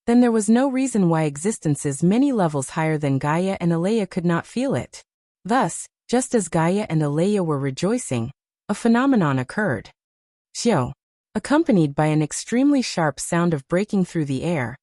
then there was no reason why existences many levels higher than Gaia and Alea could not feel it. Thus, just as Gaia and Alea were rejoicing, a phenomenon occurred. Xiao. Accompanied by an extremely sharp sound of breaking through the air,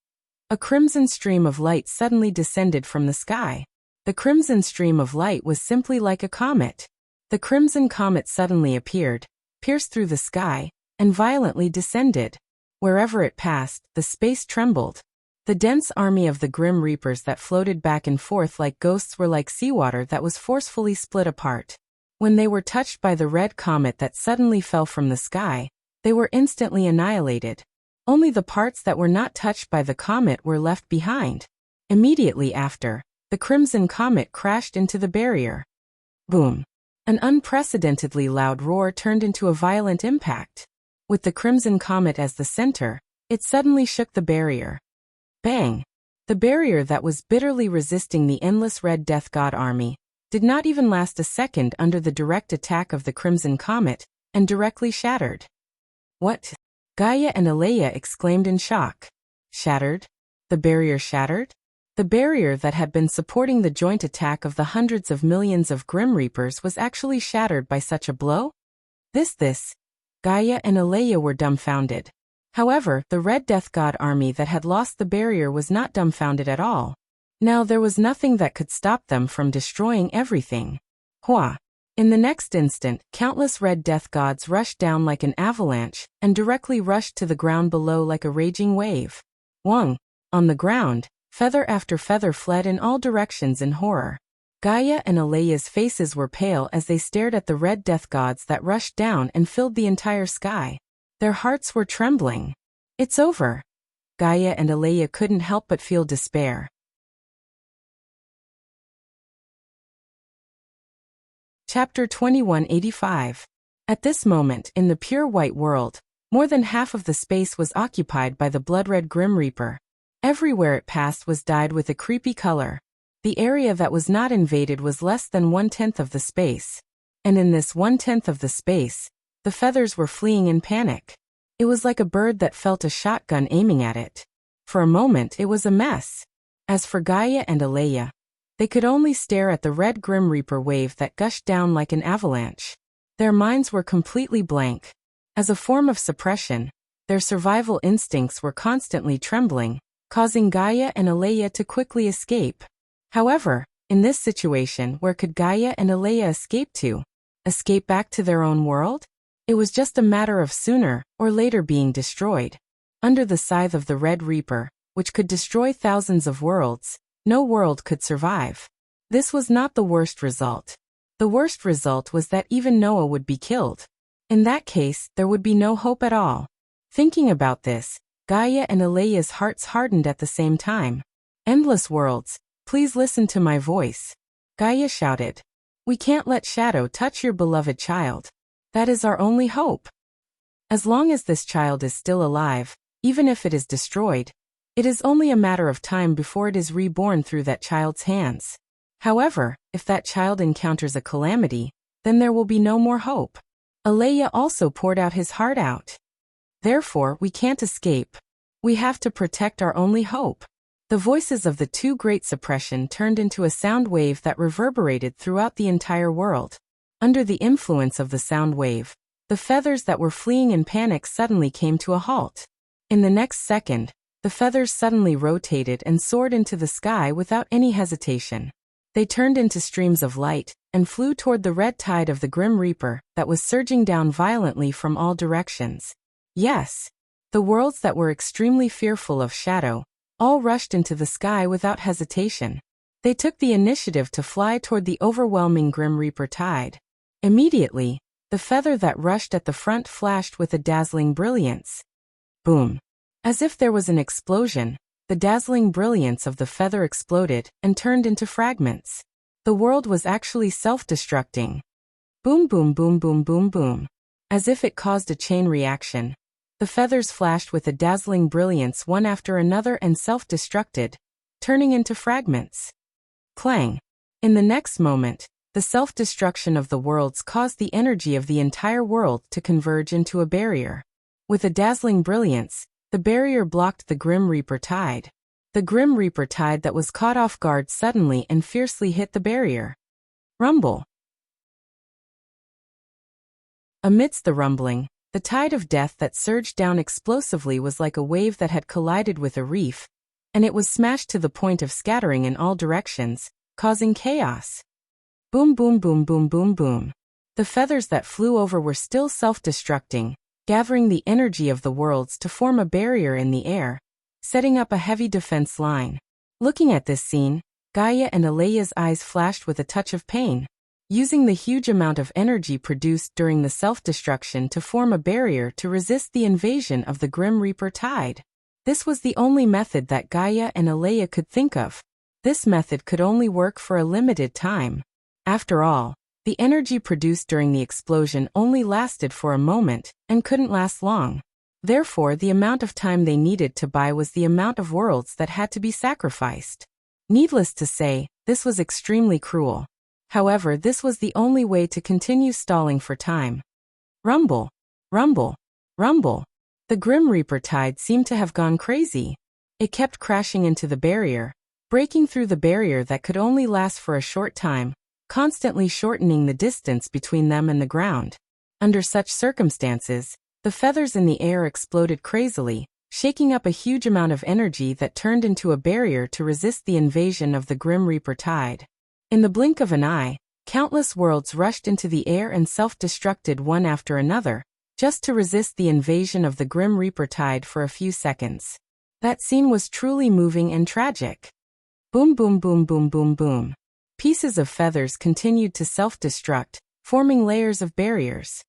a crimson stream of light suddenly descended from the sky. The crimson stream of light was simply like a comet. The crimson comet suddenly appeared, pierced through the sky, and violently descended. Wherever it passed, the space trembled. The dense army of the Grim Reapers that floated back and forth like ghosts were like seawater that was forcefully split apart. When they were touched by the red comet that suddenly fell from the sky, they were instantly annihilated. Only the parts that were not touched by the comet were left behind. Immediately after, the crimson comet crashed into the barrier. Boom! An unprecedentedly loud roar turned into a violent impact. With the crimson comet as the center, it suddenly shook the barrier. Bang! The barrier that was bitterly resisting the endless Red Death God army did not even last a second under the direct attack of the crimson comet, and directly shattered. What? Gaia and Alea exclaimed in shock. Shattered? The barrier shattered? The barrier that had been supporting the joint attack of the hundreds of millions of Grim Reapers was actually shattered by such a blow? This. Gaia and Alea were dumbfounded. However, the Red Death God army that had lost the barrier was not dumbfounded at all. Now there was nothing that could stop them from destroying everything. Hua! In the next instant, countless Red Death Gods rushed down like an avalanche, and directly rushed to the ground below like a raging wave. Wang! On the ground, feather after feather fled in all directions in horror. Gaia and Alea's faces were pale as they stared at the Red Death Gods that rushed down and filled the entire sky. Their hearts were trembling. It's over. Gaia and Alea couldn't help but feel despair. Chapter 2185. At this moment, in the pure white world, more than half of the space was occupied by the blood-red Grim Reaper. Everywhere it passed was dyed with a creepy color. The area that was not invaded was less than 1/10 of the space. And in this 1/10 of the space, the feathers were fleeing in panic. It was like a bird that felt a shotgun aiming at it. For a moment it was a mess. As for Gaia and Alea, they could only stare at the red Grim Reaper wave that gushed down like an avalanche. Their minds were completely blank. As a form of suppression, their survival instincts were constantly trembling, causing Gaia and Alea to quickly escape. However, in this situation, where could Gaia and Alea escape to? Escape back to their own world? It was just a matter of sooner or later being destroyed. Under the scythe of the Red Reaper, which could destroy thousands of worlds, no world could survive. This was not the worst result. The worst result was that even Noah would be killed. In that case, there would be no hope at all. Thinking about this, Gaia and Alea's hearts hardened at the same time. Endless worlds, please listen to my voice. Gaia shouted. We can't let shadow touch your beloved child. That is our only hope. As long as this child is still alive, even if it is destroyed, it is only a matter of time before it is reborn through that child's hands. However, if that child encounters a calamity, then there will be no more hope. Alea also poured out his heart out. Therefore, we can't escape. We have to protect our only hope. The voices of the two great suppression turned into a sound wave that reverberated throughout the entire world. Under the influence of the sound wave, the feathers that were fleeing in panic suddenly came to a halt. In the next second, the feathers suddenly rotated and soared into the sky without any hesitation. They turned into streams of light, and flew toward the red tide of the Grim Reaper that was surging down violently from all directions. Yes, the worlds that were extremely fearful of shadow, all rushed into the sky without hesitation. They took the initiative to fly toward the overwhelming Grim Reaper tide. Immediately, the feather that rushed at the front flashed with a dazzling brilliance. Boom! As if there was an explosion, the dazzling brilliance of the feather exploded and turned into fragments. The world was actually self-destructing. Boom boom boom boom boom boom. As if it caused a chain reaction, the feathers flashed with a dazzling brilliance one after another and self-destructed, turning into fragments. Clang. In the next moment, the self-destruction of the worlds caused the energy of the entire world to converge into a barrier. With a dazzling brilliance, the barrier blocked the Grim Reaper tide. The Grim Reaper tide that was caught off guard suddenly and fiercely hit the barrier. Rumble. Amidst the rumbling, the tide of death that surged down explosively was like a wave that had collided with a reef, and it was smashed to the point of scattering in all directions, causing chaos. Boom boom boom boom boom boom. The feathers that flew over were still self-destructing, gathering the energy of the worlds to form a barrier in the air, setting up a heavy defense line. Looking at this scene, Gaia and Aleya's eyes flashed with a touch of pain. Using the huge amount of energy produced during the self-destruction to form a barrier to resist the invasion of the Grim Reaper tide. This was the only method that Gaia and Aleya could think of. This method could only work for a limited time. After all, the energy produced during the explosion only lasted for a moment and couldn't last long. Therefore, the amount of time they needed to buy was the amount of worlds that had to be sacrificed. Needless to say, this was extremely cruel. However, this was the only way to continue stalling for time. Rumble. Rumble. Rumble. The Grim Reaper tide seemed to have gone crazy. It kept crashing into the barrier, breaking through the barrier that could only last for a short time, constantly shortening the distance between them and the ground. Under such circumstances, the feathers in the air exploded crazily, shaking up a huge amount of energy that turned into a barrier to resist the invasion of the Grim Reaper tide. In the blink of an eye, countless worlds rushed into the air and self-destructed one after another, just to resist the invasion of the Grim Reaper tide for a few seconds. That scene was truly moving and tragic. Boom boom boom boom boom boom. Pieces of feathers continued to self-destruct, forming layers of barriers.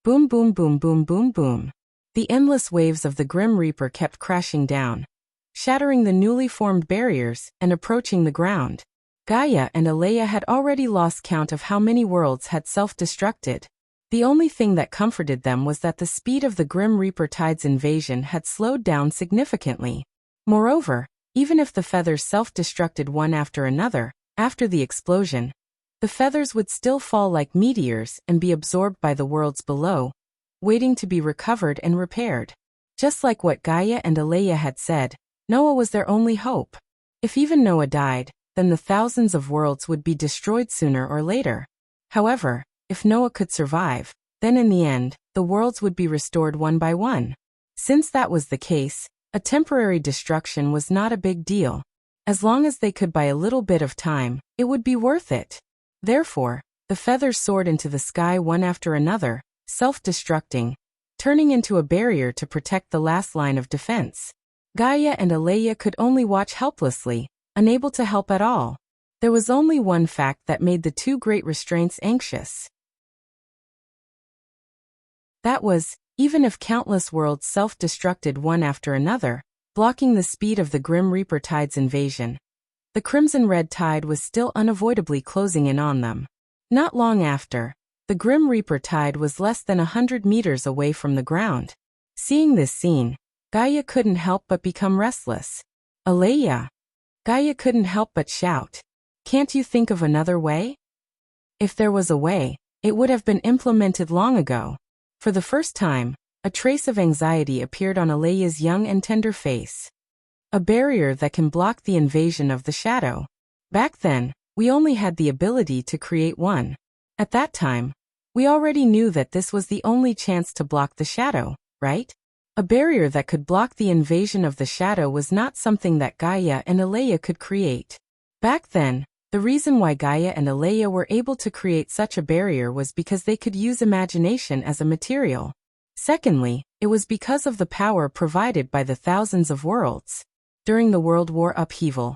Boom boom boom boom boom boom. The endless waves of the Grim Reaper kept crashing down, shattering the newly formed barriers and approaching the ground. Gaia and Aleya had already lost count of how many worlds had self-destructed. The only thing that comforted them was that the speed of the Grim Reaper tide's invasion had slowed down significantly. Moreover, even if the feathers self-destructed one after another, after the explosion, the feathers would still fall like meteors and be absorbed by the worlds below, waiting to be recovered and repaired. Just like what Gaia and Aleya had said, Noah was their only hope. If even Noah died, then the thousands of worlds would be destroyed sooner or later. However, if Noah could survive, then in the end, the worlds would be restored one by one. Since that was the case, a temporary destruction was not a big deal. As long as they could buy a little bit of time, it would be worth it. Therefore, the feathers soared into the sky one after another, self-destructing, turning into a barrier to protect the last line of defense. Gaia and Aleya could only watch helplessly, unable to help at all. There was only one fact that made the two great restraints anxious. That was, even if countless worlds self-destructed one after another, blocking the speed of the Grim Reaper tide's invasion, the Crimson Red tide was still unavoidably closing in on them. Not long after, the Grim Reaper tide was less than 100 meters away from the ground. Seeing this scene, Gaia couldn't help but become restless. Aleya! Gaia couldn't help but shout. Can't you think of another way? If there was a way, it would have been implemented long ago. For the first time, a trace of anxiety appeared on Aleya's young and tender face. A barrier that can block the invasion of the shadow. Back then, we only had the ability to create one. At that time, we already knew that this was the only chance to block the shadow, right? A barrier that could block the invasion of the shadow was not something that Gaia and Aleya could create. Back then, the reason why Gaia and Aleya were able to create such a barrier was because they could use imagination as a material. Secondly, it was because of the power provided by the thousands of worlds. During the World War upheaval,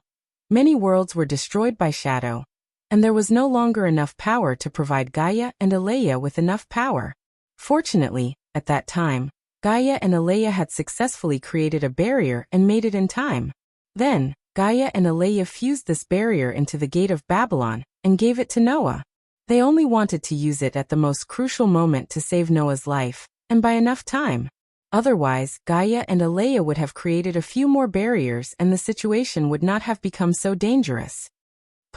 many worlds were destroyed by shadow, and there was no longer enough power to provide Gaia and Aleya with enough power. Fortunately, at that time, Gaia and Aleya had successfully created a barrier and made it in time. Then, Gaia and Aleya fused this barrier into the Gate of Babylon and gave it to Noah. They only wanted to use it at the most crucial moment to save Noah's life, and by enough time. Otherwise, Gaia and Aleya would have created a few more barriers and the situation would not have become so dangerous.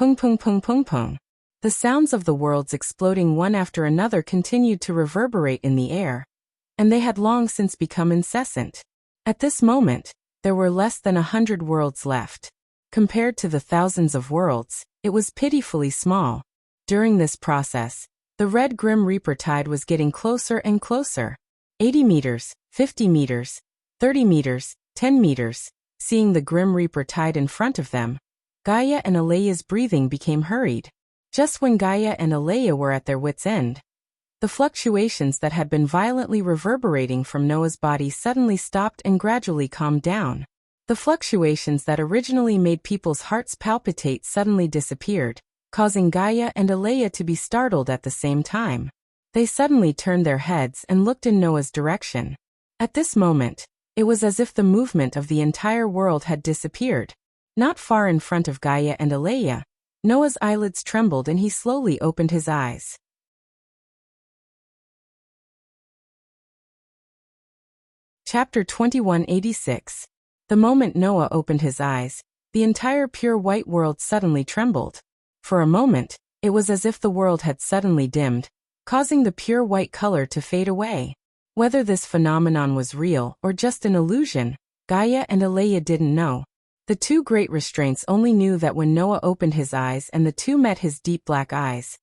Pung pung pung pung pung. The sounds of the worlds exploding one after another continued to reverberate in the air, and they had long since become incessant. At this moment, there were less than 100 worlds left. Compared to the thousands of worlds, it was pitifully small. During this process, the red Grim Reaper tide was getting closer and closer. 80 meters, 50 meters, 30 meters, 10 meters. Seeing the Grim Reaper tide in front of them, Gaia and Aleya's breathing became hurried. Just when Gaia and Aleya were at their wits' end, the fluctuations that had been violently reverberating from Noah's body suddenly stopped and gradually calmed down. The fluctuations that originally made people's hearts palpitate suddenly disappeared, causing Gaia and Aleya to be startled at the same time. They suddenly turned their heads and looked in Noah's direction. At this moment, it was as if the movement of the entire world had disappeared. Not far in front of Gaia and Aleya, Noah's eyelids trembled and he slowly opened his eyes. Chapter 2186. The moment Noah opened his eyes, the entire pure white world suddenly trembled. For a moment, it was as if the world had suddenly dimmed, causing the pure white color to fade away. Whether this phenomenon was real or just an illusion, Gaia and Aleya didn't know. The two great restraints only knew that when Noah opened his eyes and the two met his deep black eyes,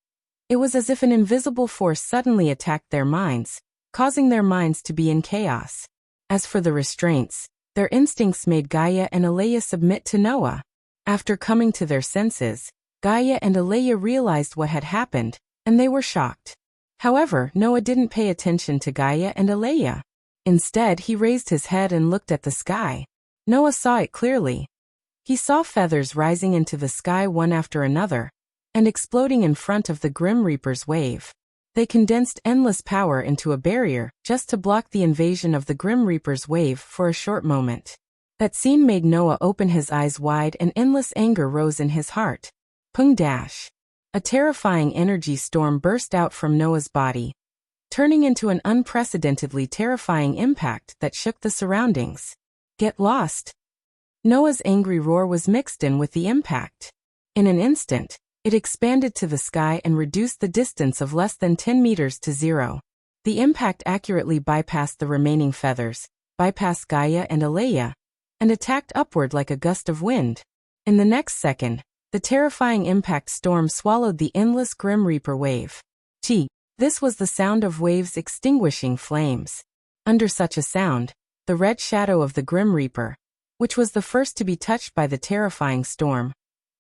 it was as if an invisible force suddenly attacked their minds, causing their minds to be in chaos. As for the restraints, their instincts made Gaia and Aleya submit to Noah. After coming to their senses, Gaia and Aleya realized what had happened, and they were shocked. However, Noah didn't pay attention to Gaia and Aleya. Instead, he raised his head and looked at the sky. Noah saw it clearly. He saw feathers rising into the sky one after another, and exploding in front of the Grim Reaper's wave. They condensed endless power into a barrier, just to block the invasion of the Grim Reaper's wave for a short moment. That scene made Noah open his eyes wide and endless anger rose in his heart. Pung dash. A terrifying energy storm burst out from Noah's body, turning into an unprecedentedly terrifying impact that shook the surroundings. Get lost. Noah's angry roar was mixed in with the impact. In an instant, it expanded to the sky and reduced the distance of less than 10 meters to zero. The impact accurately bypassed the remaining feathers, bypassed Gaia and Aleya, and attacked upward like a gust of wind. In the next second, the terrifying impact storm swallowed the endless Grim Reaper wave. Gee, this was the sound of waves extinguishing flames. Under such a sound, the red shadow of the Grim Reaper, which was the first to be touched by the terrifying storm,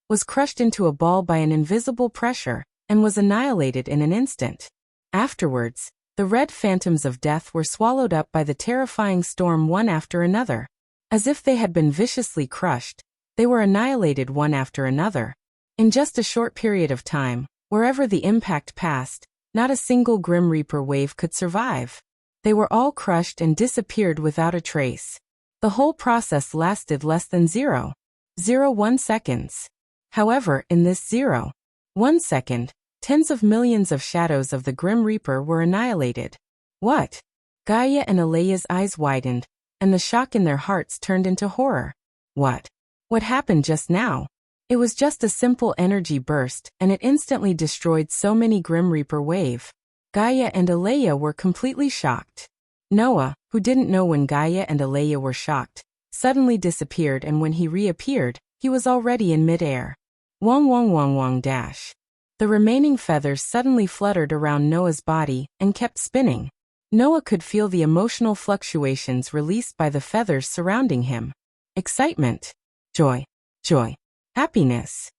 was crushed into a ball by an invisible pressure, and was annihilated in an instant. Afterwards, the red phantoms of death were swallowed up by the terrifying storm one after another. As if they had been viciously crushed, they were annihilated one after another. In just a short period of time, wherever the impact passed, not a single Grim Reaper wave could survive. They were all crushed and disappeared without a trace. The whole process lasted less than 0.01 seconds. However, in this 0.1 second, tens of millions of shadows of the Grim Reaper were annihilated. What? Gaia and Aleya's eyes widened, and the shock in their hearts turned into horror. What? What happened just now? It was just a simple energy burst, and it instantly destroyed so many Grim Reaper wave. Gaia and Aleya were completely shocked. Noah, who didn't know when Gaia and Aleya were shocked, suddenly disappeared, and when he reappeared, he was already in midair. Wong wong wong wong dash. The remaining feathers suddenly fluttered around Noah's body and kept spinning. Noah could feel the emotional fluctuations released by the feathers surrounding him. Excitement. Joy. Joy. Happiness.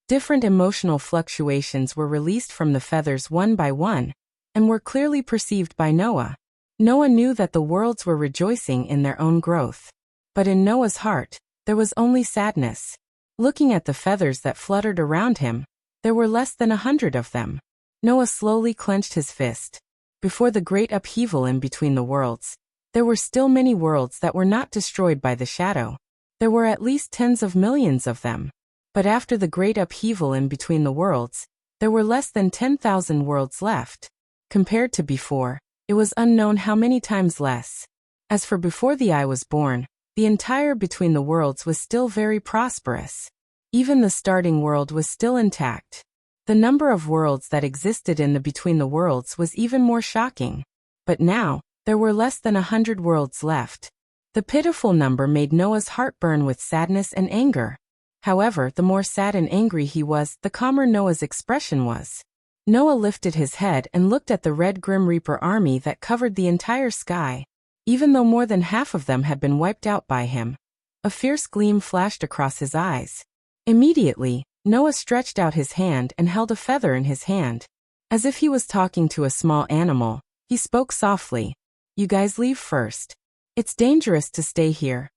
Different emotional fluctuations were released from the feathers one by one, and were clearly perceived by Noah. Noah knew that the worlds were rejoicing in their own growth. But in Noah's heart, there was only sadness. Looking at the feathers that fluttered around him, there were less than 100 of them. Noah slowly clenched his fist. Before the great upheaval in between the worlds, there were still many worlds that were not destroyed by the shadow. There were at least tens of millions of them. But after the great upheaval in between the worlds, there were less than 10,000 worlds left. Compared to before, it was unknown how many times less. As for before the eye was born, the entire between the worlds was still very prosperous. Even the starting world was still intact. The number of worlds that existed in the Between the Worlds was even more shocking. But now, there were less than 100 worlds left. The pitiful number made Noah's heart burn with sadness and anger. However, the more sad and angry he was, the calmer Noah's expression was. Noah lifted his head and looked at the red Grim Reaper army that covered the entire sky. Even though more than half of them had been wiped out by him, a fierce gleam flashed across his eyes. Immediately, Noah stretched out his hand and held a feather in his hand. As if he was talking to a small animal, he spoke softly. "You guys leave first. It's dangerous to stay here."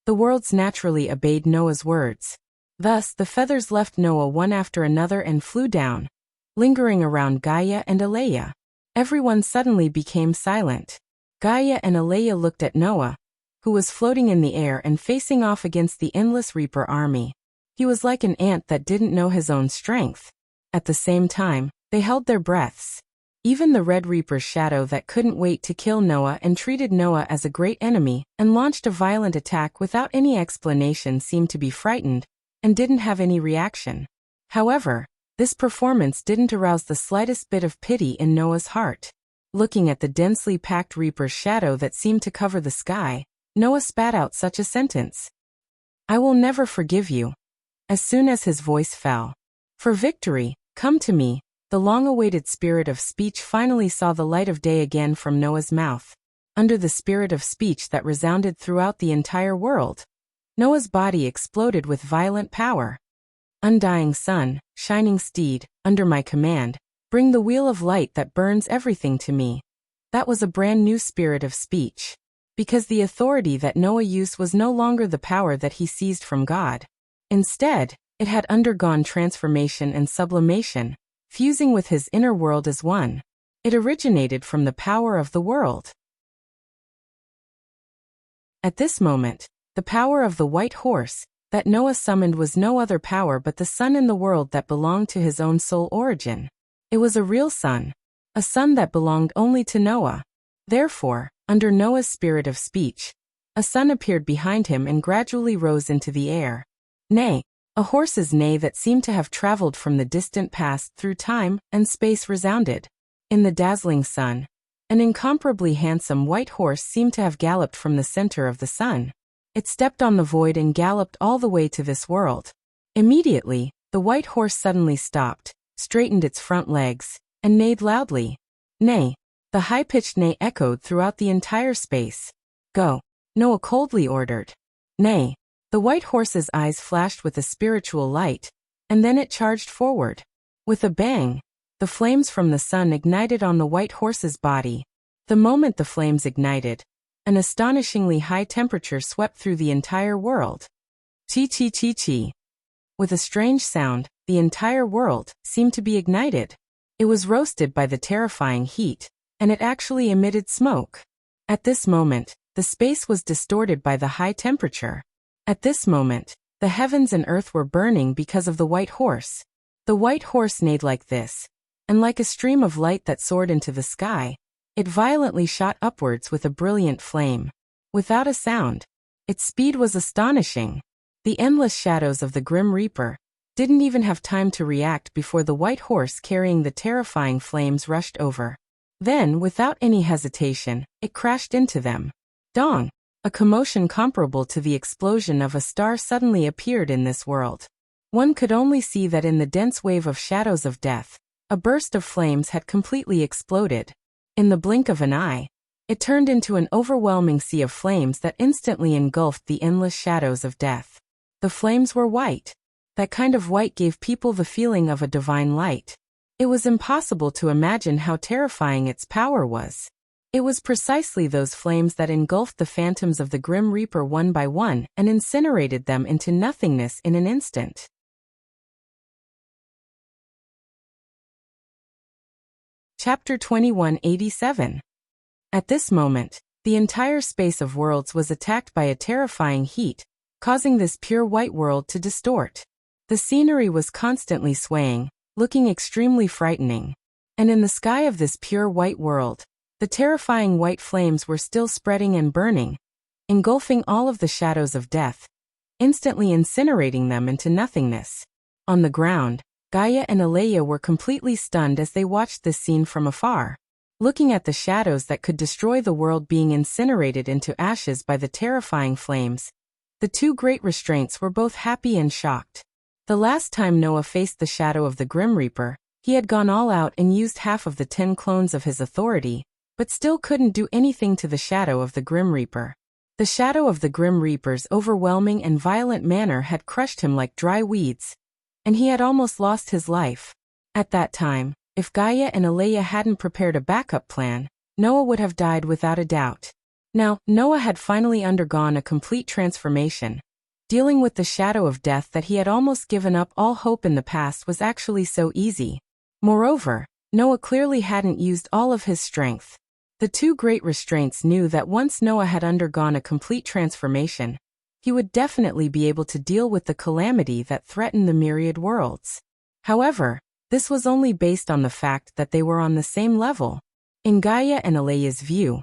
The worlds naturally obeyed Noah's words. Thus, the feathers left Noah one after another and flew down, lingering around Gaia and Alea. Everyone suddenly became silent. Gaia and Alea looked at Noah, who was floating in the air and facing off against the endless Reaper army. He was like an ant that didn't know his own strength. At the same time, they held their breaths. Even the Red Reaper's shadow that couldn't wait to kill Noah and treated Noah as a great enemy and launched a violent attack without any explanation seemed to be frightened and didn't have any reaction. However, this performance didn't arouse the slightest bit of pity in Noah's heart. Looking at the densely packed Reaper's shadow that seemed to cover the sky, Noah spat out such a sentence. "I will never forgive you." As soon as his voice fell, "For victory, come to me," the long-awaited spirit of speech finally saw the light of day again from Noah's mouth. Under the spirit of speech that resounded throughout the entire world, Noah's body exploded with violent power. "Undying sun, shining steed, under my command, bring the wheel of light that burns everything to me." That was a brand new spirit of speech. Because the authority that Noah used was no longer the power that he seized from God. Instead, it had undergone transformation and sublimation, fusing with his inner world as one. It originated from the power of the world. At this moment, the power of the white horse that Noah summoned was no other power but the sun in the world that belonged to his own soul origin. It was a real sun, a sun that belonged only to Noah. Therefore, under Noah's spirit of speech, a sun appeared behind him and gradually rose into the air. Neigh, a horse's neigh that seemed to have traveled from the distant past through time and space resounded. In the dazzling sun, an incomparably handsome white horse seemed to have galloped from the center of the sun. It stepped on the void and galloped all the way to this world. Immediately, the white horse suddenly stopped, straightened its front legs, and neighed loudly. Neigh. The high-pitched neigh echoed throughout the entire space. "Go," Noah coldly ordered. "Neigh." The white horse's eyes flashed with a spiritual light, and then it charged forward. With a bang, the flames from the sun ignited on the white horse's body. The moment the flames ignited, an astonishingly high temperature swept through the entire world. Chi-chi-chi-chi. With a strange sound, the entire world seemed to be ignited. It was roasted by the terrifying heat, and it actually emitted smoke. At this moment, the space was distorted by the high temperature. At this moment, the heavens and earth were burning because of the white horse. The white horse neighed like this, and like a stream of light that soared into the sky, it violently shot upwards with a brilliant flame. Without a sound, its speed was astonishing. The endless shadows of the Grim Reaper didn't even have time to react before the white horse carrying the terrifying flames rushed over. Then, without any hesitation, it crashed into them. Dong! A commotion comparable to the explosion of a star suddenly appeared in this world. One could only see that in the dense wave of shadows of death, a burst of flames had completely exploded. In the blink of an eye, it turned into an overwhelming sea of flames that instantly engulfed the endless shadows of death. The flames were white. That kind of white gave people the feeling of a divine light. It was impossible to imagine how terrifying its power was. It was precisely those flames that engulfed the phantoms of the Grim Reaper one by one and incinerated them into nothingness in an instant. Chapter 2187. At this moment, the entire space of worlds was attacked by a terrifying heat, causing this pure white world to distort. The scenery was constantly swaying, looking extremely frightening. And in the sky of this pure white world, the terrifying white flames were still spreading and burning, engulfing all of the shadows of death. instantly incinerating them into nothingness. On the ground, Gaia and Alea were completely stunned as they watched this scene from afar. Looking at the shadows that could destroy the world being incinerated into ashes by the terrifying flames, the two great restraints were both happy and shocked. The last time Noah faced the shadow of the Grim Reaper, he had gone all out and used half of the 10 clones of his authority, but still couldn't do anything to the shadow of the Grim Reaper. The shadow of the Grim Reaper's overwhelming and violent manner had crushed him like dry weeds, and he had almost lost his life. At that time, if Gaia and Alea hadn't prepared a backup plan, Noah would have died without a doubt. Now, Noah had finally undergone a complete transformation. Dealing with the shadow of death that he had almost given up all hope in the past was actually so easy. Moreover, Noah clearly hadn't used all of his strength. The two great restraints knew that once Noah had undergone a complete transformation, he would definitely be able to deal with the calamity that threatened the myriad worlds. However, this was only based on the fact that they were on the same level. In Gaia and Alea's view,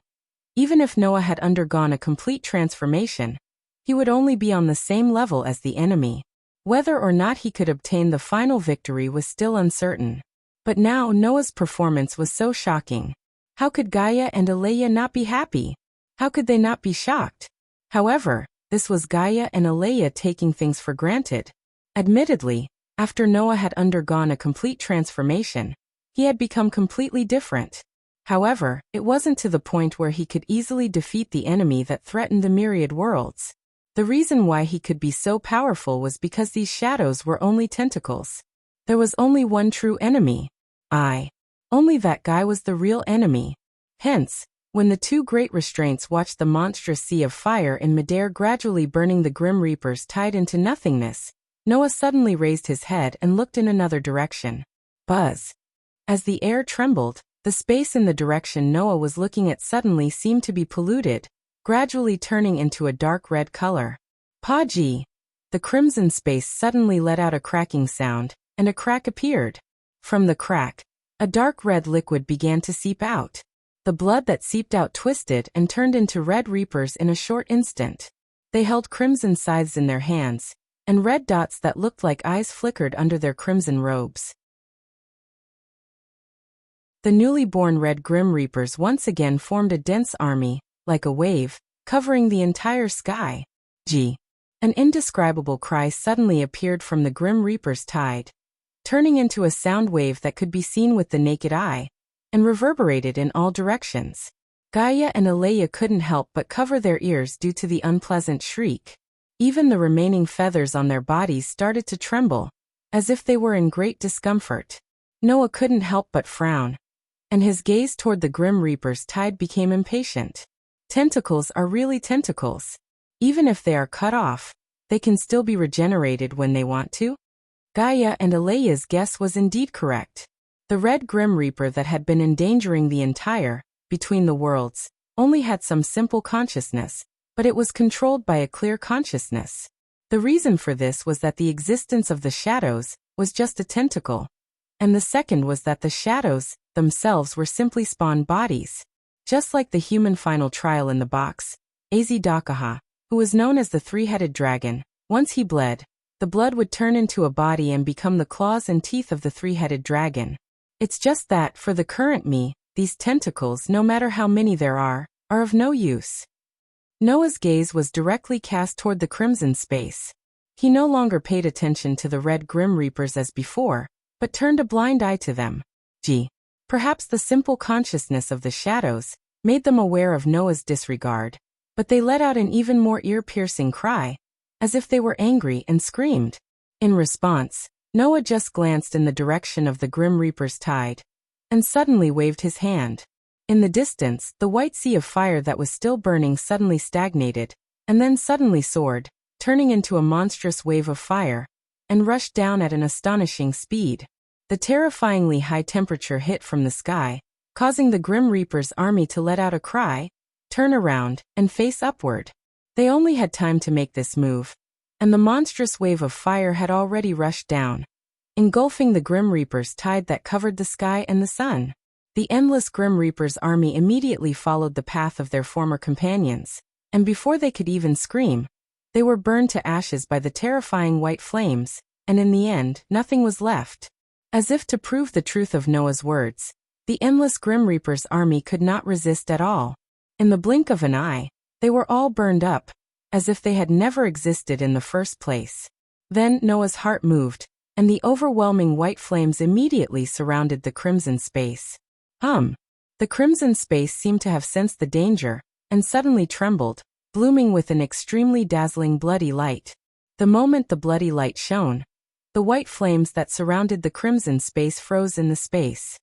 even if Noah had undergone a complete transformation, he would only be on the same level as the enemy. Whether or not he could obtain the final victory was still uncertain. But now Noah's performance was so shocking. How could Gaia and Alea not be happy? How could they not be shocked? However, this was Gaia and Alea taking things for granted. Admittedly, after Noah had undergone a complete transformation, he had become completely different. However, it wasn't to the point where he could easily defeat the enemy that threatened the myriad worlds. The reason why he could be so powerful was because these shadows were only tentacles. There was only one true enemy. Only that guy was the real enemy. Hence, when the two great restraints watched the monstrous sea of fire in midair gradually burning the Grim Reapers tied into nothingness, Noah suddenly raised his head and looked in another direction. Buzz. As the air trembled, the space in the direction Noah was looking at suddenly seemed to be polluted, gradually turning into a dark red color. Paji! The crimson space suddenly let out a cracking sound, and a crack appeared. From the crack, a dark red liquid began to seep out. The blood that seeped out twisted and turned into red reapers in a short instant. They held crimson scythes in their hands, and red dots that looked like eyes flickered under their crimson robes. The newly born red Grim Reapers once again formed a dense army, like a wave, covering the entire sky. An indescribable cry suddenly appeared from the Grim Reaper's tide, turning into a sound wave that could be seen with the naked eye, and reverberated in all directions. Gaia and Alea couldn't help but cover their ears due to the unpleasant shriek. Even the remaining feathers on their bodies started to tremble, as if they were in great discomfort. Noah couldn't help but frown, and his gaze toward the Grim Reaper's tide became impatient. Tentacles are really tentacles. Even if they are cut off, they can still be regenerated when they want to. Gaia and Alea's guess was indeed correct. The red Grim Reaper that had been endangering the entire, between the worlds, only had some simple consciousness, but it was controlled by a clear consciousness. The reason for this was that the existence of the shadows was just a tentacle, and the second was that the shadows themselves were simply spawned bodies. Just like the human final trial in the box, Azidakaha, who was known as the three-headed dragon, once he bled, the blood would turn into a body and become the claws and teeth of the three-headed dragon. It's just that, for the current me, these tentacles, no matter how many there are of no use. Noah's gaze was directly cast toward the crimson space. He no longer paid attention to the red Grim Reapers as before, but turned a blind eye to them. Perhaps the simple consciousness of the shadows made them aware of Noah's disregard, but they let out an even more ear-piercing cry, as if they were angry, and screamed. In response, Noah just glanced in the direction of the Grim Reaper's tide, and suddenly waved his hand. In the distance, the white sea of fire that was still burning suddenly stagnated, and then suddenly soared, turning into a monstrous wave of fire, and rushed down at an astonishing speed. The terrifyingly high temperature hit from the sky, causing the Grim Reaper's army to let out a cry, turn around, and face upward. They only had time to make this move, and the monstrous wave of fire had already rushed down, engulfing the Grim Reaper's tide that covered the sky and the sun. The endless Grim Reaper's army immediately followed the path of their former companions, and before they could even scream, They were burned to ashes by the terrifying white flames, and in the end, nothing was left. As if to prove the truth of Noah's words, the endless Grim Reaper's army could not resist at all. In the blink of an eye, they were all burned up, as if they had never existed in the first place. Then Noah's heart moved, and the overwhelming white flames immediately surrounded the crimson space. The crimson space seemed to have sensed the danger, and suddenly trembled, blooming with an extremely dazzling bloody light. The moment the bloody light shone, the white flames that surrounded the crimson space froze in the space.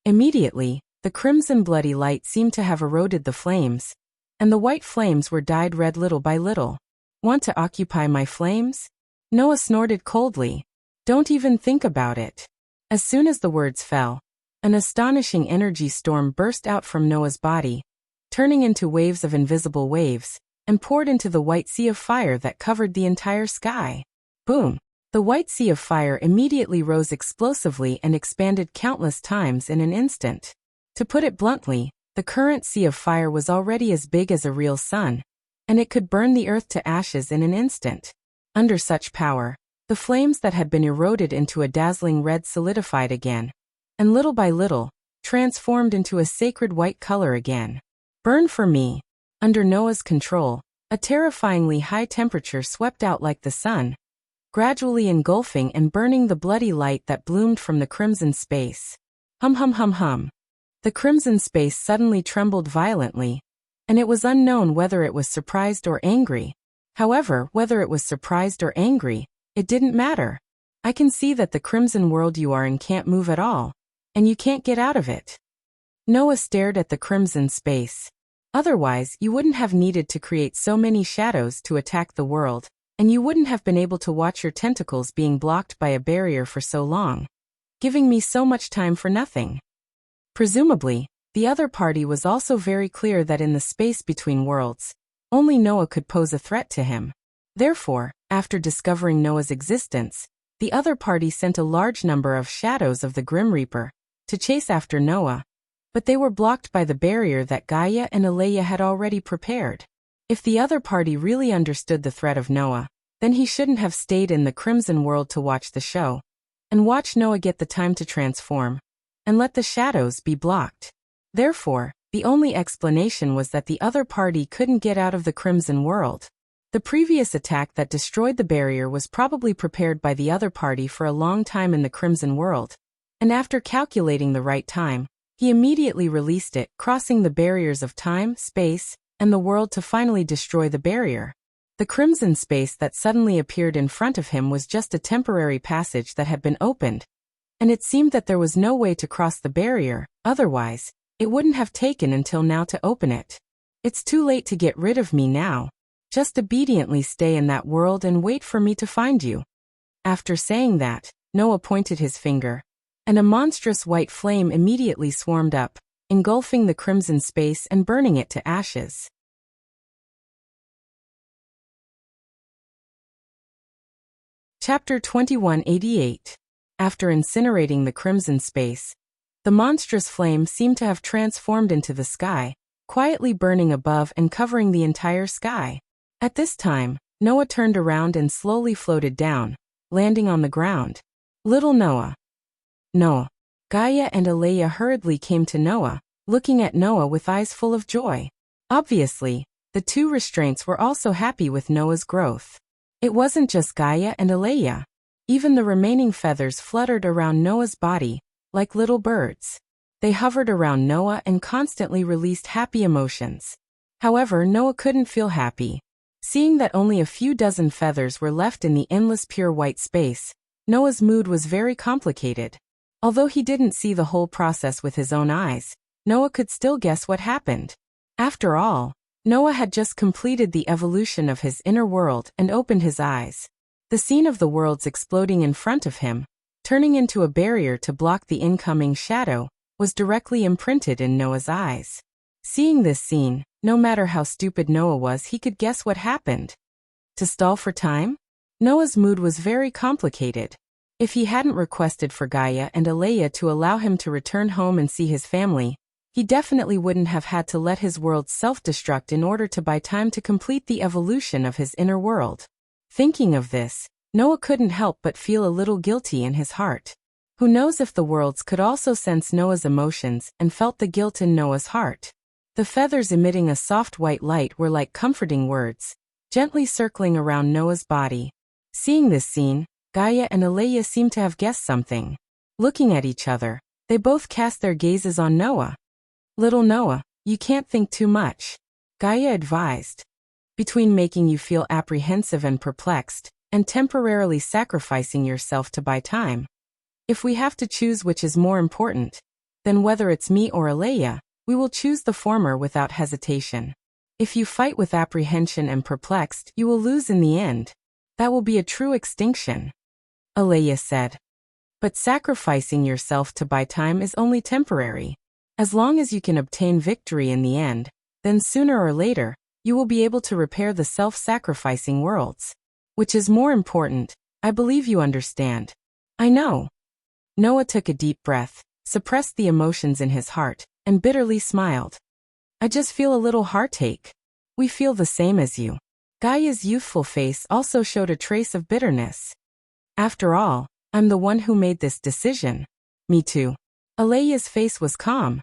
Immediately, the crimson bloody light seemed to have eroded the flames, and the white flames were dyed red little by little. Want to occupy my flames? Noah snorted coldly. Don't even think about it. As soon as the words fell, an astonishing energy storm burst out from Noah's body, turning into waves of invisible waves, and poured into the white sea of fire that covered the entire sky. Boom! The white sea of fire immediately rose explosively and expanded countless times in an instant. To put it bluntly, the current sea of fire was already as big as a real sun, and it could burn the earth to ashes in an instant. Under such power, the flames that had been eroded into a dazzling red solidified again, and little by little, transformed into a sacred white color again. Burn for me! Under Noah's control, a terrifyingly high temperature swept out like the sun, gradually engulfing and burning the bloody light that bloomed from the crimson space. Hum. The crimson space suddenly trembled violently, and it was unknown whether it was surprised or angry. However, whether it was surprised or angry, it didn't matter. I can see that the crimson world you are in can't move at all, and you can't get out of it. Noah stared at the crimson space. Otherwise, you wouldn't have needed to create so many shadows to attack the world, and you wouldn't have been able to watch your tentacles being blocked by a barrier for so long, giving me so much time for nothing. Presumably, the other party was also very clear that in the space between worlds, only Noah could pose a threat to him. Therefore, after discovering Noah's existence, the other party sent a large number of shadows of the Grim Reaper to chase after Noah, but they were blocked by the barrier that Gaia and Aleia had already prepared. If the other party really understood the threat of Noah, then he shouldn't have stayed in the Crimson World to watch the show, and watch Noah get the time to transform, and let the shadows be blocked. Therefore, the only explanation was that the other party couldn't get out of the Crimson World. The previous attack that destroyed the barrier was probably prepared by the other party for a long time in the Crimson World, and after calculating the right time, he immediately released it, crossing the barriers of time, space, and the world to finally destroy the barrier. The crimson space that suddenly appeared in front of him was just a temporary passage that had been opened, and it seemed that there was no way to cross the barrier, otherwise, it wouldn't have taken until now to open it. It's too late to get rid of me now. Just obediently stay in that world and wait for me to find you. After saying that, Noah pointed his finger, and a monstrous white flame immediately swarmed up, engulfing the crimson space and burning it to ashes. Chapter 2188. After incinerating the crimson space, the monstrous flame seemed to have transformed into the sky, quietly burning above and covering the entire sky. At this time, Noah turned around and slowly floated down, landing on the ground. Little Noah. Noah. Gaia and Aleia hurriedly came to Noah, looking at Noah with eyes full of joy. Obviously, the two restraints were also happy with Noah's growth. It wasn't just Gaia and Aleia. Even the remaining feathers fluttered around Noah's body, like little birds. They hovered around Noah and constantly released happy emotions. However, Noah couldn't feel happy. Seeing that only a few dozen feathers were left in the endless pure white space, Noah's mood was very complicated. Although he didn't see the whole process with his own eyes, Noah could still guess what happened. After all, Noah had just completed the evolution of his inner world and opened his eyes. The scene of the worlds exploding in front of him, turning into a barrier to block the incoming shadow, was directly imprinted in Noah's eyes. Seeing this scene, no matter how stupid Noah was, he could guess what happened. To stall for time? Noah's mood was very complicated. If he hadn't requested for Gaia and Aleia to allow him to return home and see his family, He definitely wouldn't have had to let his world self-destruct in order to buy time to complete the evolution of his inner world. Thinking of this, Noah couldn't help but feel a little guilty in his heart. Who knows if the worlds could also sense Noah's emotions and felt the guilt in Noah's heart. The feathers emitting a soft white light were like comforting words, gently circling around Noah's body. Seeing this scene, Gaia and Aleya seemed to have guessed something. Looking at each other, they both cast their gazes on Noah. "Little Noah, you can't think too much," Gaia advised. "Between making you feel apprehensive and perplexed, and temporarily sacrificing yourself to buy time. If we have to choose which is more important, then whether it's me or Aleya, we will choose the former without hesitation. If you fight with apprehension and perplexed, you will lose in the end. That will be a true extinction," Aleya said. "But sacrificing yourself to buy time is only temporary. As long as you can obtain victory in the end, then sooner or later, you will be able to repair the self-sacrificing worlds. Which is more important, I believe you understand." "I know." Noah took a deep breath, suppressed the emotions in his heart, and bitterly smiled. "I just feel a little heartache." "We feel the same as you." Gaia's youthful face also showed a trace of bitterness. "After all, I'm the one who made this decision." "Me too." Aleya's face was calm.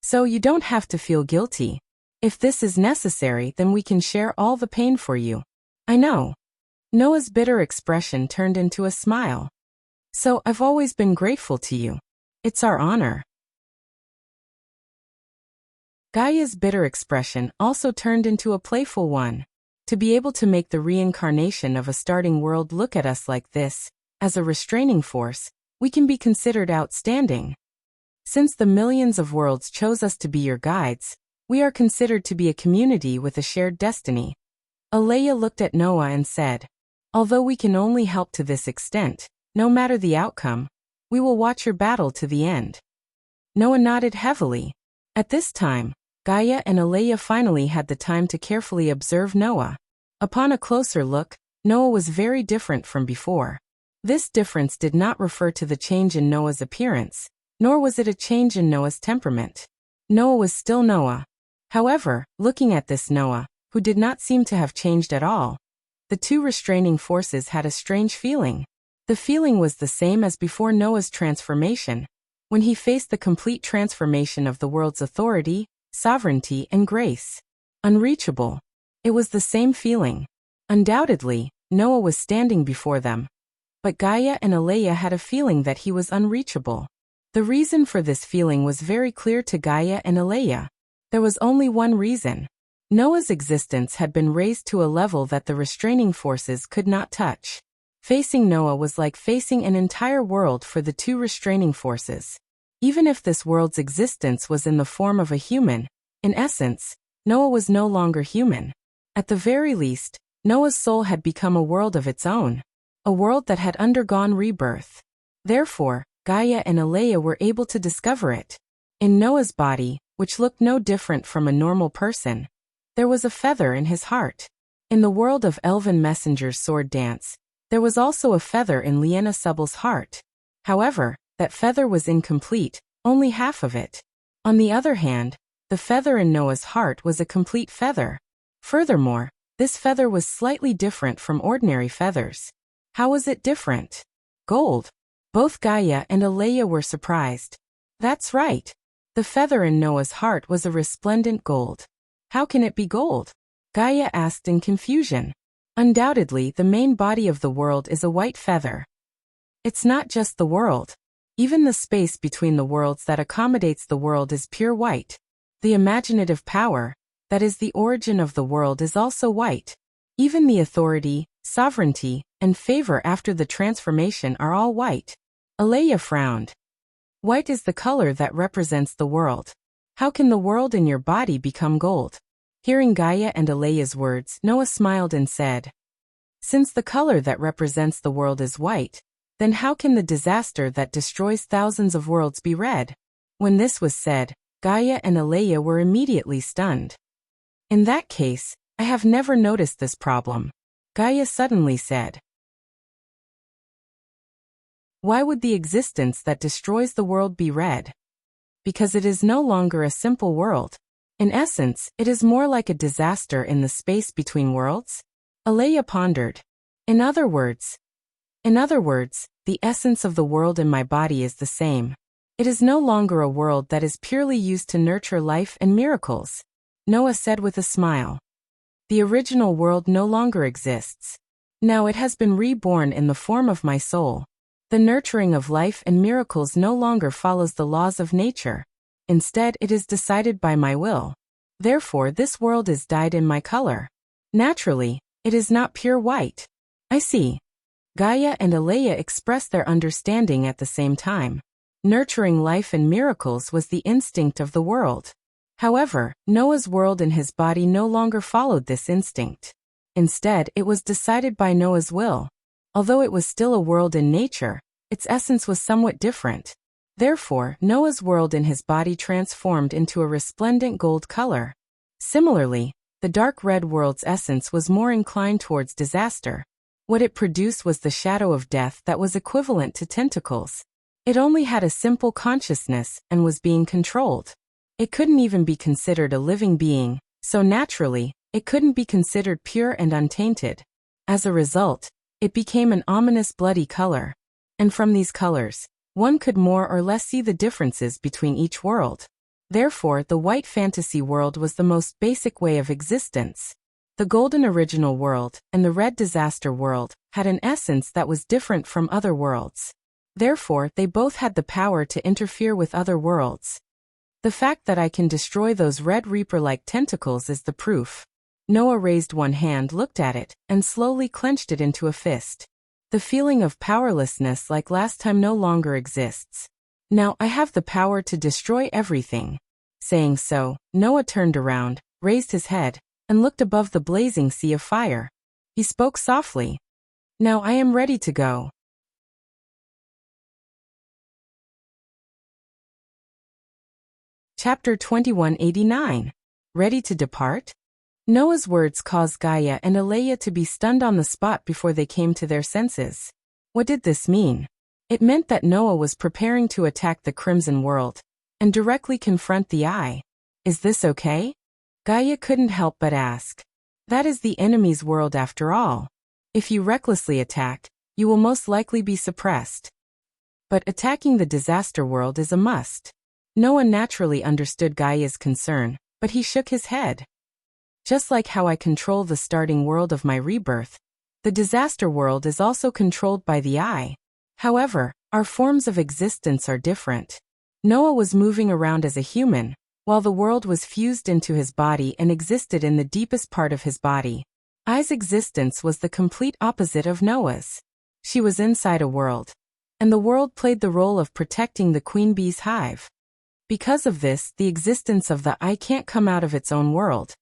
"So you don't have to feel guilty. If this is necessary, then we can share all the pain for you." "I know." Noah's bitter expression turned into a smile. "So I've always been grateful to you. It's our honor." Gaia's bitter expression also turned into a playful one. To be able to make the reincarnation of a starting world look at us like this, as a restraining force, we can be considered outstanding. Since the millions of worlds chose us to be your guides, we are considered to be a community with a shared destiny. Aleya looked at Noah and said, "Although we can only help to this extent, no matter the outcome, we will watch your battle to the end." Noah nodded heavily. At this time, Gaia and Aleya finally had the time to carefully observe Noah. Upon a closer look, Noah was very different from before. This difference did not refer to the change in Noah's appearance, nor was it a change in Noah's temperament. Noah was still Noah. However, looking at this Noah, who did not seem to have changed at all, the two restraining forces had a strange feeling. The feeling was the same as before Noah's transformation, when he faced the complete transformation of the world's authority, sovereignty, and grace. Unreachable. It was the same feeling. Undoubtedly, Noah was standing before them. But Gaia and Aleya had a feeling that he was unreachable. The reason for this feeling was very clear to Gaia and Aleya. There was only one reason. Noah's existence had been raised to a level that the restraining forces could not touch. Facing Noah was like facing an entire world for the two restraining forces. Even if this world's existence was in the form of a human, in essence, Noah was no longer human. At the very least, Noah's soul had become a world of its own, a world that had undergone rebirth. Therefore, Gaia and Aleya were able to discover it. In Noah's body, which looked no different from a normal person, there was a feather in his heart. In the world of Elven Messenger's sword dance, there was also a feather in Liena Subble's heart. However, that feather was incomplete, only half of it. On the other hand, the feather in Noah's heart was a complete feather. Furthermore, this feather was slightly different from ordinary feathers. How was it different? Gold. Both Gaia and Aleya were surprised. That's right. The feather in Noah's heart was a resplendent gold. How can it be gold? Gaia asked in confusion. Undoubtedly, the main body of the world is a white feather. It's not just the world. Even the space between the worlds that accommodates the world is pure white. The imaginative power, that is the origin of the world, is also white. Even the authority, sovereignty, and favor after the transformation are all white. Aleya frowned. White is the color that represents the world. How can the world in your body become gold? Hearing Gaia and Aleya's words, Noah smiled and said, "Since the color that represents the world is white, then how can the disaster that destroys thousands of worlds be red?" When this was said, Gaia and Aleya were immediately stunned. "In that case, I have never noticed this problem," Gaia suddenly said. "Why would the existence that destroys the world be red?" because it is no longer a simple world. In essence, it is more like a disaster in the space between worlds? Alea pondered. In other words, the essence of the world in my body is the same. It is no longer a world that is purely used to nurture life and miracles. Noah said with a smile. The original world no longer exists. Now it has been reborn in the form of my soul. The nurturing of life and miracles no longer follows the laws of nature. Instead, it is decided by my will. Therefore, this world is dyed in my color. Naturally, it is not pure white. I see. Gaia and Alea expressed their understanding at the same time. Nurturing life and miracles was the instinct of the world. However, Noah's world and his body no longer followed this instinct. Instead, it was decided by Noah's will. Although it was still a world in nature, its essence was somewhat different. Therefore, Noah's world and his body transformed into a resplendent gold color. Similarly, the dark red world's essence was more inclined towards disaster. What it produced was the shadow of death that was equivalent to tentacles. It only had a simple consciousness and was being controlled. It couldn't even be considered a living being, so naturally, it couldn't be considered pure and untainted. As a result, it became an ominous bloody color. And from these colors, one could more or less see the differences between each world. Therefore, the white fantasy world was the most basic way of existence. The golden original world and the red disaster world had an essence that was different from other worlds. Therefore, they both had the power to interfere with other worlds. The fact that I can destroy those red reaper-like tentacles is the proof. Noah raised one hand, looked at it, and slowly clenched it into a fist. The feeling of powerlessness like last time no longer exists. Now I have the power to destroy everything. Saying so, Noah turned around, raised his head, and looked above the blazing sea of fire. He spoke softly. Now I am ready to go. Chapter 2189. Ready to depart? Noah's words caused Gaia and Alea to be stunned on the spot before they came to their senses. What did this mean? It meant that Noah was preparing to attack the Crimson World and directly confront the Eye. Is this okay? Gaia couldn't help but ask. That is the enemy's world after all. If you recklessly attack, you will most likely be suppressed. But attacking the disaster world is a must. Noah naturally understood Gaia's concern, but he shook his head. Just like how I control the starting world of my rebirth, the disaster world is also controlled by the Eye. However, our forms of existence are different. Noah was moving around as a human, while the world was fused into his body and existed in the deepest part of his body. Eye's existence was the complete opposite of Noah's. She was inside a world, and the world played the role of protecting the queen bee's hive. Because of this, the existence of the Eye can't come out of its own world,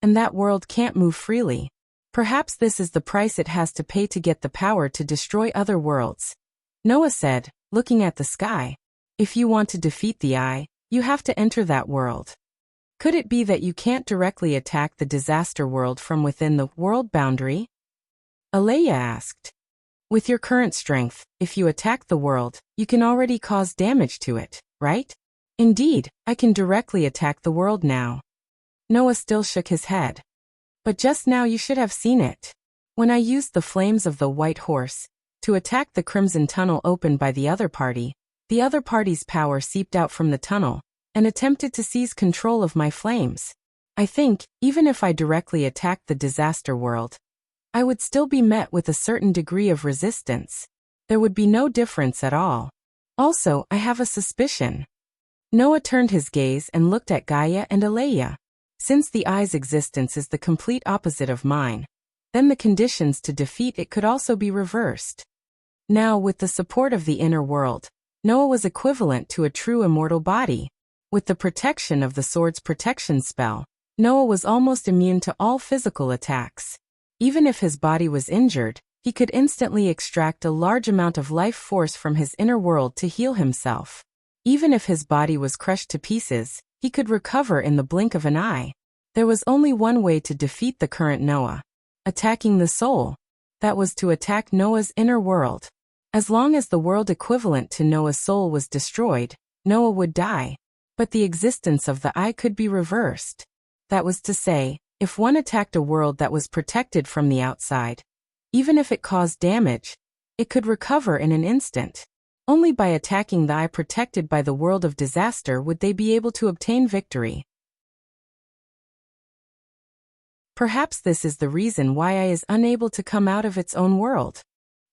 and that world can't move freely. Perhaps this is the price it has to pay to get the power to destroy other worlds. Noah said, looking at the sky. If you want to defeat the Eye, you have to enter that world. Could it be that you can't directly attack the disaster world from within the world boundary? Alea asked. With your current strength, if you attack the world, you can already cause damage to it, right? Indeed, I can directly attack the world now. Noah still shook his head. But just now you should have seen it. When I used the flames of the white horse to attack the crimson tunnel opened by the other party's power seeped out from the tunnel and attempted to seize control of my flames. I think, even if I directly attacked the disaster world, I would still be met with a certain degree of resistance. There would be no difference at all. Also, I have a suspicion. Noah turned his gaze and looked at Gaia and Alea. Since the Eye's existence is the complete opposite of mine, then the conditions to defeat it could also be reversed. Now, with the support of the inner world, Noah was equivalent to a true immortal body. With the protection of the sword's protection spell, Noah was almost immune to all physical attacks. Even if his body was injured, he could instantly extract a large amount of life force from his inner world to heal himself. Even if his body was crushed to pieces, he could recover in the blink of an eye. There was only one way to defeat the current Noah: attacking the soul. That was to attack Noah's inner world. As long as the world equivalent to Noah's soul was destroyed, Noah would die. but the existence of the I could be reversed. That was to say, if one attacked a world that was protected from the outside, even if it caused damage, it could recover in an instant. Only by attacking the I protected by the world of disaster would they be able to obtain victory. Perhaps this is the reason why I is unable to come out of its own world.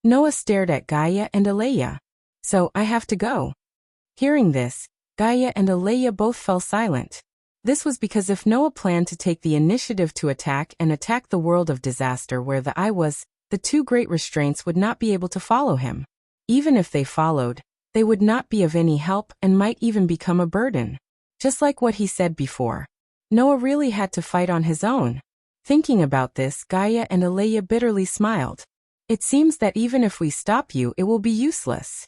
Noah stared at Gaia and Aleya. So, I have to go. Hearing this, Gaia and Aleya both fell silent. This was because if Noah planned to take the initiative to attack the world of disaster where the I was, the two great restraints would not be able to follow him. Even if they followed, they would not be of any help and might even become a burden. Just like what he said before. Noah really had to fight on his own. Thinking about this, Gaia and Aleya bitterly smiled. It seems that even if we stop you, it will be useless.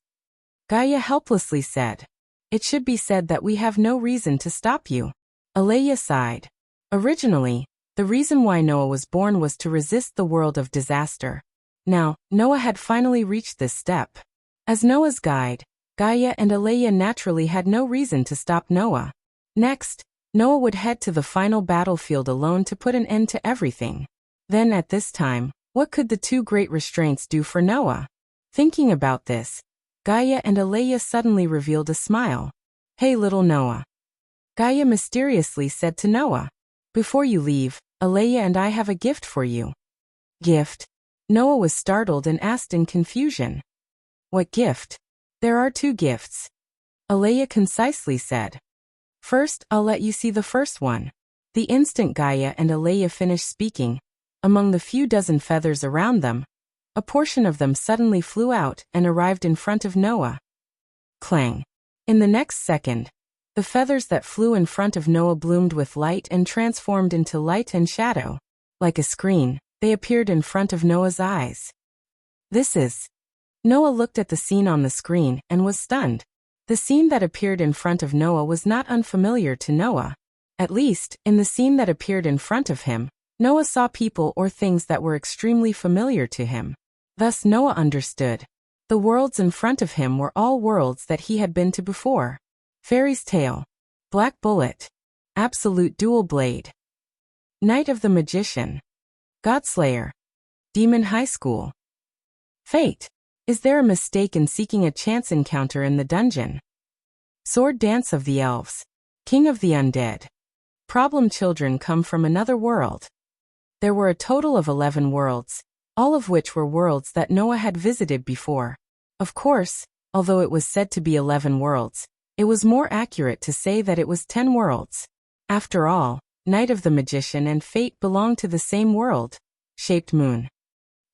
Gaia helplessly said. It should be said that we have no reason to stop you. Aleya sighed. Originally, the reason why Noah was born was to resist the world of disaster. Now, Noah had finally reached this step. As Noah's guide, Gaia and Aleya naturally had no reason to stop Noah. Next, Noah would head to the final battlefield alone to put an end to everything. Then at this time, what could the two great restraints do for Noah? Thinking about this, Gaia and Aleya suddenly revealed a smile. Hey little Noah. Gaia mysteriously said to Noah. Before you leave, Aleya and I have a gift for you. Gift? Noah was startled and asked in confusion. What gift? There are two gifts. Aleya concisely said. First, I'll let you see the first one. The instant Gaia and Aleya finished speaking, among the few dozen feathers around them, a portion of them suddenly flew out and arrived in front of Noah. Clang. In the next second, the feathers that flew in front of Noah bloomed with light and transformed into light and shadow. Like a screen, they appeared in front of Noah's eyes. This is. Noah looked at the scene on the screen and was stunned. The scene that appeared in front of Noah was not unfamiliar to Noah. At least, in the scene that appeared in front of him, Noah saw people or things that were extremely familiar to him. Thus Noah understood. The worlds in front of him were all worlds that he had been to before. Fairy's Tale. Black Bullet. Absolute Dual Blade. Night of the Magician. Godslayer. Demon High School. Fate. Is there a mistake in seeking a chance encounter in the dungeon? Sword Dance of the Elves. King of the Undead. Problem children come from another world. There were a total of 11 worlds, all of which were worlds that Noah had visited before. Of course, although it was said to be 11 worlds, it was more accurate to say that it was 10 worlds. After all, Night of the Magician and Fate belong to the same world, shaped moon.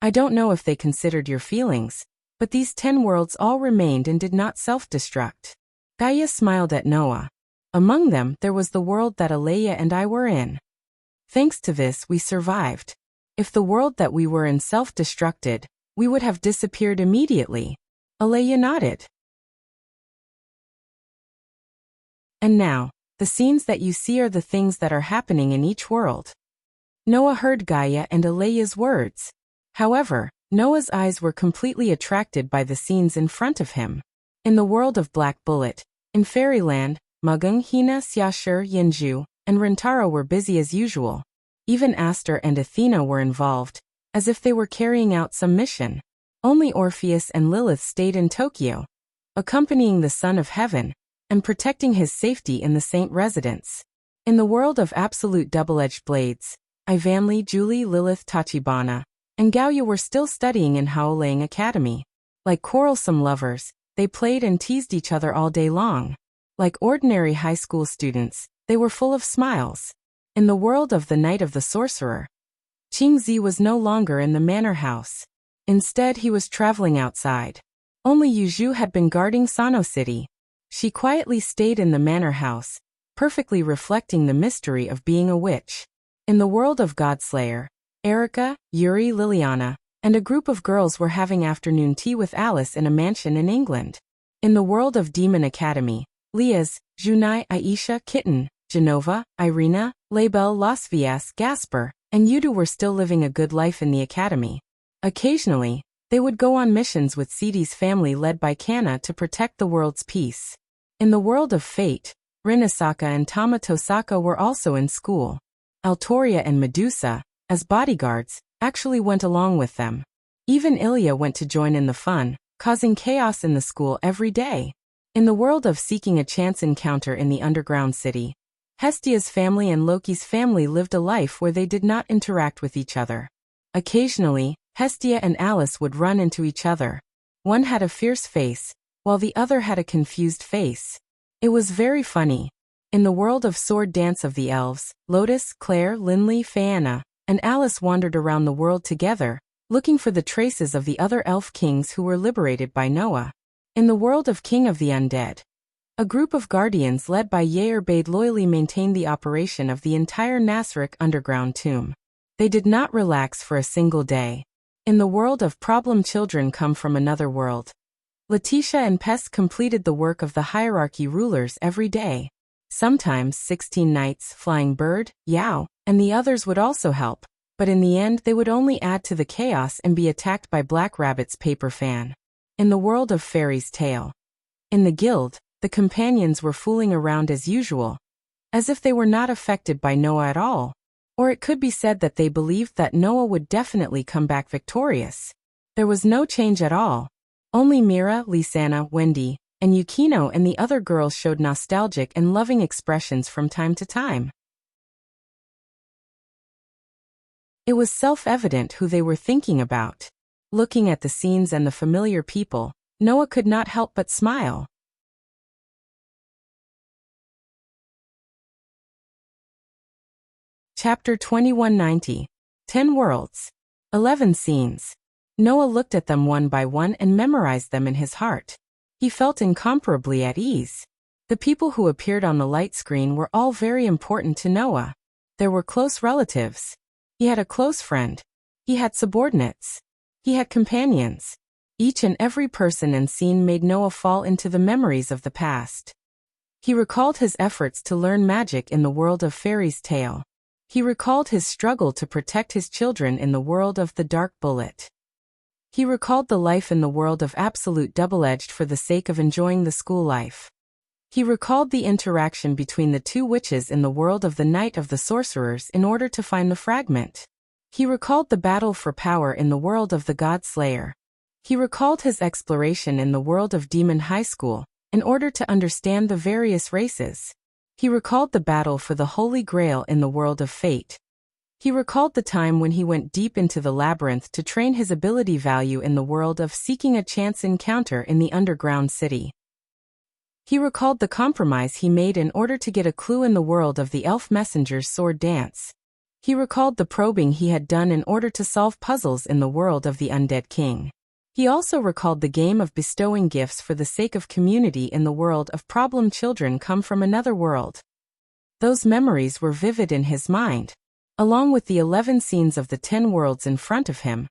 I don't know if they considered your feelings, but these 10 worlds all remained and did not self-destruct. Gaia smiled at Noah. Among them, there was the world that Aleya and I were in. Thanks to this, we survived. If the world that we were in self-destructed, we would have disappeared immediately. Aleya nodded. And now, the scenes that you see are the things that are happening in each world. Noah heard Gaia and Aleya's words. However, Noah's eyes were completely attracted by the scenes in front of him. In the world of Black Bullet, in Fairyland, Mugung, Hina, Xiashur, Yinju, and Rentaro were busy as usual. Even Aster and Athena were involved, as if they were carrying out some mission. Only Orpheus and Lilith stayed in Tokyo, accompanying the Son of Heaven, and protecting his safety in the saint residence. In the world of absolute double-edged blades, Ivanli, Julie, Lilith, Tachibana, and Gaoya were still studying in Haolang Academy. Like quarrelsome lovers, they played and teased each other all day long. Like ordinary high school students, they were full of smiles. In the world of the Night of the Sorcerer, Qingzi was no longer in the manor house. Instead, he was traveling outside. Only Yuzhu had been guarding Sano City. She quietly stayed in the manor house, perfectly reflecting the mystery of being a witch. In the world of Godslayer, Erica, Yuri, Liliana, and a group of girls were having afternoon tea with Alice in a mansion in England. In the world of Demon Academy, Liaz, Junai, Aisha, Kitten, Genova, Irina, Label, Lasvias, Gasper, and Yudu were still living a good life in the academy. Occasionally, they would go on missions with Sidi's family led by Kana to protect the world's peace. In the world of Fate, Rinasaka and Tamatosaka were also in school. Altoria and Medusa, as bodyguards, actually went along with them. Even Ilya went to join in the fun, causing chaos in the school every day. In the world of seeking a chance encounter in the underground city, Hestia's family and Loki's family lived a life where they did not interact with each other. Occasionally, Hestia and Alice would run into each other. One had a fierce face, while the other had a confused face. It was very funny. In the world of sword dance of the elves, Lotus, Claire, Linley, Faena, and Alice wandered around the world together, looking for the traces of the other elf kings who were liberated by Noah. In the world of King of the Undead, a group of guardians led by Yair bade loyally maintain the operation of the entire Nasric underground tomb. They did not relax for a single day. In the world of Problem Children Come from Another World, Letitia and Pest completed the work of the hierarchy rulers every day. Sometimes 16 knights, Flying Bird, Yao, and the others would also help, but in the end they would only add to the chaos and be attacked by Black Rabbit's paper fan. In the world of Fairy's Tale, in the guild, the companions were fooling around as usual, as if they were not affected by Noah at all. Or it could be said that they believed that Noah would definitely come back victorious. There was no change at all. Only Mira, Lisanna, Wendy, and Yukino and the other girls showed nostalgic and loving expressions from time to time. It was self-evident who they were thinking about. Looking at the scenes and the familiar people, Noah could not help but smile. Chapter 2190. 10 Worlds. 11 Scenes. Noah looked at them one by one and memorized them in his heart. He felt incomparably at ease. The people who appeared on the light screen were all very important to Noah. There were close relatives. He had a close friend. He had subordinates. He had companions. Each and every person and scene made Noah fall into the memories of the past. He recalled his efforts to learn magic in the world of Fairy's Tale. He recalled his struggle to protect his children in the world of the Dark Bullet. He recalled the life in the world of Absolute Double-Edged for the sake of enjoying the school life. He recalled the interaction between the two witches in the world of the Night of the Sorcerers in order to find the fragment. He recalled the battle for power in the world of the God Slayer. He recalled his exploration in the world of Demon High School in order to understand the various races. He recalled the battle for the Holy Grail in the world of Fate. He recalled the time when he went deep into the labyrinth to train his ability value in the world of Seeking a Chance Encounter in the underground city. He recalled the compromise he made in order to get a clue in the world of the Elf Messenger's sword dance. He recalled the probing he had done in order to solve puzzles in the world of the Undead King. He also recalled the game of bestowing gifts for the sake of community in the world of Problem Children Come from Another World. Those memories were vivid in his mind, along with the 11 scenes of the 10 worlds in front of him.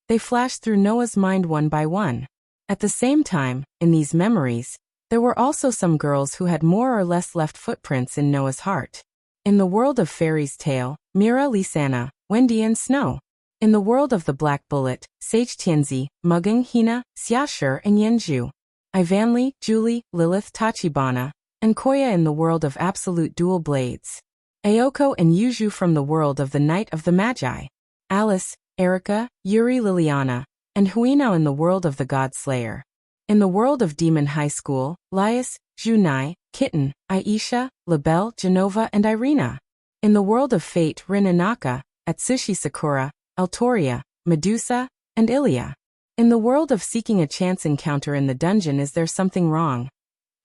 They flashed through Noah's mind one by one. At the same time, in these memories, there were also some girls who had more or less left footprints in Noah's heart. In the world of Fairy's Tale, Mira, Lisanna, Wendy and Snow. In the world of the Black Bullet, Sage Tianzi, Mugung, Hina, Xiashir and Yenju. Ivanli, Julie, Lilith, Tachibana, and Koya in the world of Absolute Dual Blades. Ayoko and Yuju from the world of the Night of the Magi. Alice, Erica, Yuri, Liliana, and Huino in the world of the God Slayer. In the world of Demon High School, Lias, Junai, Kitten, Aisha, Labelle, Genova and Irina. In the world of Fate, Rin Inaka, Atsushi Sakura, Altoria, Medusa, and Ilya. In the world of Seeking a Chance Encounter in the Dungeon Is There Something Wrong?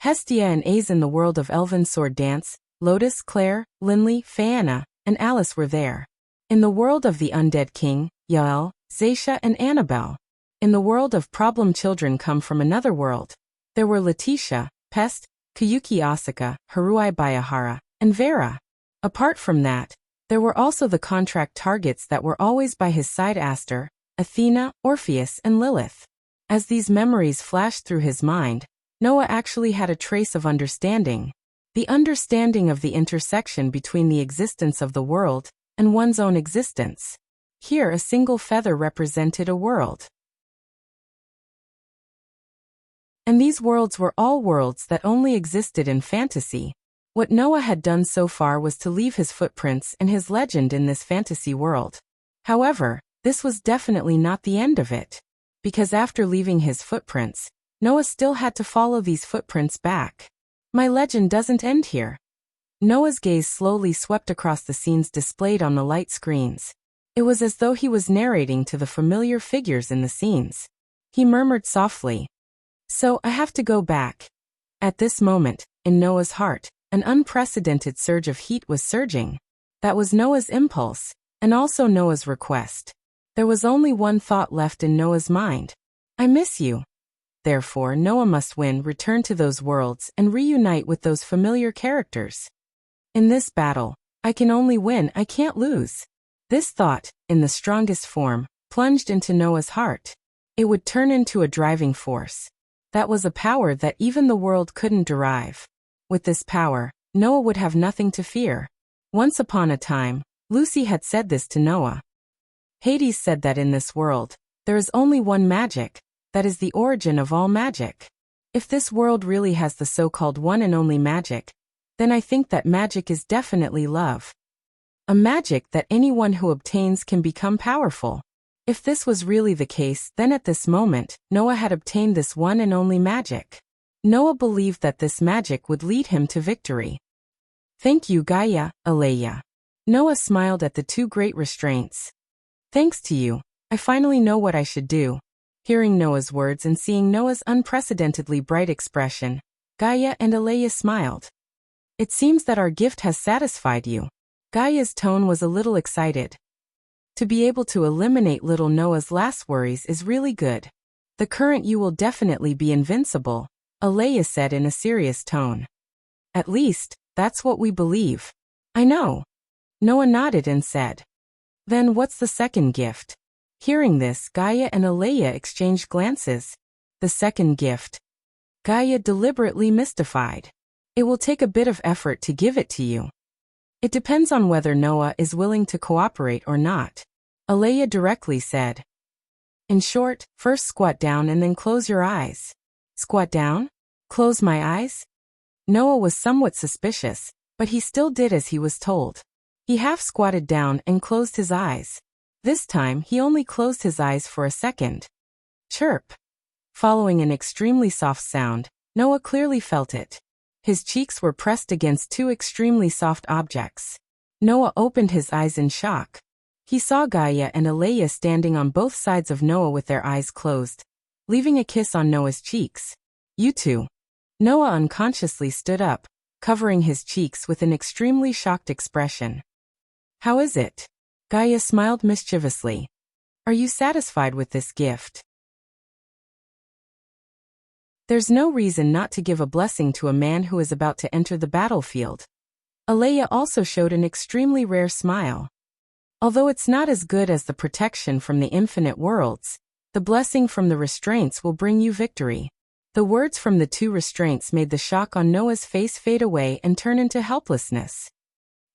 Hestia and Aze in the world of Elven Sword Dance, Lotus, Claire, Linley, Faena, and Alice were there. In the world of the Undead King, Yael, Zaisha and Annabelle. In the world of Problem Children Come from Another World, there were Letitia, Pest, Kayuki Asaka, Haruai Bayahara, and Vera. Apart from that, there were also the contract targets that were always by his side: Aster, Athena, Orpheus, and Lilith. As these memories flashed through his mind, Noah actually had a trace of understanding. The understanding of the intersection between the existence of the world and one's own existence. Here a single feather represented a world. And these worlds were all worlds that only existed in fantasy. What Noah had done so far was to leave his footprints and his legend in this fantasy world. However, this was definitely not the end of it. Because after leaving his footprints, Noah still had to follow these footprints back. My legend doesn't end here. Noah's gaze slowly swept across the scenes displayed on the light screens. It was as though he was narrating to the familiar figures in the scenes. He murmured softly, "So I have to go back." At this moment, in Noah's heart, an unprecedented surge of heat was surging. That was Noah's impulse, and also Noah's request. There was only one thought left in Noah's mind. I miss you. Therefore, Noah must return to those worlds and reunite with those familiar characters. In this battle, I can only win, I can't lose. This thought, in the strongest form, plunged into Noah's heart. It would turn into a driving force. That was a power that even the world couldn't derive. With this power, Noah would have nothing to fear. Once upon a time, Lucy had said this to Noah. Hades said that in this world, there is only one magic, that is the origin of all magic. If this world really has the so-called one and only magic, then I think that magic is definitely love. A magic that anyone who obtains can become powerful. If this was really the case, then at this moment, Noah had obtained this one and only magic. Noah believed that this magic would lead him to victory. Thank you, Gaia, Aleya. Noah smiled at the two great restraints. Thanks to you, I finally know what I should do. Hearing Noah's words and seeing Noah's unprecedentedly bright expression, Gaia and Aleya smiled. It seems that our gift has satisfied you. Gaia's tone was a little excited. To be able to eliminate little Noah's last worries is really good. The current you will definitely be invincible, Aleya said in a serious tone. At least, that's what we believe. I know. Noah nodded and said. Then what's the second gift? Hearing this, Gaia and Aleya exchanged glances. The second gift. Gaia deliberately mystified. It will take a bit of effort to give it to you. It depends on whether Noah is willing to cooperate or not. Aleya directly said. In short, first squat down and then close your eyes. Squat down? Close my eyes? Noah was somewhat suspicious, but he still did as he was told. He half squatted down and closed his eyes. This time he only closed his eyes for a second. Chirp. Following an extremely soft sound, Noah clearly felt it. His cheeks were pressed against two extremely soft objects. Noah opened his eyes in shock. He saw Gaia and Aleya standing on both sides of Noah with their eyes closed, leaving a kiss on Noah's cheeks. You two. Noah unconsciously stood up, covering his cheeks with an extremely shocked expression. How is it? Gaia smiled mischievously. Are you satisfied with this gift? There's no reason not to give a blessing to a man who is about to enter the battlefield. Aleya also showed an extremely rare smile. Although it's not as good as the protection from the infinite worlds, the blessing from the restraints will bring you victory. The words from the two restraints made the shock on Noah's face fade away and turn into helplessness.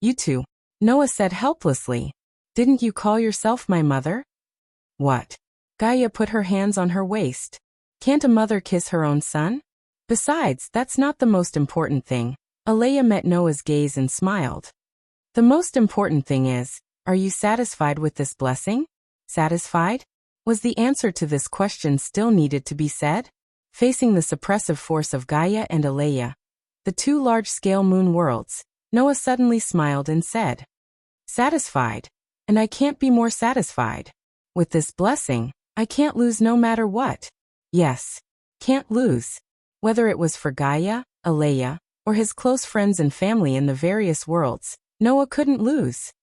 You two, Noah said helplessly. Didn't you call yourself my mother? What? Gaia put her hands on her waist. Can't a mother kiss her own son? Besides, that's not the most important thing. Aleya met Noah's gaze and smiled. The most important thing is, are you satisfied with this blessing? Satisfied? Was the answer to this question still needed to be said? Facing the suppressive force of Gaia and Aleya, the two large-scale moon worlds, Noah suddenly smiled and said, Satisfied. And I can't be more satisfied. With this blessing, I can't lose no matter what. Yes. Can't lose. Whether it was for Gaia, Aleya, or his close friends and family in the various worlds, Noah couldn't lose.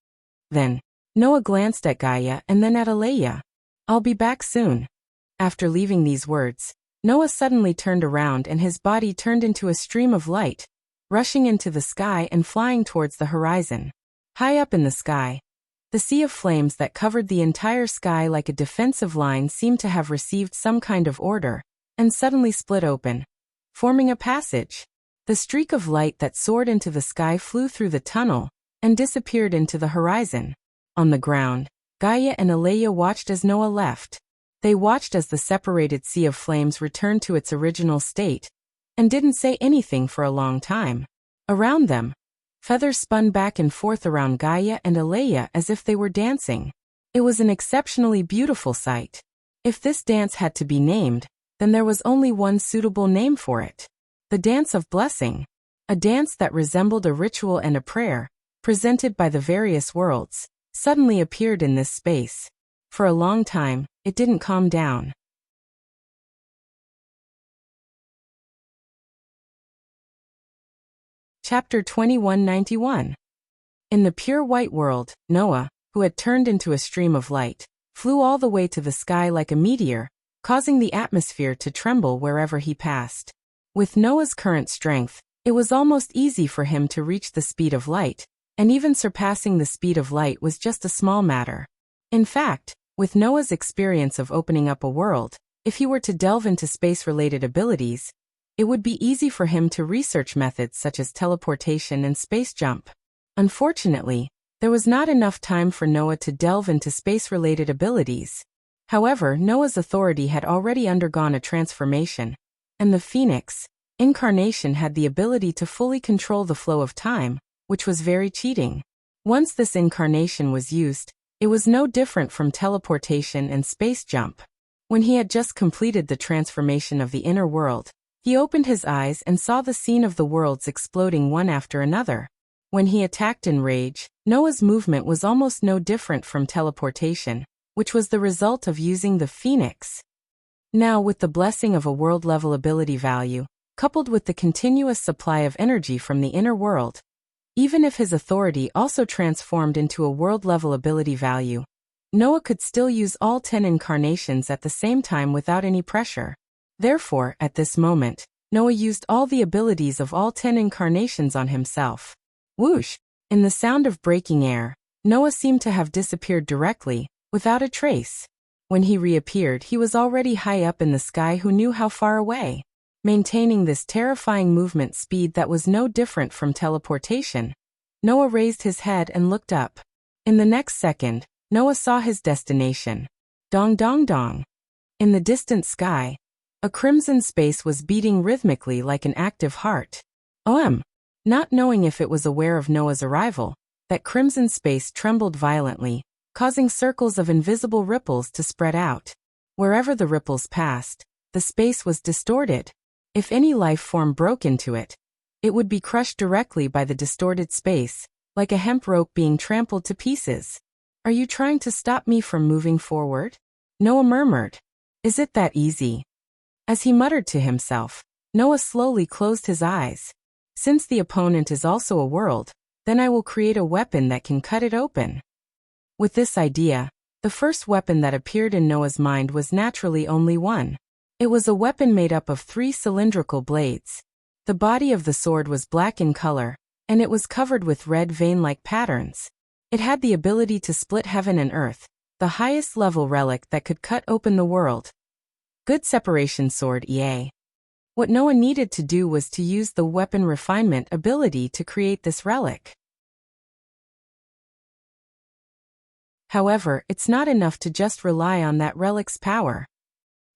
Then, Noah glanced at Gaia and then at Aleya. I'll be back soon. After leaving these words, Noah suddenly turned around and his body turned into a stream of light, rushing into the sky and flying towards the horizon. High up in the sky, the sea of flames that covered the entire sky like a defensive line seemed to have received some kind of order, and suddenly split open, forming a passage. The streak of light that soared into the sky flew through the tunnel, and disappeared into the horizon. On the ground, Gaia and Aleya watched as Noah left. They watched as the separated sea of flames returned to its original state, and didn't say anything for a long time. Around them, feathers spun back and forth around Gaia and Alea as if they were dancing. It was an exceptionally beautiful sight. If this dance had to be named, then there was only one suitable name for it. The Dance of Blessing. A dance that resembled a ritual and a prayer, presented by the various worlds, suddenly appeared in this space. For a long time, it didn't calm down. Chapter 2191. In the pure white world, Noah, who had turned into a stream of light, flew all the way to the sky like a meteor, causing the atmosphere to tremble wherever he passed. With Noah's current strength, it was almost easy for him to reach the speed of light, and even surpassing the speed of light was just a small matter. In fact, with Noah's experience of opening up a world, if he were to delve into space-related abilities, it would be easy for him to research methods such as teleportation and space jump. Unfortunately, there was not enough time for Noah to delve into space-related abilities. However, Noah's authority had already undergone a transformation, and the Phoenix incarnation had the ability to fully control the flow of time, which was very cheating. Once this incarnation was used, it was no different from teleportation and space jump. When he had just completed the transformation of the inner world, he opened his eyes and saw the scene of the worlds exploding one after another. When he attacked in rage, Noah's movement was almost no different from teleportation, which was the result of using the Phoenix. Now, with the blessing of a world-level ability value, coupled with the continuous supply of energy from the inner world, even if his authority also transformed into a world-level ability value, Noah could still use all 10 incarnations at the same time without any pressure. Therefore, at this moment, Noah used all the abilities of all 10 incarnations on himself. Whoosh! In the sound of breaking air, Noah seemed to have disappeared directly, without a trace. When he reappeared, he was already high up in the sky. Who knew how far away? Maintaining this terrifying movement speed that was no different from teleportation, Noah raised his head and looked up. In the next second, Noah saw his destination. Dong dong dong. In the distant sky, a crimson space was beating rhythmically like an active heart. Not knowing if it was aware of Noah's arrival, that crimson space trembled violently, causing circles of invisible ripples to spread out. Wherever the ripples passed, the space was distorted. If any life form broke into it, it would be crushed directly by the distorted space, like a hemp rope being trampled to pieces. Are you trying to stop me from moving forward? Noah murmured. Is it that easy? As he muttered to himself, Noah slowly closed his eyes. Since the opponent is also a world, then I will create a weapon that can cut it open. With this idea, the first weapon that appeared in Noah's mind was naturally only one. It was a weapon made up of 3 cylindrical blades. The body of the sword was black in color, and it was covered with red vein-like patterns. It had the ability to split heaven and earth, the highest level relic that could cut open the world. Good separation sword EA. What Noah needed to do was to use the weapon refinement ability to create this relic. However, it's not enough to just rely on that relic's power.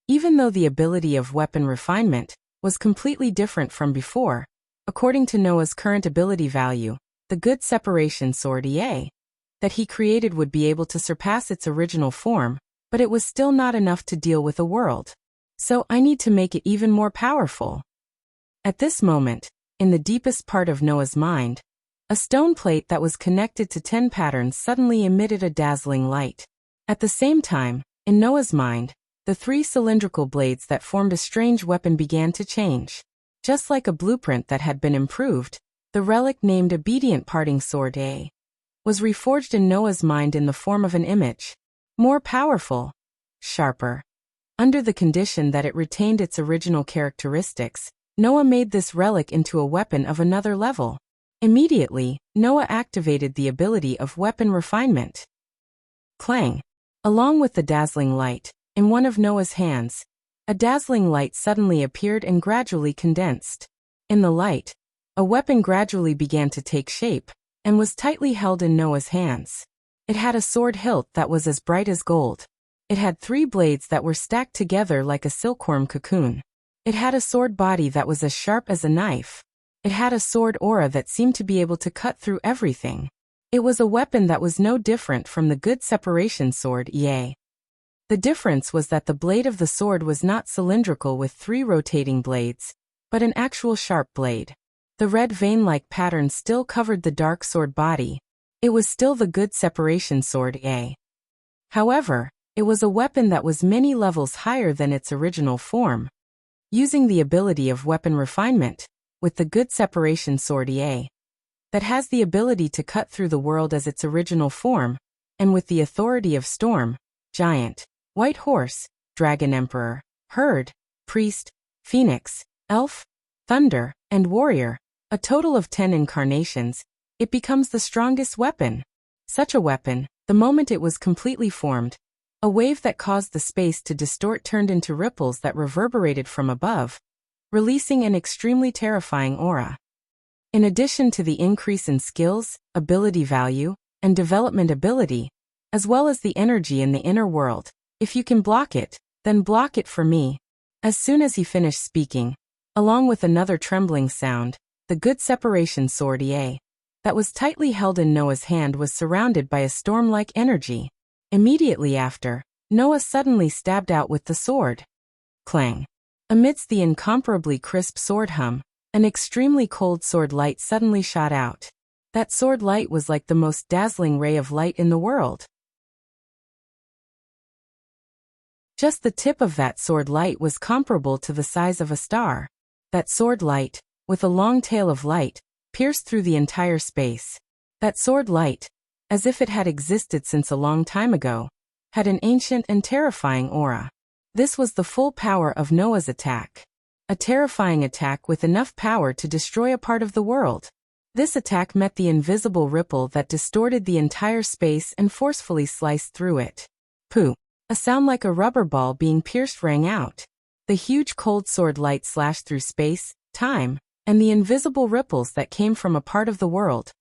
Even though the ability of weapon refinement was completely different from before, according to Noah's current ability value, the good separation sword EA that he created would be able to surpass its original form, but it was still not enough to deal with a world. So I need to make it even more powerful. At this moment, in the deepest part of Noah's mind, a stone plate that was connected to 10 patterns suddenly emitted a dazzling light. At the same time, in Noah's mind, the 3 cylindrical blades that formed a strange weapon began to change. Just like a blueprint that had been improved, the relic named Obedient Parting Sword A was reforged in Noah's mind in the form of an image. More powerful, sharper. Under the condition that it retained its original characteristics, Noah made this relic into a weapon of another level. Immediately, Noah activated the ability of weapon refinement. Clang! Along with the dazzling light, in one of Noah's hands, a dazzling light suddenly appeared and gradually condensed. In the light, a weapon gradually began to take shape, and was tightly held in Noah's hands. It had a sword hilt that was as bright as gold. It had 3 blades that were stacked together like a silkworm cocoon. It had a sword body that was as sharp as a knife. It had a sword aura that seemed to be able to cut through everything. It was a weapon that was no different from the good separation sword, yea. The difference was that the blade of the sword was not cylindrical with 3 rotating blades, but an actual sharp blade. The red vein-like pattern still covered the dark sword body. It was still the good separation sword, yea. However, it was a weapon that was many levels higher than its original form. Using the ability of weapon refinement, with the good separation sword, yea, that has the ability to cut through the world as its original form, and with the authority of storm, giant, white horse, dragon emperor, herd, priest, phoenix, elf, thunder, and warrior, a total of 10 incarnations, it becomes the strongest weapon. Such a weapon, the moment it was completely formed, a wave that caused the space to distort turned into ripples that reverberated from above, releasing an extremely terrifying aura. In addition to the increase in skills, ability value, and development ability, as well as the energy in the inner world, if you can block it, then block it for me. As soon as he finished speaking, along with another trembling sound, the good separation sword, yea, that was tightly held in Noah's hand was surrounded by a storm-like energy. Immediately after, Noah suddenly stabbed out with the sword. Clang. Amidst the incomparably crisp sword hum, an extremely cold sword light suddenly shot out. That sword light was like the most dazzling ray of light in the world. Just the tip of that sword light was comparable to the size of a star. That sword light, with a long tail of light, pierced through the entire space. That sword light, as if it had existed since a long time ago, had an ancient and terrifying aura. This was the full power of Noah's attack. A terrifying attack with enough power to destroy a part of the world. This attack met the invisible ripple that distorted the entire space and forcefully sliced through it. Pooh! A sound like a rubber ball being pierced rang out. The huge cold sword light slashed through space, time, and the invisible ripples that came from a part of the world,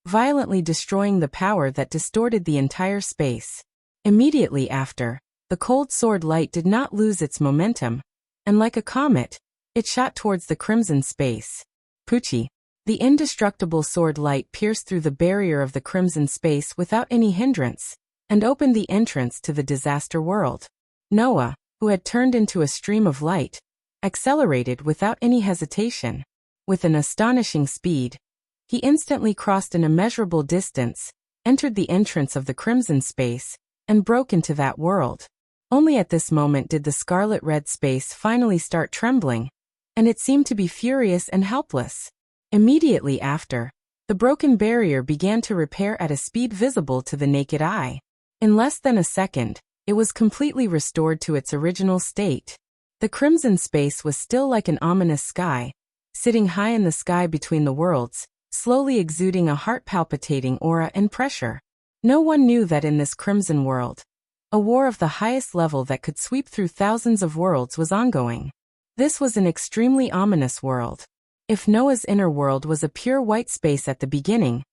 violently destroying the power that distorted the entire space. Immediately after, the cold sword light did not lose its momentum, and like a comet, it shot towards the crimson space. Poochie. The indestructible sword light pierced through the barrier of the crimson space without any hindrance, and opened the entrance to the disaster world. Noah, who had turned into a stream of light, accelerated without any hesitation. With an astonishing speed, he instantly crossed an immeasurable distance, entered the entrance of the crimson space, and broke into that world. Only at this moment did the scarlet-red space finally start trembling, and it seemed to be furious and helpless. Immediately after, the broken barrier began to repair at a speed visible to the naked eye. In less than a second, it was completely restored to its original state. The crimson space was still like an ominous sky, sitting high in the sky between the worlds, slowly exuding a heart-palpitating aura and pressure. No one knew that in this crimson world, a war of the highest level that could sweep through thousands of worlds was ongoing. This was an extremely ominous world. If Noah's inner world was a pure white space at the beginning,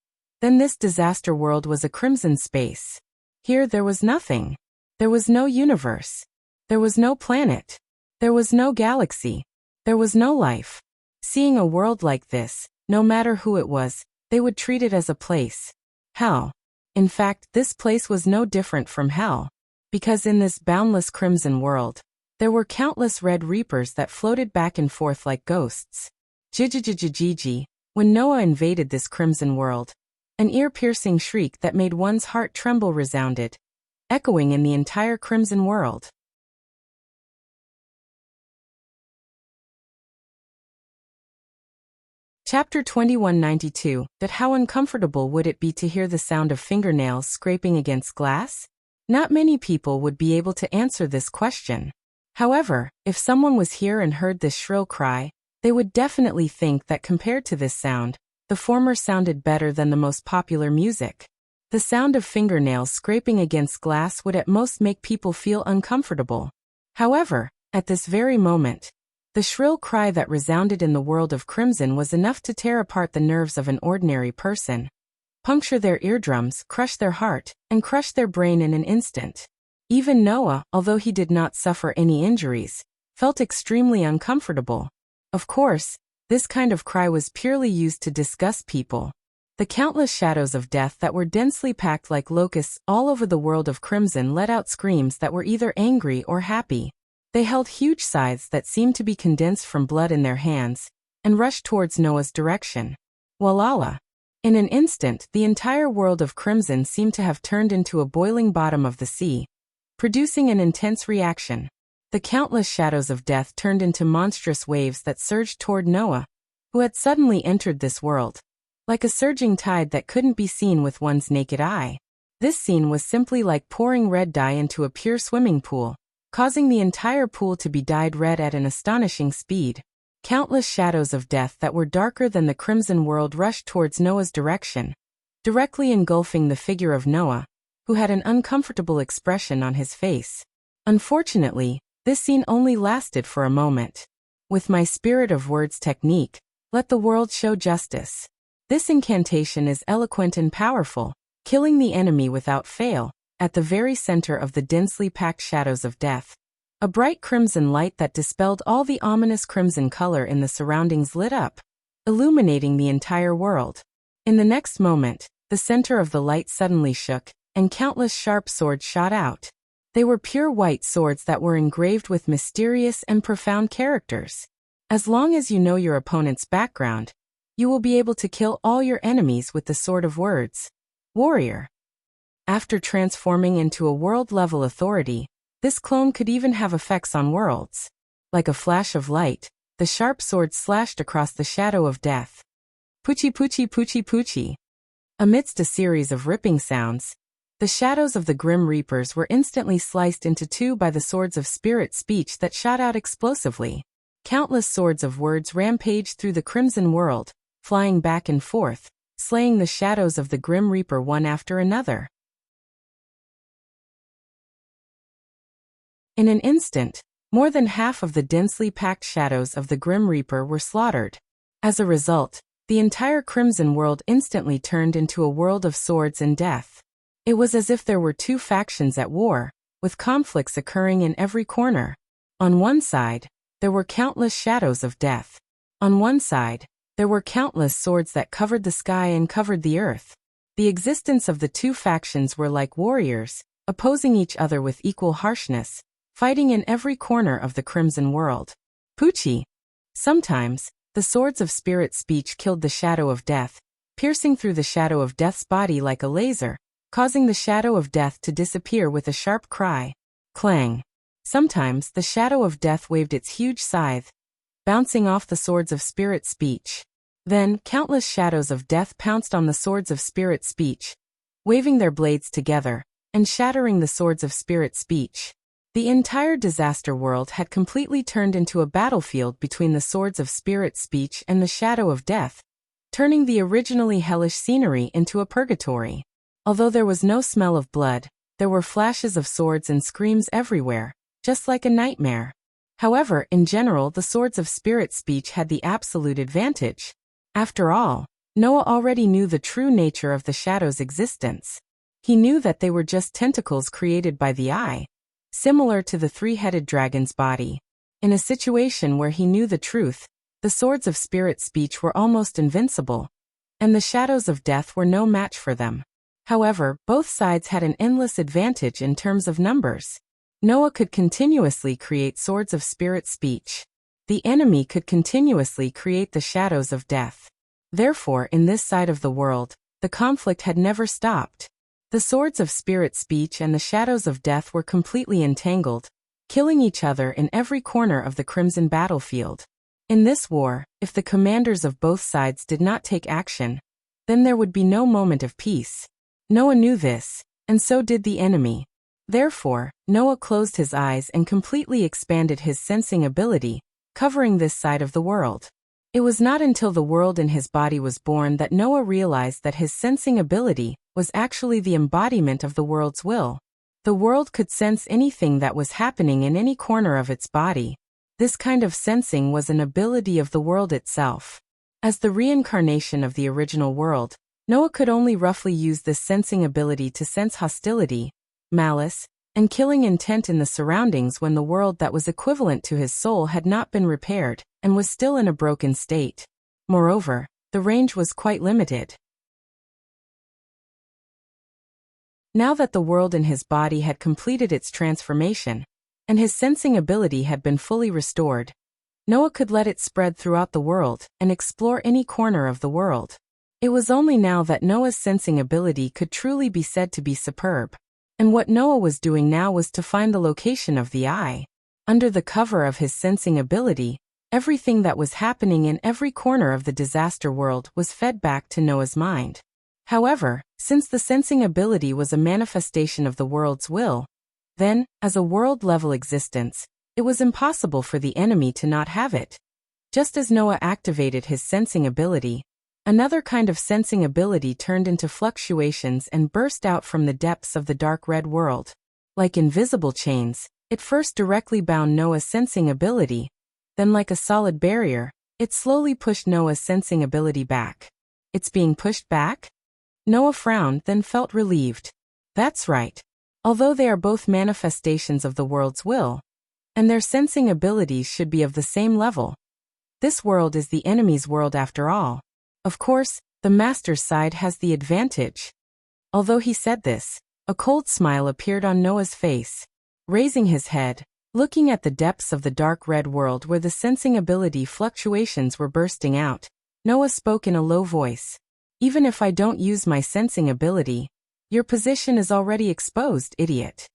then this disaster world was a crimson space. Here there was nothing. There was no universe. There was no planet. There was no galaxy. There was no life. Seeing a world like this, no matter who it was, they would treat it as a place. Hell. In fact, this place was no different from hell. Because in this boundless crimson world, there were countless red reapers that floated back and forth like ghosts. Jijijijijiji, when Noah invaded this crimson world, an ear-piercing shriek that made one's heart tremble resounded, echoing in the entire crimson world. Chapter 2192. That how uncomfortable would it be to hear the sound of fingernails scraping against glass? Not many people would be able to answer this question. However, if someone was here and heard this shrill cry, they would definitely think that compared to this sound, the former sounded better than the most popular music. The sound of fingernails scraping against glass would at most make people feel uncomfortable. However, at this very moment, the shrill cry that resounded in the world of crimson was enough to tear apart the nerves of an ordinary person, puncture their eardrums, crush their heart, and crush their brain in an instant. Even Noah, although he did not suffer any injuries, felt extremely uncomfortable. Of course, This kind of cry was purely used to disgust people. The countless shadows of death that were densely packed like locusts all over the world of Crimson let out screams that were either angry or happy. They held huge scythes that seemed to be condensed from blood in their hands, and rushed towards Noah's direction. Walala! In an instant, the entire world of Crimson seemed to have turned into a boiling bottom of the sea, producing an intense reaction. The countless shadows of death turned into monstrous waves that surged toward Noah, who had suddenly entered this world. Like a surging tide that couldn't be seen with one's naked eye. This scene was simply like pouring red dye into a pure swimming pool, causing the entire pool to be dyed red at an astonishing speed. Countless shadows of death that were darker than the crimson world rushed towards Noah's direction, directly engulfing the figure of Noah, who had an uncomfortable expression on his face. Unfortunately, this scene only lasted for a moment. With my spirit of words technique, let the world show justice. This incantation is eloquent and powerful, killing the enemy without fail. At the very center of the densely packed shadows of death, a bright crimson light that dispelled all the ominous crimson color in the surroundings lit up, illuminating the entire world. In the next moment, the center of the light suddenly shook, and countless sharp swords shot out. They were pure white swords that were engraved with mysterious and profound characters. As long as you know your opponent's background, you will be able to kill all your enemies with the Sword of Words. Warrior. After transforming into a world-level authority, this clone could even have effects on worlds. Like a flash of light, the sharp sword slashed across the shadow of death. Poochie poochie poochie poochie. Amidst a series of ripping sounds, the shadows of the Grim Reapers were instantly sliced into two by the swords of spirit speech that shot out explosively. Countless swords of words rampaged through the crimson world, flying back and forth, slaying the shadows of the Grim Reaper one after another. In an instant, more than half of the densely packed shadows of the Grim Reaper were slaughtered. As a result, the entire crimson world instantly turned into a world of swords and death. It was as if there were two factions at war, with conflicts occurring in every corner. On one side, there were countless shadows of death. On one side, there were countless swords that covered the sky and covered the earth. The existence of the two factions were like warriors, opposing each other with equal harshness, fighting in every corner of the crimson world. Poochie. Sometimes, the swords of spirit speech killed the shadow of death, piercing through the shadow of death's body like a laser, causing the shadow of death to disappear with a sharp cry. Clang. Sometimes, the shadow of death waved its huge scythe, bouncing off the swords of spirit speech. Then, countless shadows of death pounced on the swords of spirit speech, waving their blades together, and shattering the swords of spirit speech. The entire disaster world had completely turned into a battlefield between the swords of spirit speech and the shadow of death, turning the originally hellish scenery into a purgatory. Although there was no smell of blood, there were flashes of swords and screams everywhere, just like a nightmare. However, in general, the swords of spirit speech had the absolute advantage. After all, Noah already knew the true nature of the shadow's existence. He knew that they were just tentacles created by the eye, similar to the three-headed dragon's body. In a situation where he knew the truth, the swords of spirit speech were almost invincible, and the shadows of death were no match for them. However, both sides had an endless advantage in terms of numbers. Noah could continuously create swords of spirit speech. The enemy could continuously create the shadows of death. Therefore, in this side of the world, the conflict had never stopped. The swords of spirit speech and the shadows of death were completely entangled, killing each other in every corner of the crimson battlefield. In this war, if the commanders of both sides did not take action, then there would be no moment of peace. Noah knew this, and so did the enemy. Therefore, Noah closed his eyes and completely expanded his sensing ability, covering this side of the world. It was not until the world in his body was born that Noah realized that his sensing ability was actually the embodiment of the world's will. The world could sense anything that was happening in any corner of its body. This kind of sensing was an ability of the world itself. As the reincarnation of the original world, Noah could only roughly use this sensing ability to sense hostility, malice, and killing intent in the surroundings when the world that was equivalent to his soul had not been repaired and was still in a broken state. Moreover, the range was quite limited. Now that the world in his body had completed its transformation, and his sensing ability had been fully restored, Noah could let it spread throughout the world and explore any corner of the world. It was only now that Noah's sensing ability could truly be said to be superb. And what Noah was doing now was to find the location of the eye. Under the cover of his sensing ability, everything that was happening in every corner of the disaster world was fed back to Noah's mind. However, since the sensing ability was a manifestation of the world's will, then, as a world-level existence, it was impossible for the enemy to not have it. Just as Noah activated his sensing ability, another kind of sensing ability turned into fluctuations and burst out from the depths of the dark red world. Like invisible chains, it first directly bound Noah's sensing ability, then like a solid barrier, it slowly pushed Noah's sensing ability back. It's being pushed back? Noah frowned, then felt relieved. That's right. Although they are both manifestations of the world's will, and their sensing abilities should be of the same level, this world is the enemy's world after all. Of course, the master's side has the advantage. Although he said this, a cold smile appeared on Noah's face. Raising his head, looking at the depths of the dark red world where the sensing ability fluctuations were bursting out, Noah spoke in a low voice. Even if I don't use my sensing ability, your position is already exposed, idiot.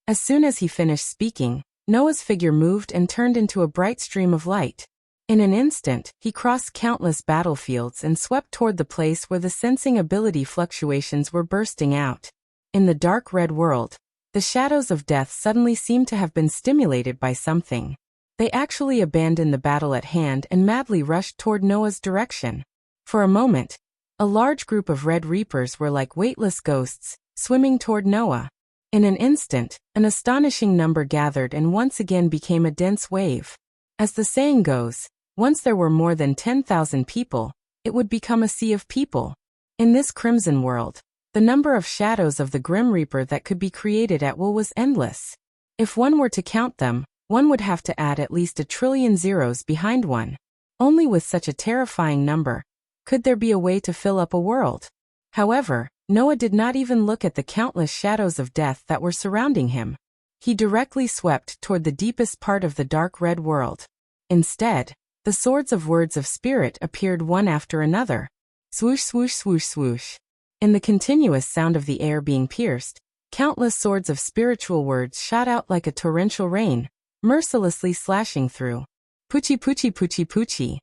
As soon as he finished speaking, Noah's figure moved and turned into a bright stream of light. In an instant, he crossed countless battlefields and swept toward the place where the sensing ability fluctuations were bursting out. In the dark red world, the shadows of death suddenly seemed to have been stimulated by something. They actually abandoned the battle at hand and madly rushed toward Noah's direction. For a moment, a large group of red reapers were like weightless ghosts, swimming toward Noah. In an instant, an astonishing number gathered and once again became a dense wave. As the saying goes, once there were more than 10,000 people, it would become a sea of people. In this crimson world, the number of shadows of the Grim Reaper that could be created at will was endless. If one were to count them, one would have to add at least 1 trillion zeros behind one. Only with such a terrifying number could there be a way to fill up a world. However, Noah did not even look at the countless shadows of death that were surrounding him. He directly swept toward the deepest part of the dark red world. Instead, the swords of words of spirit appeared one after another. Swoosh, swoosh, swoosh, swoosh. In the continuous sound of the air being pierced, countless swords of spiritual words shot out like a torrential rain, mercilessly slashing through. Poochie, poochie, poochie, poochie.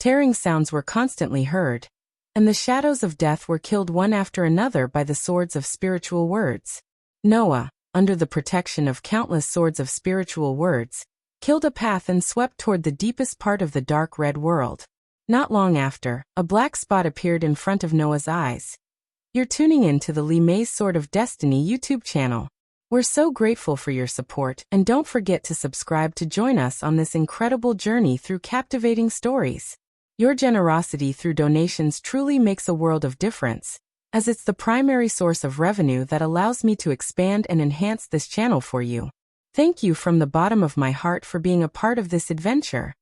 Tearing sounds were constantly heard, and the shadows of death were killed one after another by the swords of spiritual words. Noah, under the protection of countless swords of spiritual words, killed a path and swept toward the deepest part of the dark red world. Not long after, a black spot appeared in front of Noah's eyes. You're tuning in to the Lee May's Sword of Destiny YouTube channel. We're so grateful for your support, and don't forget to subscribe to join us on this incredible journey through captivating stories. Your generosity through donations truly makes a world of difference, as it's the primary source of revenue that allows me to expand and enhance this channel for you. Thank you from the bottom of my heart for being a part of this adventure.